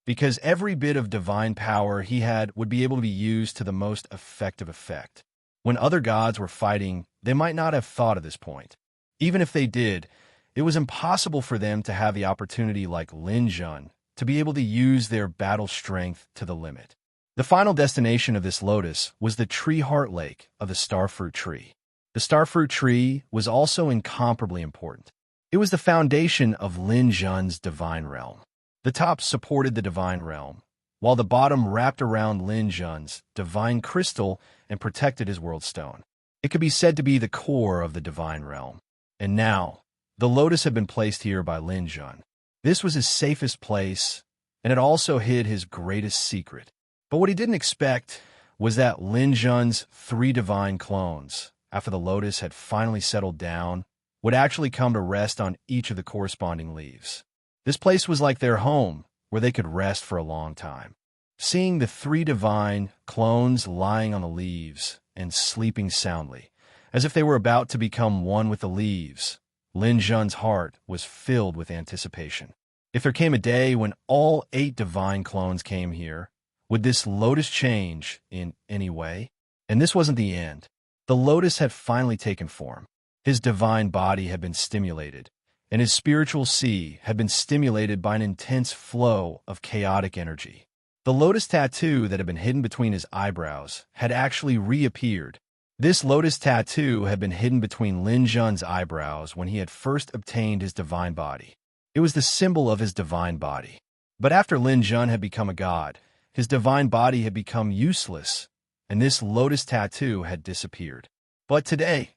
because every bit of divine power he had would be able to be used to the most effective effect. When other gods were fighting, they might not have thought of this point. Even if they did, it was impossible for them to have the opportunity like Lin Jun to be able to use their battle strength to the limit. The final destination of this lotus was the tree heart lake of the starfruit tree. The starfruit tree was also incomparably important. It was the foundation of Lin Jun's divine realm. The top supported the divine realm, while the bottom wrapped around Lin Jun's divine crystal and protected his world stone. It could be said to be the core of the divine realm. And now, the lotus had been placed here by Lin Jun. This was his safest place, and it also hid his greatest secret. But what he didn't expect was that Lin Jun's 3 divine clones, after the lotus had finally settled down, would actually come to rest on each of the corresponding leaves. This place was like their home, where they could rest for a long time. Seeing the 3 divine clones lying on the leaves and sleeping soundly, as if they were about to become one with the leaves, Lin Jun's heart was filled with anticipation. If there came a day when all 8 divine clones came here, would this lotus change in any way? And this wasn't the end. The lotus had finally taken form. His divine body had been stimulated, and his spiritual sea had been stimulated by an intense flow of chaotic energy. The lotus tattoo that had been hidden between his eyebrows had actually reappeared. This lotus tattoo had been hidden between Lin Jun's eyebrows when he had first obtained his divine body. It was the symbol of his divine body. But after Lin Jun had become a god, his divine body had become useless, and this lotus tattoo had disappeared. But today,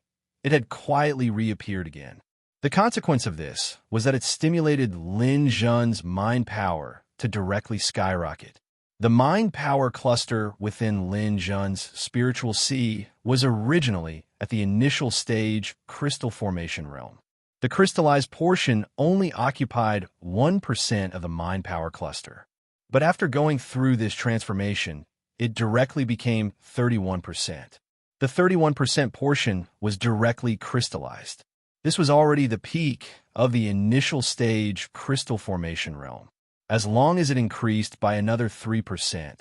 it had quietly reappeared again. The consequence of this was that it stimulated Lin Jun's mind power to directly skyrocket. The mind power cluster within Lin Jun's spiritual sea was originally at the initial stage crystal formation realm. The crystallized portion only occupied 1% of the mind power cluster. But after going through this transformation, it directly became 31%. The 31% portion was directly crystallized. This was already the peak of the initial stage crystal formation realm. As long as it increased by another 3%,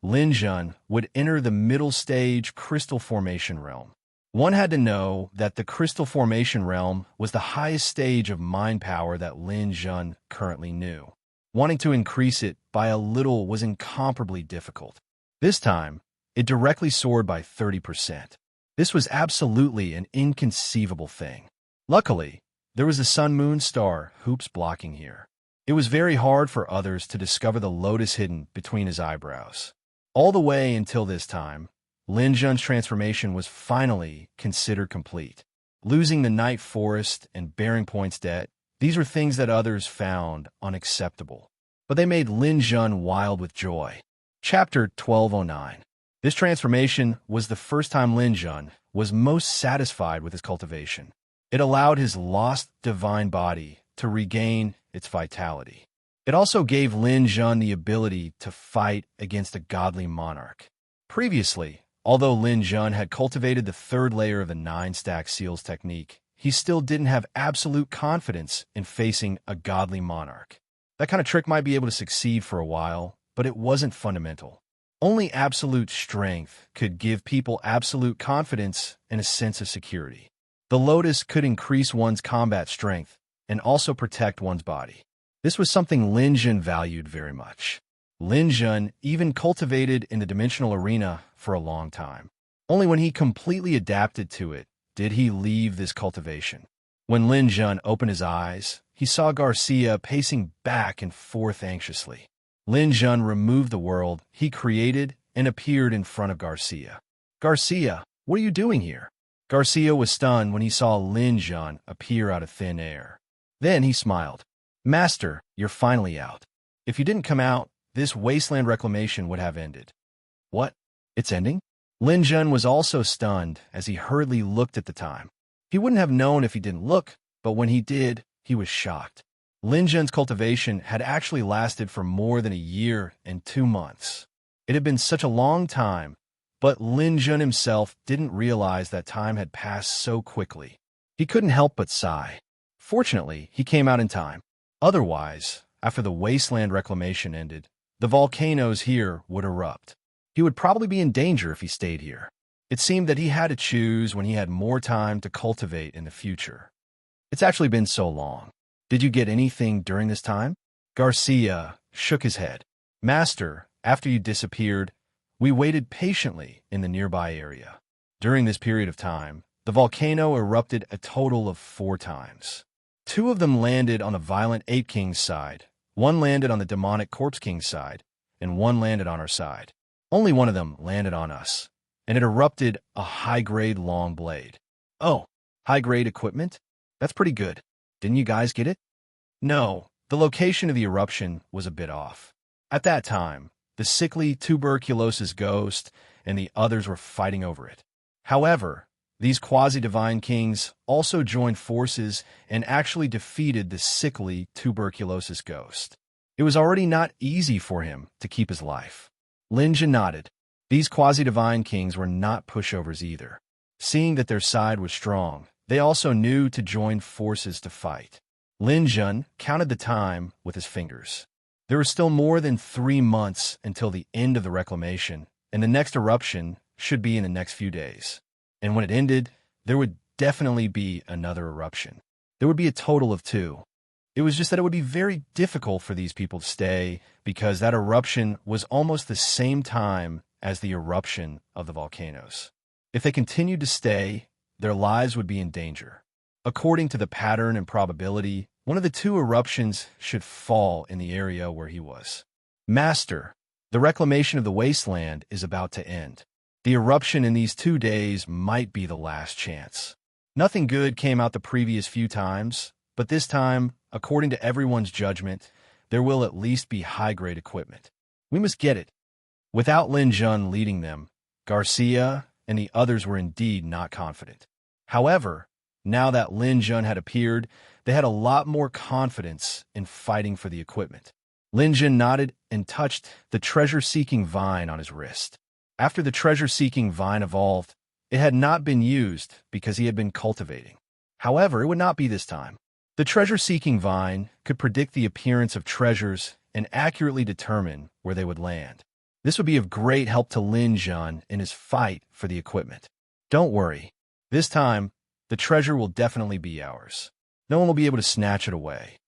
Lin Jun would enter the middle stage crystal formation realm. One had to know that the crystal formation realm was the highest stage of mind power that Lin Jun currently knew. Wanting to increase it by a little was incomparably difficult. This time, it directly soared by 30%. This was absolutely an inconceivable thing. Luckily, there was a sun-moon star hoops blocking here. It was very hard for others to discover the lotus hidden between his eyebrows. All the way until this time, Lin Jun's transformation was finally considered complete. Losing the night forest and bearing points debt, these were things that others found unacceptable. But they made Lin Jun wild with joy. Chapter 1209. This transformation was the first time Lin Jun was most satisfied with his cultivation. It allowed his lost divine body to regain its vitality. It also gave Lin Jun the ability to fight against a godly monarch. Previously, although Lin Jun had cultivated the third layer of the 9-stack seals technique, he still didn't have absolute confidence in facing a godly monarch. That kind of trick might be able to succeed for a while, but it wasn't fundamental. Only absolute strength could give people absolute confidence and a sense of security. The lotus could increase one's combat strength and also protect one's body. This was something Lin Jun valued very much. Lin Jun even cultivated in the dimensional arena for a long time. Only when he completely adapted to it did he leave this cultivation. When Lin Jun opened his eyes, he saw Garcia pacing back and forth anxiously. Lin Jun removed the world he created and appeared in front of Garcia. "Garcia, what are you doing here?" Garcia was stunned when he saw Lin Jun appear out of thin air. Then he smiled. "Master, you're finally out. If you didn't come out, this wasteland reclamation would have ended." "What? It's ending?" Lin Jun was also stunned as he hurriedly looked at the time. He wouldn't have known if he didn't look, but when he did, he was shocked. Lin Jun's cultivation had actually lasted for more than a year and 2 months. It had been such a long time, but Lin Jun himself didn't realize that time had passed so quickly. He couldn't help but sigh. Fortunately, he came out in time. Otherwise, after the wasteland reclamation ended, the volcanoes here would erupt. He would probably be in danger if he stayed here. It seemed that he had to choose when he had more time to cultivate in the future. "It's actually been so long. Did you get anything during this time?" Garcia shook his head. "Master, after you disappeared, we waited patiently in the nearby area. During this period of time, the volcano erupted a total of 4 times. 2 of them landed on the violent Ape King's side, 1 landed on the demonic Corpse King's side, and 1 landed on our side. Only 1 of them landed on us, and it erupted a high-grade long blade." "Oh, high-grade equipment? That's pretty good. Didn't you guys get it?" "No, the location of the eruption was a bit off. At that time, the sickly tuberculosis ghost and the others were fighting over it. However, these quasi-divine kings also joined forces and actually defeated the sickly tuberculosis ghost. It was already not easy for him to keep his life." Lin Jun nodded. These quasi-divine kings were not pushovers either. Seeing that their side was strong, they also knew to join forces to fight. Lin Jun counted the time with his fingers. There were still more than 3 months until the end of the reclamation, and the next eruption should be in the next few days. And when it ended, there would definitely be another eruption. There would be a total of 2. It was just that it would be very difficult for these people to stay because that eruption was almost the same time as the eruption of the volcanoes. If they continued to stay, their lives would be in danger. According to the pattern and probability, one of the 2 eruptions should fall in the area where he was. "Master, the reclamation of the wasteland is about to end. The eruption in these 2 days might be the last chance. Nothing good came out the previous few times, but this time, according to everyone's judgment, there will at least be high-grade equipment. We must get it." Without Lin Jun leading them, Garcia and the others were indeed not confident. However, now that Lin Jun had appeared, they had a lot more confidence in fighting for the equipment. Lin Jun nodded and touched the treasure-seeking vine on his wrist. After the treasure-seeking vine evolved, it had not been used because he had been cultivating. However, it would not be this time. The treasure-seeking vine could predict the appearance of treasures and accurately determine where they would land. This would be of great help to Lin Jun in his fight for the equipment. "Don't worry. This time, the treasure will definitely be ours. No one will be able to snatch it away."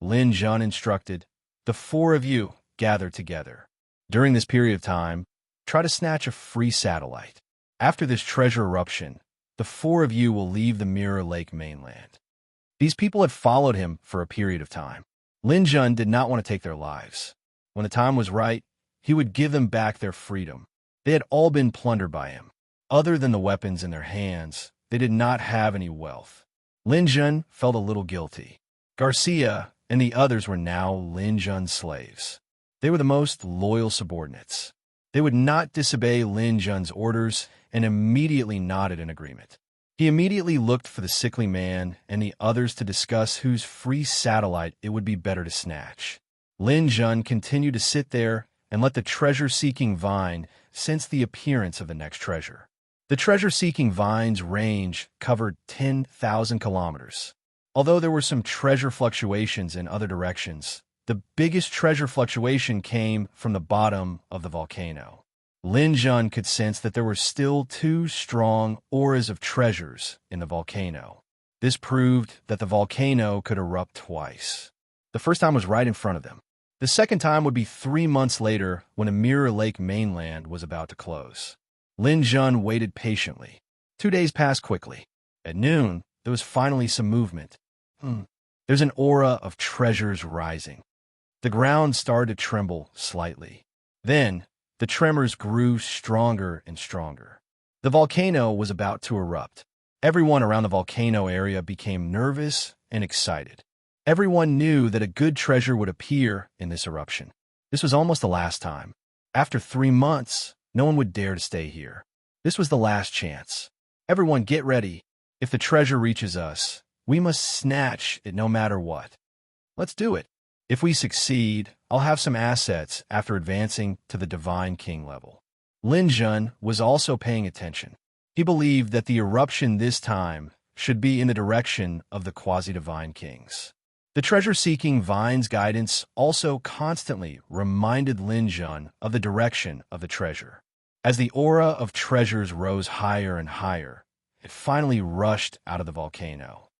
Lin Jun instructed. "The 4 of you gather together. During this period of time, try to snatch a free satellite. After this treasure eruption, the 4 of you will leave the Mirror Lake mainland." These people had followed him for a period of time. Lin Jun did not want to take their lives. When the time was right, he would give them back their freedom. They had all been plundered by him. Other than the weapons in their hands, they did not have any wealth. Lin Jun felt a little guilty. Garcia and the others were now Lin Jun's slaves. They were the most loyal subordinates. They would not disobey Lin Jun's orders and immediately nodded in agreement. He immediately looked for the sickly man and the others to discuss whose free satellite it would be better to snatch. Lin Jun continued to sit there and let the treasure-seeking vine sense the appearance of the next treasure. The treasure-seeking vine's range covered 10,000 kilometers. Although there were some treasure fluctuations in other directions, the biggest treasure fluctuation came from the bottom of the volcano. Lin Jun could sense that there were still two strong auras of treasures in the volcano. This proved that the volcano could erupt twice. The first time was right in front of them. The second time would be 3 months later when a Mirror Lake mainland was about to close. Lin Jun waited patiently. 2 days passed quickly. At noon, there was finally some movement. There's an aura of treasures rising. The ground started to tremble slightly. Then, the tremors grew stronger and stronger. The volcano was about to erupt. Everyone around the volcano area became nervous and excited. Everyone knew that a good treasure would appear in this eruption. This was almost the last time. After 3 months, no one would dare to stay here. This was the last chance. Everyone get ready. If the treasure reaches us, we must snatch it no matter what. Let's do it. If we succeed, I'll have some assets after advancing to the Divine King level. Lin Jun was also paying attention. He believed that the eruption this time should be in the direction of the quasi-divine kings. The treasure-seeking vine's guidance also constantly reminded Lin Jun of the direction of the treasure. As the aura of treasures rose higher and higher, it finally rushed out of the volcano.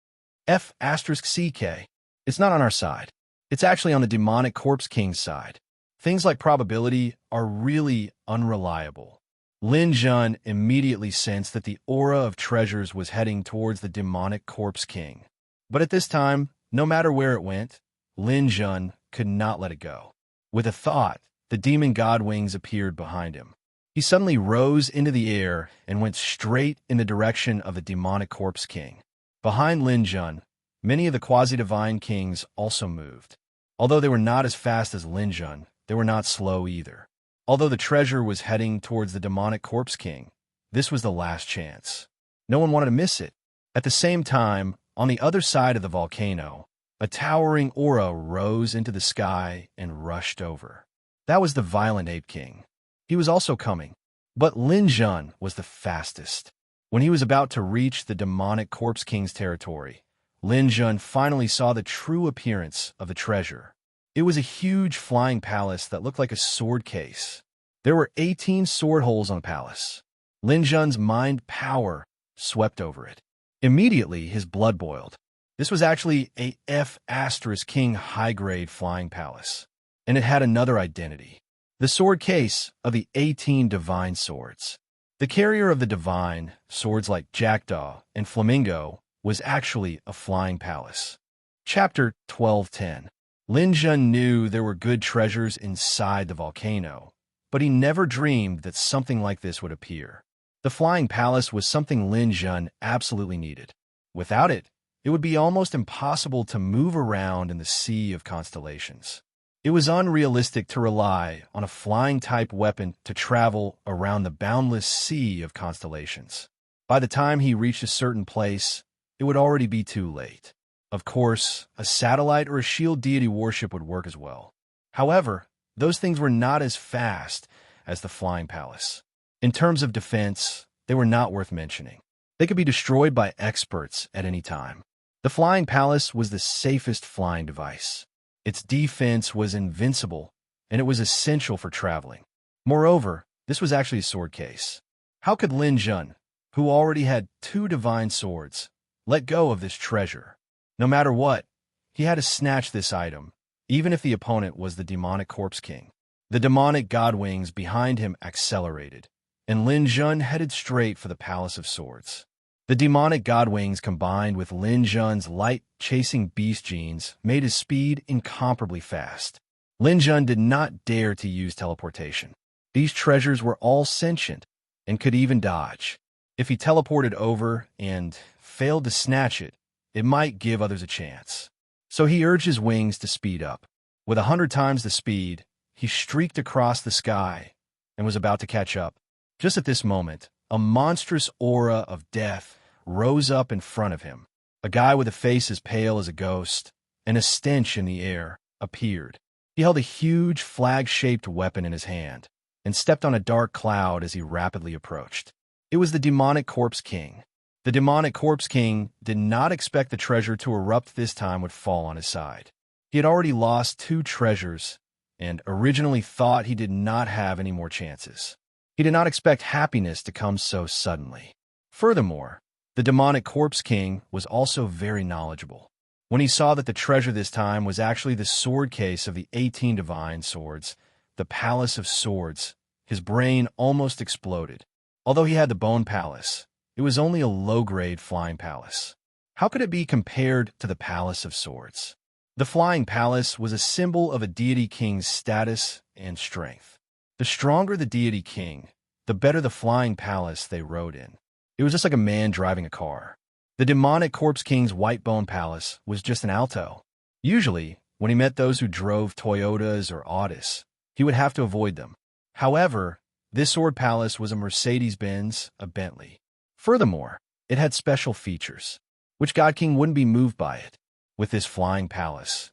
F***CK. It's not on our side. It's actually on the demonic corpse king's side. Things like probability are really unreliable. Lin Jun immediately sensed that the aura of treasures was heading towards the demonic corpse king. But at this time, no matter where it went, Lin Jun could not let it go. With a thought, the demon god wings appeared behind him. He suddenly rose into the air and went straight in the direction of the demonic corpse king. Behind Lin Jun, many of the quasi-divine kings also moved. Although they were not as fast as Lin Jun, they were not slow either. Although the treasure was heading towards the demonic corpse king, this was the last chance. No one wanted to miss it. At the same time, on the other side of the volcano, a towering aura rose into the sky and rushed over. That was the violent ape king. He was also coming, but Lin Jun was the fastest. When he was about to reach the demonic corpse king's territory, Lin Jun finally saw the true appearance of the treasure. It was a huge flying palace that looked like a sword case. There were 18 sword holes on the palace. Lin Jun's mind power swept over it. Immediately, his blood boiled. This was actually a F***king high-grade flying palace, and it had another identity. The sword case of the 18 divine swords. The carrier of the divine, swords like Jackdaw and Flamingo, was actually a flying palace. Chapter 12:10. Lin Jun knew there were good treasures inside the volcano, but he never dreamed that something like this would appear. The flying palace was something Lin Jun absolutely needed. Without it, it would be almost impossible to move around in the sea of constellations. It was unrealistic to rely on a flying-type weapon to travel around the boundless sea of constellations. By the time he reached a certain place, it would already be too late. Of course, a satellite or a shield deity worship would work as well. However, those things were not as fast as the flying palace. In terms of defense, they were not worth mentioning. They could be destroyed by experts at any time. The flying palace was the safest flying device. Its defense was invincible, and it was essential for traveling. Moreover, this was actually a sword case. How could Lin Jun, who already had 2 divine swords, let go of this treasure? No matter what, he had to snatch this item, even if the opponent was the demonic corpse king. The demonic god wings behind him accelerated, and Lin Jun headed straight for the Palace of Swords. The demonic god wings combined with Lin Jun's light-chasing beast genes made his speed incomparably fast. Lin Jun did not dare to use teleportation. These treasures were all sentient and could even dodge. If he teleported over and failed to snatch it, it might give others a chance. So he urged his wings to speed up. With 100 times the speed, he streaked across the sky and was about to catch up. Just at this moment, a monstrous aura of death rose up in front of him. A guy with a face as pale as a ghost and a stench in the air appeared. He held a huge flag-shaped weapon in his hand and stepped on a dark cloud as he rapidly approached. It was the demonic corpse king. The demonic corpse king did not expect the treasure to erupt this time would fall on his side. He had already lost 2 treasures and originally thought he did not have any more chances. He did not expect happiness to come so suddenly. Furthermore, the demonic corpse king was also very knowledgeable. When he saw that the treasure this time was actually the sword case of the 18 divine swords, the Palace of Swords, his brain almost exploded. Although he had the Bone Palace, it was only a low-grade flying palace. How could it be compared to the Palace of Swords? The flying palace was a symbol of a deity king's status and strength. The stronger the deity king, the better the flying palace they rode in. It was just like a man driving a car. The demonic corpse king's white bone palace was just an Alto. Usually, when he met those who drove Toyotas or Audis, he would have to avoid them. However, this sword palace was a Mercedes-Benz, a Bentley. Furthermore, it had special features, which God King wouldn't be moved by it. With this flying palace,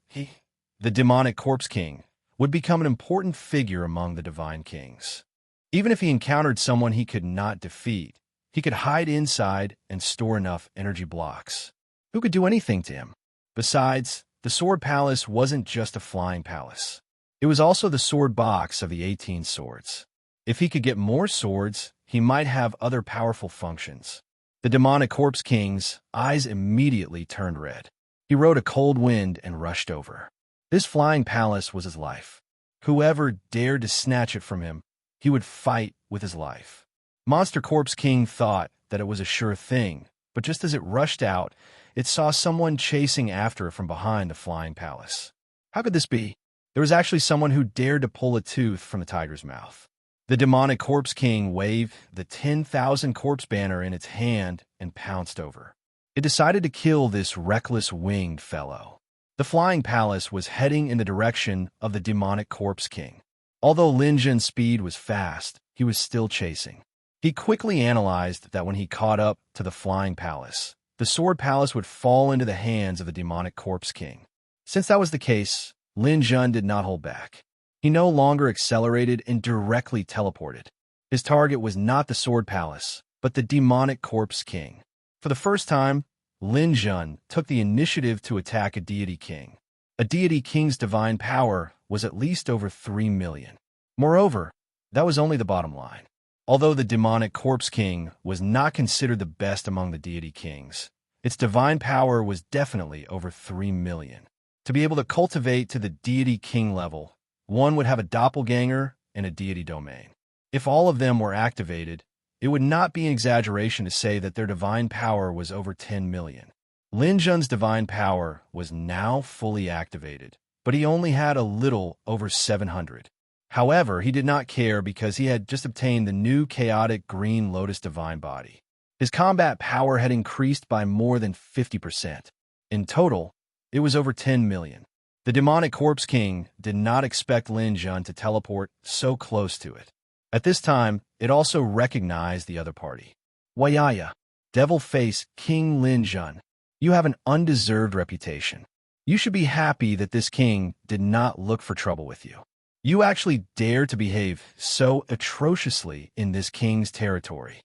the demonic corpse king, would become an important figure among the divine kings. Even if he encountered someone he could not defeat, he could hide inside and store enough energy blocks. Who could do anything to him? Besides, the sword palace wasn't just a flying palace. It was also the sword box of the 18 swords. If he could get more swords, he might have other powerful functions. The demonic corpse king's eyes immediately turned red. He rode a cold wind and rushed over. This flying palace was his life. Whoever dared to snatch it from him, he would fight with his life. Monster Corpse King thought that it was a sure thing, but just as it rushed out, it saw someone chasing after it from behind the flying palace. How could this be? There was actually someone who dared to pull a tooth from the tiger's mouth. The demonic Corpse King waved the 10,000 corpse banner in its hand and pounced over. It decided to kill this reckless winged fellow. The flying palace was heading in the direction of the demonic corpse king. Although Lin Zhen's speed was fast, he was still chasing. He quickly analyzed that when he caught up to the flying palace, the sword palace would fall into the hands of the demonic corpse king. Since that was the case, Lin Zhen did not hold back. He no longer accelerated and directly teleported. His target was not the sword palace, but the demonic corpse king. For the first time, Lin Zhen took the initiative to attack a deity king. A deity king's divine power was at least over 3 million. Moreover, that was only the bottom line. Although the demonic corpse king was not considered the best among the deity kings, its divine power was definitely over 3 million. To be able to cultivate to the deity king level, one would have a doppelganger and a deity domain. If all of them were activated, it would not be an exaggeration to say that their divine power was over 10 million. Lin Zhen's divine power was now fully activated, but he only had a little over 700. However, he did not care because he had just obtained the new chaotic green lotus divine body. His combat power had increased by more than 50%. In total, it was over 10 million. The demonic corpse king did not expect Lin Zhen to teleport so close to it. At this time, it also recognized the other party. Wayaya, Devil Face King Lin Zhen, you have an undeserved reputation. You should be happy that this king did not look for trouble with you. You actually dare to behave so atrociously in this king's territory.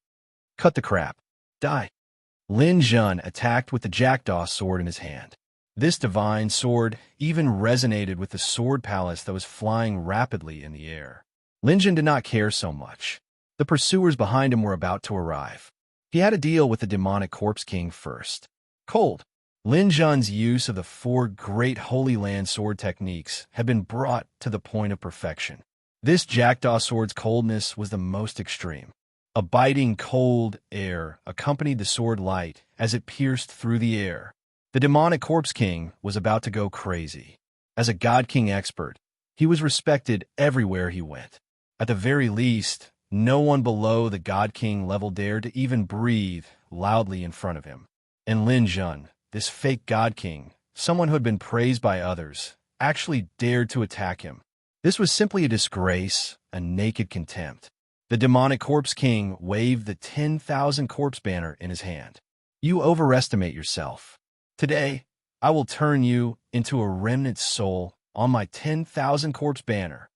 Cut the crap. Die. Lin Zhen attacked with the jackdaw sword in his hand. This divine sword even resonated with the sword palace that was flying rapidly in the air. Lin Zhen did not care so much. The pursuers behind him were about to arrive. He had to deal with the demonic corpse king first. Cold. Lin Zhen's use of the 4 great Holy Land sword techniques had been brought to the point of perfection. This jackdaw sword's coldness was the most extreme. A biting cold air accompanied the sword light as it pierced through the air. The demonic corpse king was about to go crazy. As a God King expert, he was respected everywhere he went. At the very least, no one below the God King level dared to even breathe loudly in front of him. And Lin Zhen, this fake God King, someone who had been praised by others, actually dared to attack him. This was simply a disgrace, a naked contempt. The demonic corpse king waved the 10,000 corpse banner in his hand. You overestimate yourself. Today, I will turn you into a remnant soul on my 10,000 corpse banner."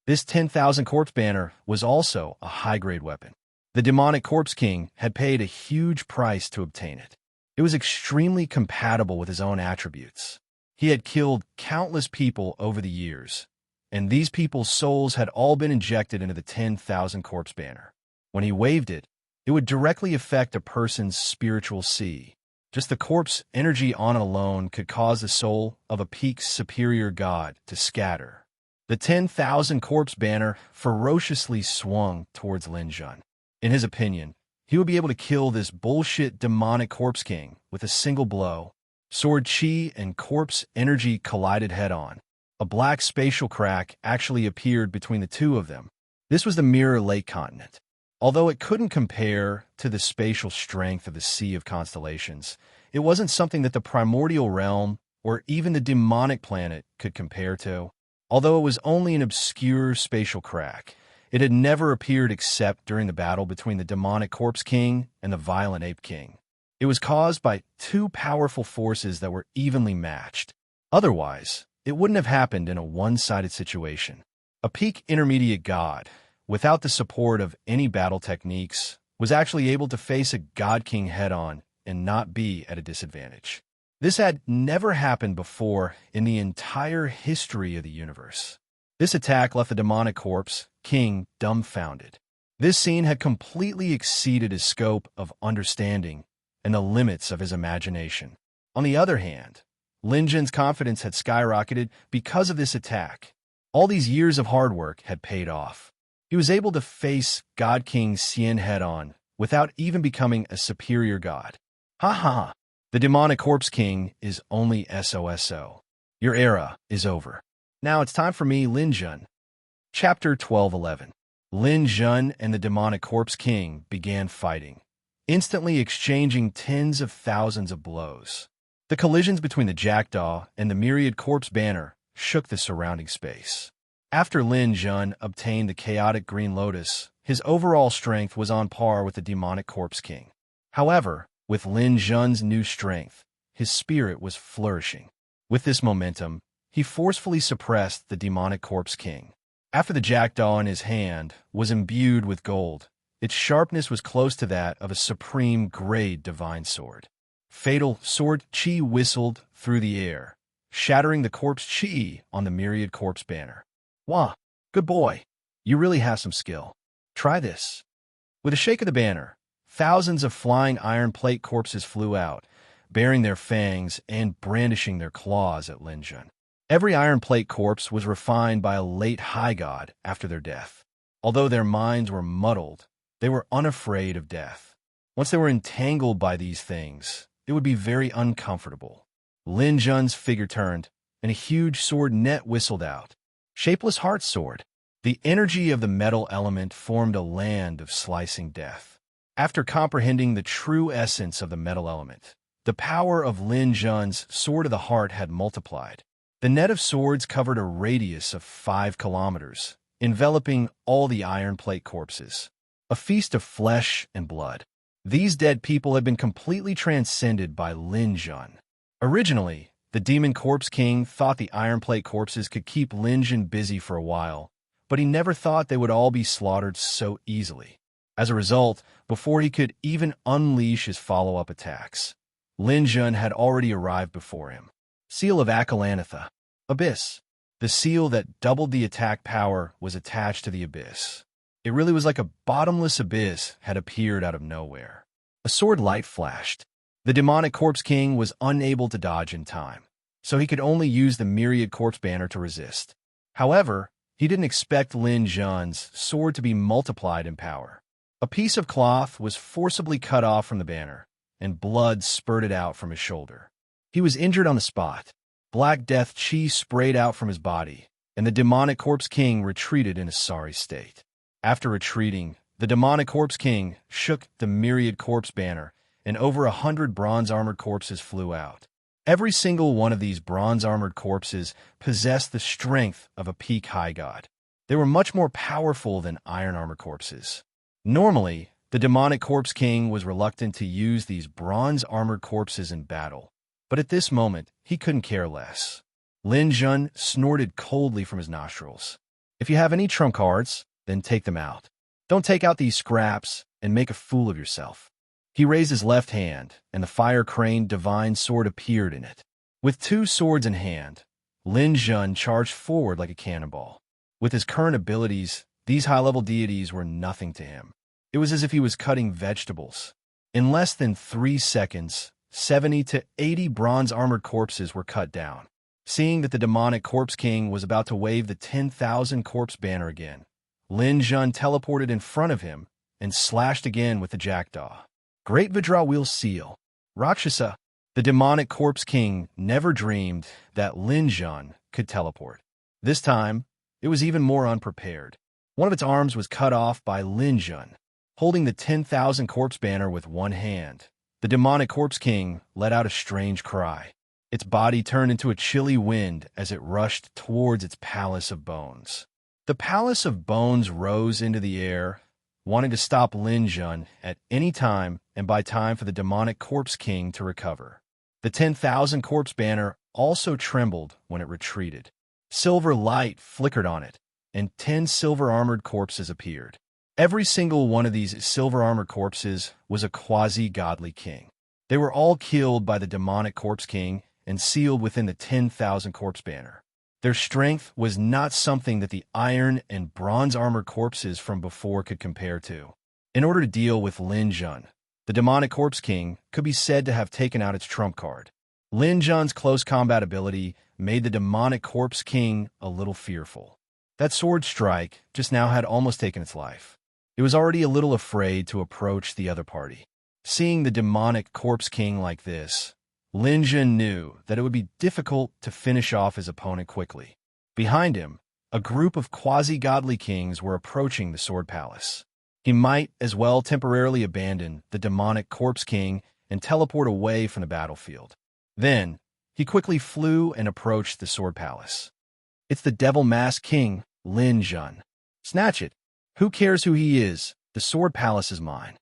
This 10,000 corpse banner was also a high-grade weapon. The demonic corpse king had paid a huge price to obtain it. It was extremely compatible with his own attributes. He had killed countless people over the years, and these people's souls had all been injected into the 10,000 corpse banner. When he waved it, it would directly affect a person's spiritual sea. Just the corpse energy on it alone could cause the soul of a peak's superior god to scatter. The 10,000 corpse banner ferociously swung towards Lin Jun. In his opinion, he would be able to kill this bullshit demonic corpse king with a single blow. Sword chi and corpse energy collided head-on. A black spatial crack actually appeared between the two of them. This was the Mirror Lake continent. Although it couldn't compare to the spatial strength of the Sea of Constellations, it wasn't something that the primordial realm or even the demonic planet could compare to. Although it was only an obscure spatial crack, it had never appeared except during the battle between the demonic corpse king and the violent ape king. It was caused by two powerful forces that were evenly matched. Otherwise, it wouldn't have happened in a one-sided situation. A peak intermediate god, without the support of any battle techniques, was actually able to face a god king head-on and not be at a disadvantage. This had never happened before in the entire history of the universe. This attack left the demonic corpse king dumbfounded. This scene had completely exceeded his scope of understanding and the limits of his imagination. On the other hand, Lin Jun's confidence had skyrocketed because of this attack. All these years of hard work had paid off. He was able to face God King Xian head-on without even becoming a superior god. Ha ha ha! The demonic corpse king is only SOSO. Your era is over. Now it's time for me, Lin Jun. Chapter 12:11. Lin Jun and the demonic corpse king began fighting, instantly exchanging tens of thousands of blows. The collisions between the jackdaw and the myriad corpse banner shook the surrounding space. After Lin Jun obtained the chaotic green lotus, his overall strength was on par with the demonic corpse king. However, with Lin Jun's new strength, his spirit was flourishing. With this momentum, he forcefully suppressed the demonic corpse king. After the jackdaw in his hand was imbued with gold, its sharpness was close to that of a supreme grade divine sword. Fatal sword chi whistled through the air, shattering the corpse chi on the myriad corpse banner. Wah, good boy. You really have some skill. Try this. With a shake of the banner, thousands of flying iron plate corpses flew out, baring their fangs and brandishing their claws at Lin Jun. Every iron plate corpse was refined by a late high god after their death. Although their minds were muddled, they were unafraid of death. Once they were entangled by these things, it would be very uncomfortable. Lin Jun's figure turned, and a huge sword net whistled out. Shapeless heart sword. The energy of the metal element formed a land of slicing death. After comprehending the true essence of the metal element, the power of Lin Jun's sword of the heart had multiplied. The net of swords covered a radius of 5 kilometers, enveloping all the iron plate corpses. A feast of flesh and blood. These dead people had been completely transcended by Lin Jun. Originally, the demon corpse king thought the iron plate corpses could keep Lin Jun busy for a while, but he never thought they would all be slaughtered so easily. As a result, before he could even unleash his follow-up attacks, Lin Jun had already arrived before him. Seal of Akalanatha. Abyss. The seal that doubled the attack power was attached to the abyss. It really was like a bottomless abyss had appeared out of nowhere. A sword light flashed. The demonic corpse king was unable to dodge in time, so he could only use the myriad corpse banner to resist. However, he didn't expect Lin Jun's sword to be multiplied in power. A piece of cloth was forcibly cut off from the banner, and blood spurted out from his shoulder. He was injured on the spot. Black death chi sprayed out from his body, and the demonic corpse king retreated in a sorry state. After retreating, the demonic corpse king shook the myriad corpse banner, and over 100 bronze-armored corpses flew out. Every single one of these bronze-armored corpses possessed the strength of a peak high god. They were much more powerful than iron-armored corpses. Normally, the demonic corpse king was reluctant to use these bronze-armored corpses in battle, but at this moment, he couldn't care less. Lin Jun snorted coldly from his nostrils. If you have any trump cards, then take them out. Don't take out these scraps and make a fool of yourself. He raised his left hand, and the fire-craned divine sword appeared in it. With two swords in hand, Lin Jun charged forward like a cannonball. With his current abilities, these high-level deities were nothing to him. It was as if he was cutting vegetables. In less than 3 seconds, 70 to 80 bronze-armored corpses were cut down. Seeing that the demonic Corpse King was about to wave the 10,000 corpse banner again, Lin Jun teleported in front of him and slashed again with the jackdaw. Great Vajra Wheel Seal. Rakshasa. The demonic Corpse King never dreamed that Lin Jun could teleport. This time, it was even more unprepared. One of its arms was cut off by Lin Jun. Holding the 10,000 corpse banner with one hand, the demonic Corpse King let out a strange cry. Its body turned into a chilly wind as it rushed towards its palace of bones. The palace of bones rose into the air, wanting to stop Lin Jun at any time and buy time for the demonic Corpse King to recover. The 10,000 corpse banner also trembled when it retreated. Silver light flickered on it, and 10 silver-armored corpses appeared. Every single one of these silver-armored corpses was a quasi-godly king. They were all killed by the demonic Corpse King and sealed within the 10,000 corpse banner. Their strength was not something that the iron and bronze-armored corpses from before could compare to. In order to deal with Lin Jun, the demonic Corpse King could be said to have taken out its trump card. Lin Jun's close combat ability made the demonic Corpse King a little fearful. That sword strike just now had almost taken its life. It was already a little afraid to approach the other party. Seeing the demonic Corpse King like this, Lin Jun knew that it would be difficult to finish off his opponent quickly. Behind him, a group of quasi-godly kings were approaching the Sword Palace. He might as well temporarily abandon the demonic Corpse King and teleport away from the battlefield. Then, he quickly flew and approached the Sword Palace. It's the Devil Mask King, Lin Jun. Snatch it. Who cares who he is? The Sword Palace is mine.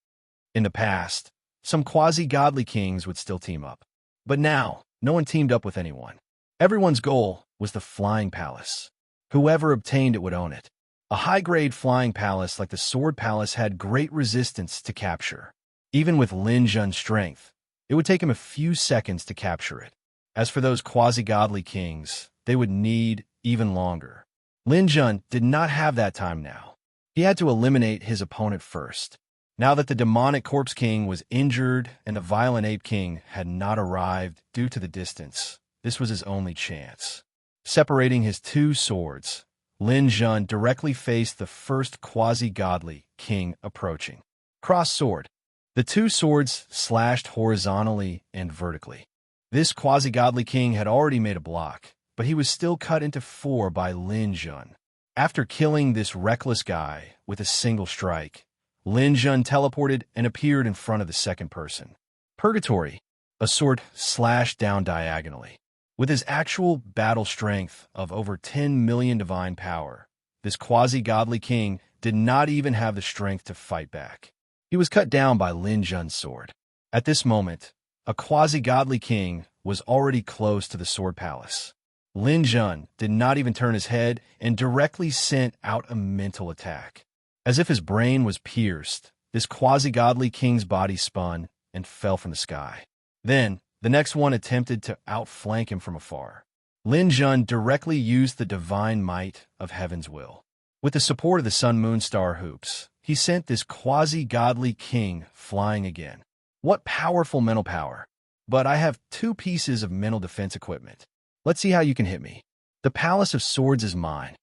In the past, some quasi-godly kings would still team up. But now, no one teamed up with anyone. Everyone's goal was the Flying Palace. Whoever obtained it would own it. A high-grade flying palace like the Sword Palace had great resistance to capture. Even with Lin Jun's strength, it would take him a few seconds to capture it. As for those quasi-godly kings, they would need even longer. Lin Jun did not have that time now. He had to eliminate his opponent first. Now that the demonic Corpse King was injured and the violent Ape King had not arrived due to the distance, this was his only chance. Separating his two swords, Lin Jun directly faced the first quasi-godly king approaching. Cross sword. The two swords slashed horizontally and vertically. This quasi-godly king had already made a block, but he was still cut into 4 by Lin Jun. After killing this reckless guy with a single strike, Lin Jun teleported and appeared in front of the second person. Purgatory. A sword slashed down diagonally. With his actual battle strength of over 10 million divine power, this quasi-godly king did not even have the strength to fight back. He was cut down by Lin Jun's sword. At this moment, a quasi-godly king was already close to the Sword Palace. Lin Jun did not even turn his head and directly sent out a mental attack. As if his brain was pierced, this quasi-godly king's body spun and fell from the sky. Then, the next one attempted to outflank him from afar. Lin Jun directly used the divine might of heaven's will. With the support of the Sun Moon Star Hoops, he sent this quasi-godly king flying again. What powerful mental power! But I have 2 pieces of mental defense equipment. Let's see how you can hit me. The Palace of Swords is mine.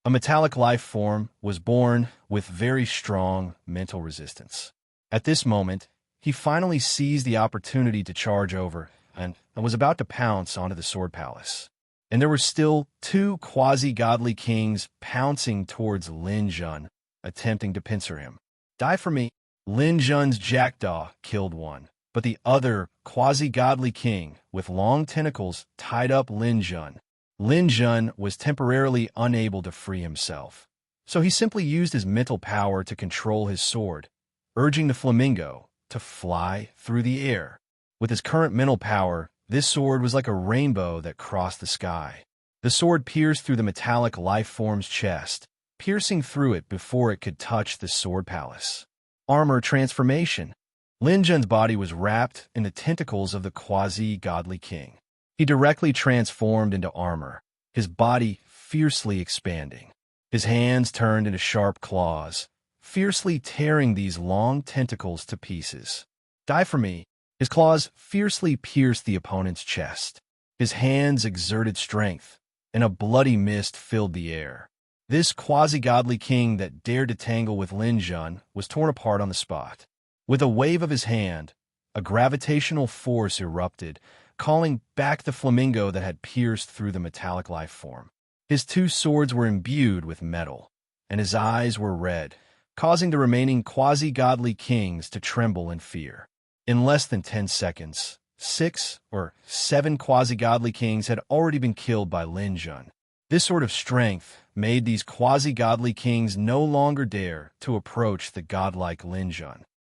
A metallic life form was born with very strong mental resistance. At this moment, he finally seized the opportunity to charge over and was about to pounce onto the Sword Palace. And there were still 2 quasi-godly kings pouncing towards Lin Jun, attempting to pincer him. Die for me. Lin Jun's jackdaw killed one, but the other quasi-godly king with long tentacles tied up Lin Jun. Lin Jun was temporarily unable to free himself, so he simply used his mental power to control his sword, urging the flamingo to fly through the air. With his current mental power, this sword was like a rainbow that crossed the sky. The sword pierced through the metallic life form's chest, piercing through it before it could touch the sword palace. Armor transformation. Lin Jun's body was wrapped in the tentacles of the quasi-godly king. He directly transformed into armor, his body fiercely expanding. His hands turned into sharp claws, fiercely tearing these long tentacles to pieces. Die for me. His claws fiercely pierced the opponent's chest. His hands exerted strength, and a bloody mist filled the air. This quasi-godly king that dared to tangle with Lin Jun was torn apart on the spot. With a wave of his hand, a gravitational force erupted, calling back the flamingo that had pierced through the metallic life form. His two swords were imbued with metal, and his eyes were red, causing the remaining quasi-godly kings to tremble in fear. In less than 10 seconds, 6 or 7 quasi-godly kings had already been killed by Lin Jun. This sort of strength made these quasi-godly kings no longer dare to approach the godlike Lin Jun.